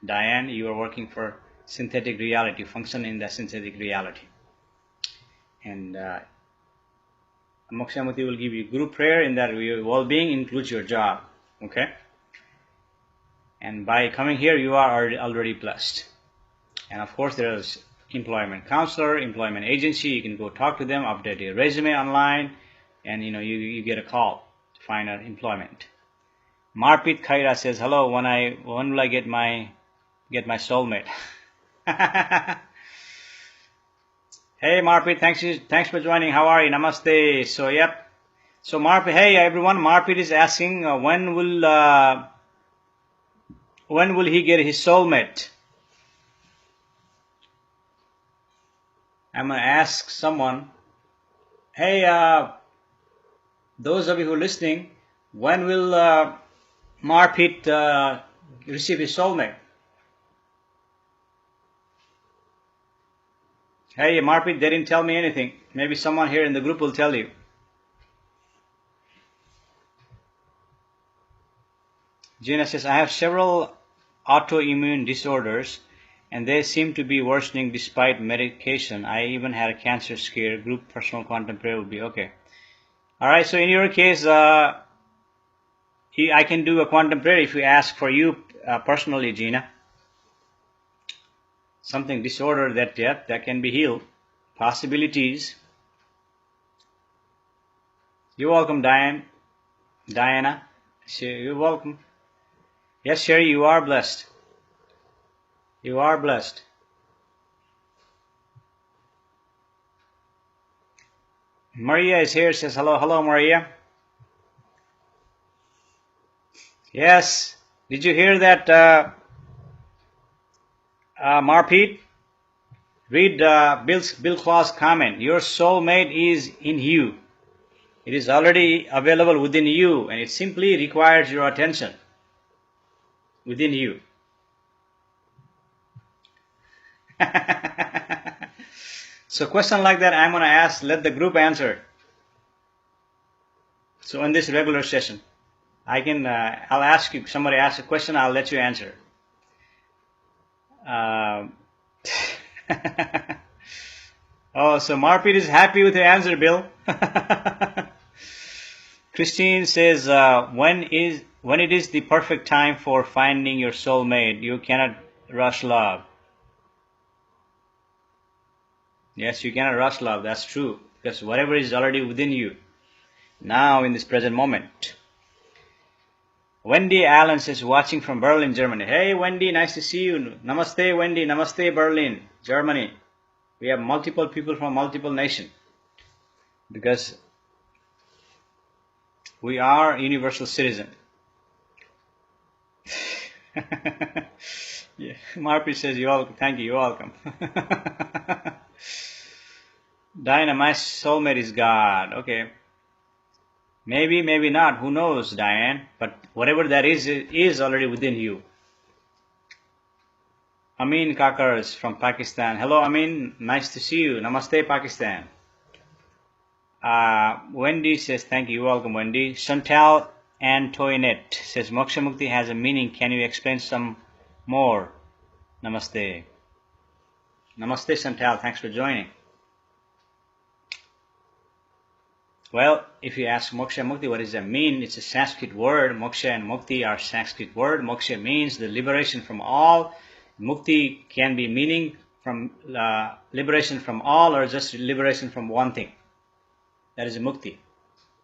Diane, you are working for synthetic reality, function in that synthetic reality. And Moksha Mukti will give you group prayer in that your well-being includes your job. Okay? And by coming here, you are already blessed. And of course, there is employment counselor, employment agency. You can go talk to them, update your resume online, and you get a call to find out employment. Marpit Khaira says, hello, when will I get my soulmate? Hey Marpit, thanks for joining. How are you? Namaste. So yep. So Marpit, hey everyone, Marpit is asking when will he get his soulmate? I'm gonna ask someone. Hey, those of you who are listening, when will Marpit receive his soulmate? Hey Marpit, they didn't tell me anything. Maybe someone here in the group will tell you. Gina says, I have several autoimmune disorders and they seem to be worsening despite medication. I even had a cancer scare. Group personal quantum prayer would be okay. Alright, so in your case, I can do a quantum prayer if you ask for you personally, Gina. Something disorder that can be healed. Possibilities. You're welcome, Diana. You're welcome. Yes, Sherry, you are blessed. You are blessed. Maria is here, says hello. Hello, Maria. Yes. Did you hear that, Marpit? Read Bill Claw's comment. Your soulmate is in you. It is already available within you, and it simply requires your attention within you. So question like that I'm going to ask, let the group answer. So in this regular session, I'll ask you, somebody asks a question, I'll let you answer. Oh, so Marpit is happy with your answer, Bill. Christine says, when it is the perfect time for finding your soulmate, you cannot rush love. Yes, you cannot rush love, that's true. Because whatever is already within you, now in this present moment. Wendy Allen says, watching from Berlin, Germany. Hey Wendy, nice to see you. Namaste Wendy, namaste Berlin, Germany. We have multiple people from multiple nations. Because we are universal citizen. Yeah, Marpit says, thank you, you're welcome. Diana, my soulmate is God. Okay. Maybe, maybe not. Who knows, Diane? But whatever that is already within you. Amin Kakars from Pakistan. Hello, Amin. Nice to see you. Namaste, Pakistan. Wendy says, thank you. You're welcome, Wendy. Chantal Antoinette says, Moksha Mukti has a meaning. Can you explain some more? Namaste. Namaste, Chantal. Thanks for joining. Well, if you ask Moksha Mukti, what does that mean? It's a Sanskrit word. Moksha and Mukti are Sanskrit word. Moksha means the liberation from all. Mukti can be meaning from liberation from all or just liberation from one thing. That is a Mukti.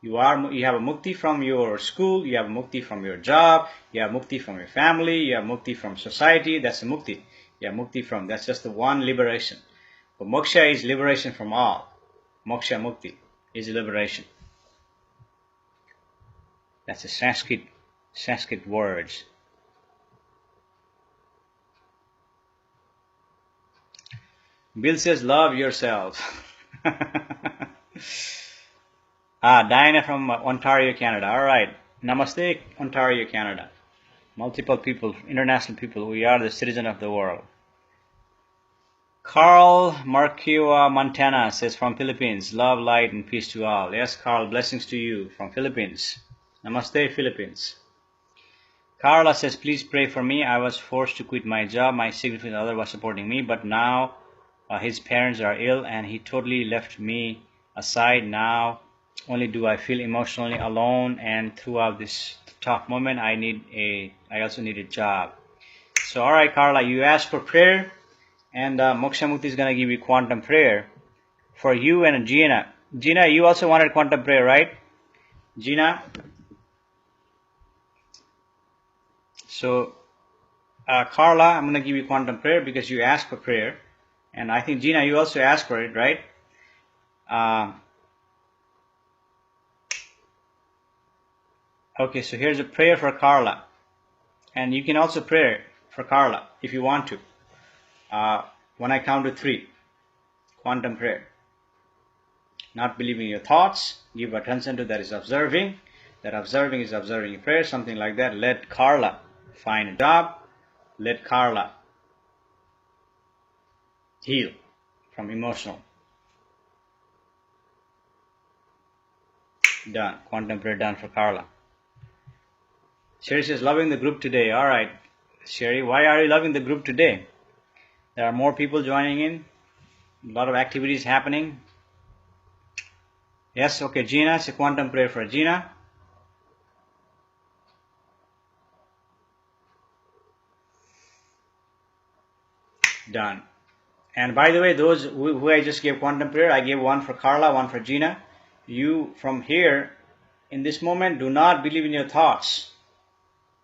You have a Mukti from your school, you have a Mukti from your job, you have Mukti from your family, you have Mukti from society. That's a Mukti. You have Mukti from, that's just the one liberation. But Moksha is liberation from all. Moksha Mukti is liberation. That's a Sanskrit words. Bill says, love yourself. Diana from Ontario, Canada. All right. Namaste, Ontario, Canada. Multiple people, international people. We are the citizen of the world. Carl Marquiwa, Montana says from Philippines. Love, light, and peace to all. Yes, Carl, blessings to you from Philippines. Namaste, Philippines. Carla says, please pray for me. I was forced to quit my job. My significant other was supporting me, but now his parents are ill and he totally left me aside. Now only do I feel emotionally alone, and throughout this tough moment I also need a job. So all right, Carla, you asked for prayer, and Moksha Mukti is going to give you quantum prayer for you and Gina. Gina, you also wanted quantum prayer, right? Gina? So Carla, I'm going to give you quantum prayer because you asked for prayer. And I think, Gina, you also asked for it, right? Okay, so here's a prayer for Carla. And you can also pray for Carla if you want to. When I count to 3, quantum prayer. Not believing your thoughts, give attention to that is observing. That observing is observing prayer, something like that. Let Carla find a job. Let Carla heal from emotional. Done. Quantum prayer done for Carla. Sherry says, loving the group today. All right, Sherry, why are you loving the group today? There are more people joining in. A lot of activities happening. Yes, okay, Gina. It's a quantum prayer for Gina. Done. And by the way, those who I just gave quantum prayer, I gave one for Carla, one for Gina. You, from here, in this moment, do not believe in your thoughts.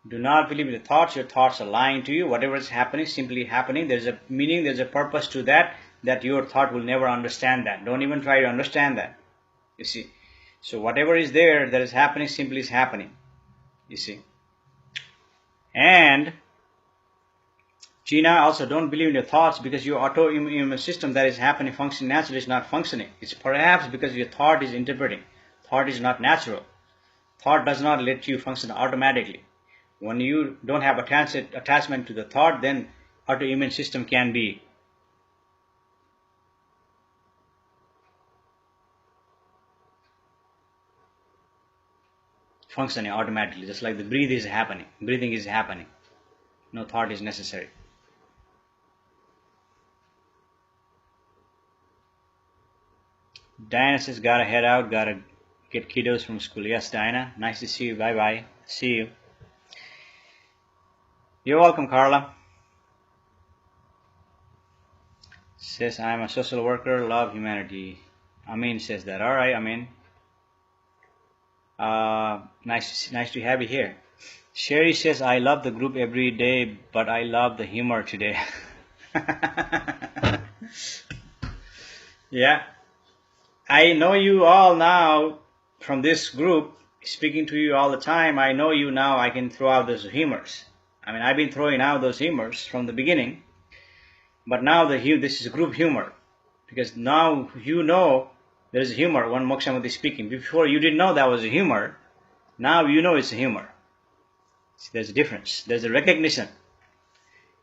Do not believe in your thoughts. Your thoughts are lying to you. Whatever is happening, simply happening. There's a meaning, there's a purpose to that your thought will never understand that. Don't even try to understand that. You see. So whatever is there that is happening, simply is happening. You see. And Gina, also don't believe in your thoughts because your autoimmune system that is happening, functioning naturally, is not functioning. It's perhaps because your thought is interpreting. Thought is not natural. Thought does not let you function automatically. When you don't have attachment to the thought, then autoimmune system can be functioning automatically, just like the breathing is happening. No thought is necessary. Diana says, gotta head out, gotta get kiddos from school. Yes, Diana, nice to see you. Bye bye. See you. You're welcome, Carla. Says, I'm a social worker, love humanity. Amin says that. All right, Amin. Nice to have you here. Sherry says, I love the group every day, but I love the humor today. Yeah. I know you all now from this group, speaking to you all the time. I know you now. I can throw out those humors. I mean, I've been throwing out those humors from the beginning. But now this is group humor. Because now you know there's humor when Moksha Mukti is speaking. Before you didn't know that was a humor. Now you know it's a humor. See, there's a difference. There's a recognition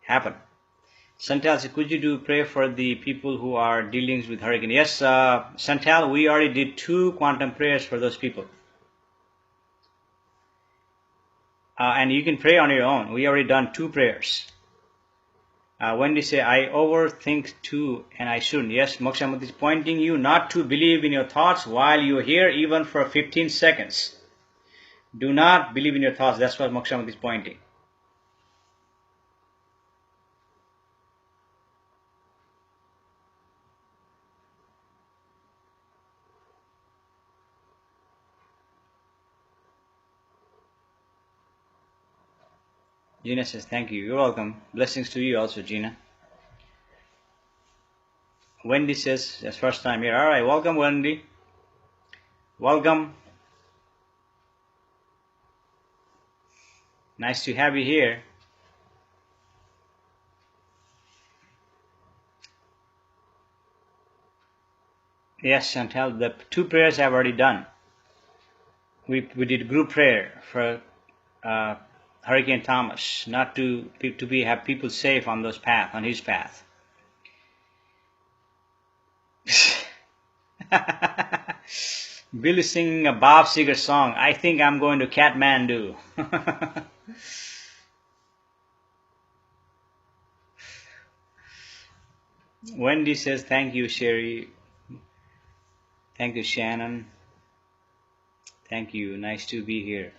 happen. Santal said, could you do pray for the people who are dealing with hurricane? Yes, Santal, we already did 2 quantum prayers for those people. And you can pray on your own. We already done 2 prayers. Wendy say, I overthink too and I shouldn't. Yes, Moksha Mukti is pointing you not to believe in your thoughts while you're here, even for 15 seconds. Do not believe in your thoughts. That's what Moksha Mukti is pointing. Gina says, thank you. You're welcome. Blessings to you also, Gina. Wendy says, that's first time here. All right, welcome, Wendy. Welcome. Nice to have you here. Yes, Chantal, the 2 prayers I've already done. We did group prayer for Hurricane Thomas, not to have people safe on his path. Billy singing a Bob Seger song. I think I'm going to Kathmandu. Wendy says, thank you, Sherry. Thank you, Shannon. Thank you. Nice to be here.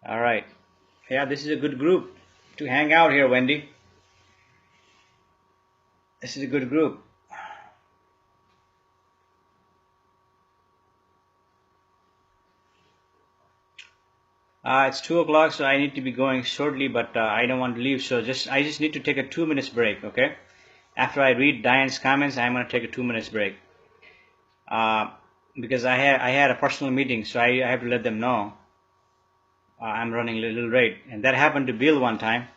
All right. Yeah, this is a good group to hang out here, Wendy. This is a good group. It's 2 o'clock, so I need to be going shortly, but I don't want to leave. So I just need to take a 2 minutes break, okay? After I read Diane's comments, I'm going to take a 2 minutes break. Because I had a personal meeting, so I have to let them know I'm running a little late. And that happened to Bill one time.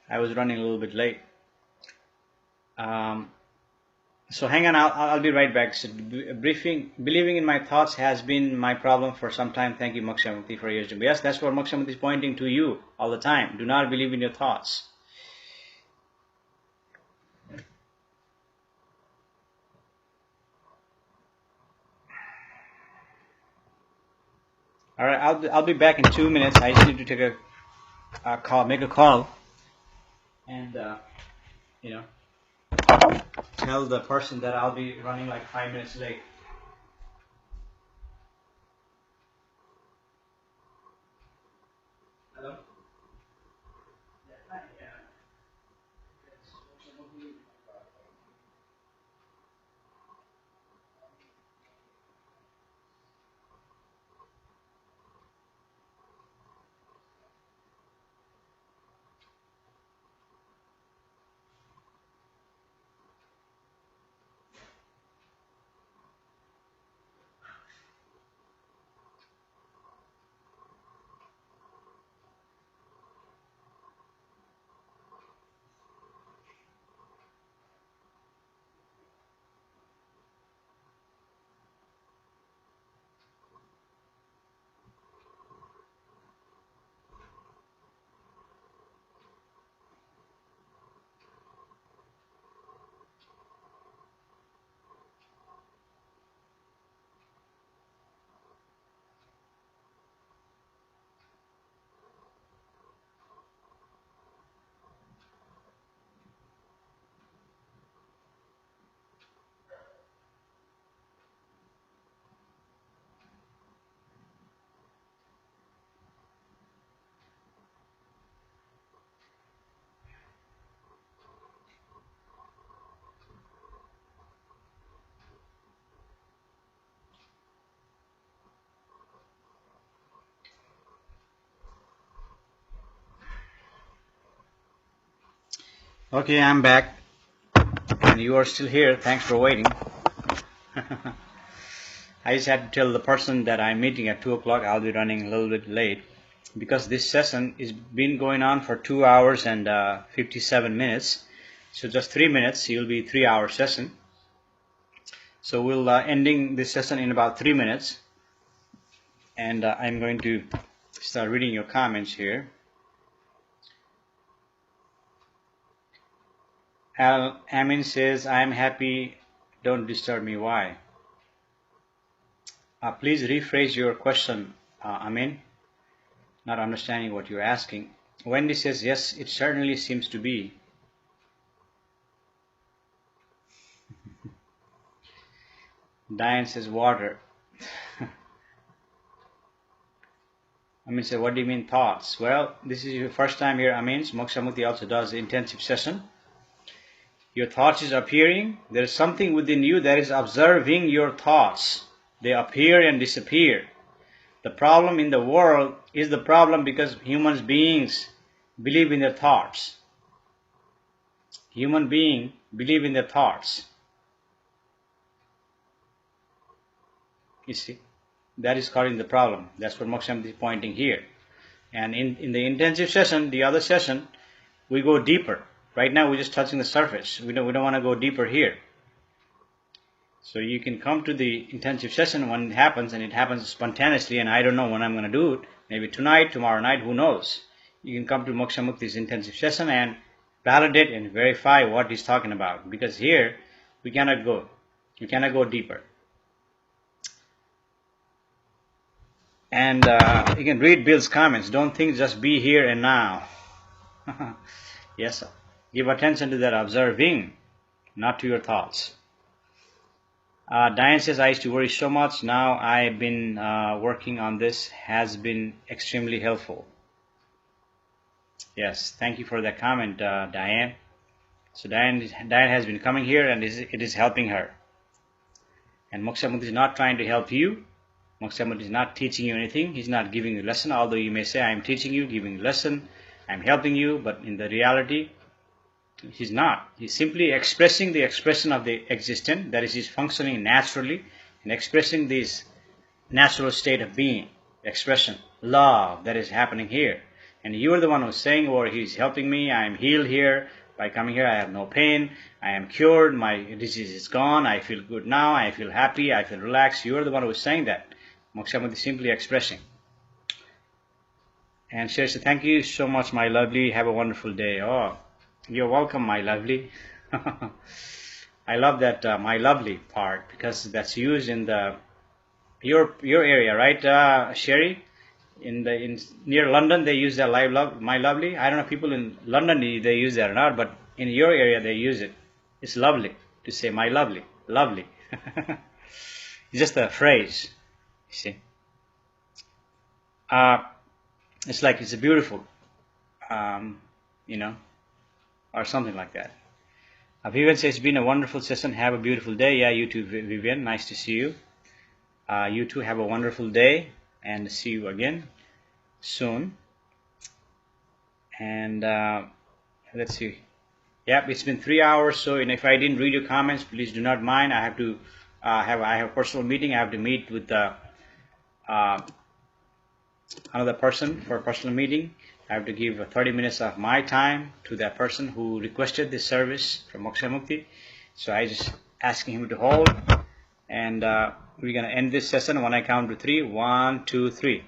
I was running a little bit late. So hang on, I'll be right back. So believing in my thoughts has been my problem for some time. Thank you, Moksha Mukti, for years. Yes, that's what Moksha Mukti is pointing to you all the time. Do not believe in your thoughts. All right, I'll be back in 2 minutes. I just need to take a call, make a call, and tell the person that I'll be running like 5 minutes late. Hello? Okay, I'm back, and you are still here. Thanks for waiting. I just had to tell the person that I'm meeting at 2 o'clock. I'll be running a little bit late because this session has been going on for 2 hours and 57 minutes. So just 3 minutes, it will be a 3-hour session. So we'll ending this session in about 3 minutes, and I'm going to start reading your comments here. Al Amin says, I'm happy, don't disturb me. Why? Please rephrase your question, Amin. Not understanding what you're asking. Wendy says, yes, it certainly seems to be. Diane says, water. Amin says, what do you mean thoughts? Well, this is your first time here, Amin. Moksha Mukti also does the intensive session. Your thoughts is appearing. There is something within you that is observing your thoughts. They appear and disappear. The problem in the world is the problem because human beings believe in their thoughts. Human beings believe in their thoughts. You see, that is causing the problem. That's what Moksha is pointing here. And in the intensive session, the other session, we go deeper. Right now, we're just touching the surface. We don't want to go deeper here. So you can come to the intensive session when it happens, and it happens spontaneously, and I don't know when I'm going to do it. Maybe tonight, tomorrow night, who knows. You can come to Moksha Mukti's intensive session and validate and verify what he's talking about, because here we cannot go deeper. And you can read Bill's comments. Don't think just be here and now. Yes, sir. Give attention to that observing, not to your thoughts. Diane says, I used to worry so much. Now I've been working on this. Has been extremely helpful. Yes, thank you for that comment, Diane. So Diane has been coming here, and it is helping her. And Moksha Mukti is not trying to help you. Moksha Mukti is not teaching you anything. He's not giving you a lesson, although you may say, I am teaching you, giving you a lesson, I am helping you, but in the reality, he's not. He's simply expressing the expression of the existent, that is, he's functioning naturally and expressing this natural state of being, expression, love that is happening here. And you are the one who's saying, or he's helping me, I am healed here. By coming here, I have no pain, I am cured, my disease is gone, I feel good now, I feel happy, I feel relaxed. You are the one who is saying that. Moksha Mukti is simply expressing. And she says, thank you so much, my lovely, have a wonderful day. Oh, you're welcome, my lovely. I love that my lovely part, because that's used in the your area, right, Sherry? In near London, they use that my lovely. I don't know if people in London they use that or not, but in your area they use it. It's lovely to say my lovely, lovely. It's just a phrase, you see. It's like it's a beautiful, or something like that. Vivian says, it's been a wonderful session. Have a beautiful day. Yeah, you too, Vivian. Nice to see you. You too have a wonderful day, and see you again soon. And let's see. Yep, it's been 3 hours. So, and if I didn't read your comments, please do not mind. I have to I have a personal meeting. I have to meet with another person for a personal meeting. I have to give 30 minutes of my time to that person who requested this service from Moksha Mukti. So I just asking him to hold, and we're gonna end this session when I count to 3. 1, 2, 3.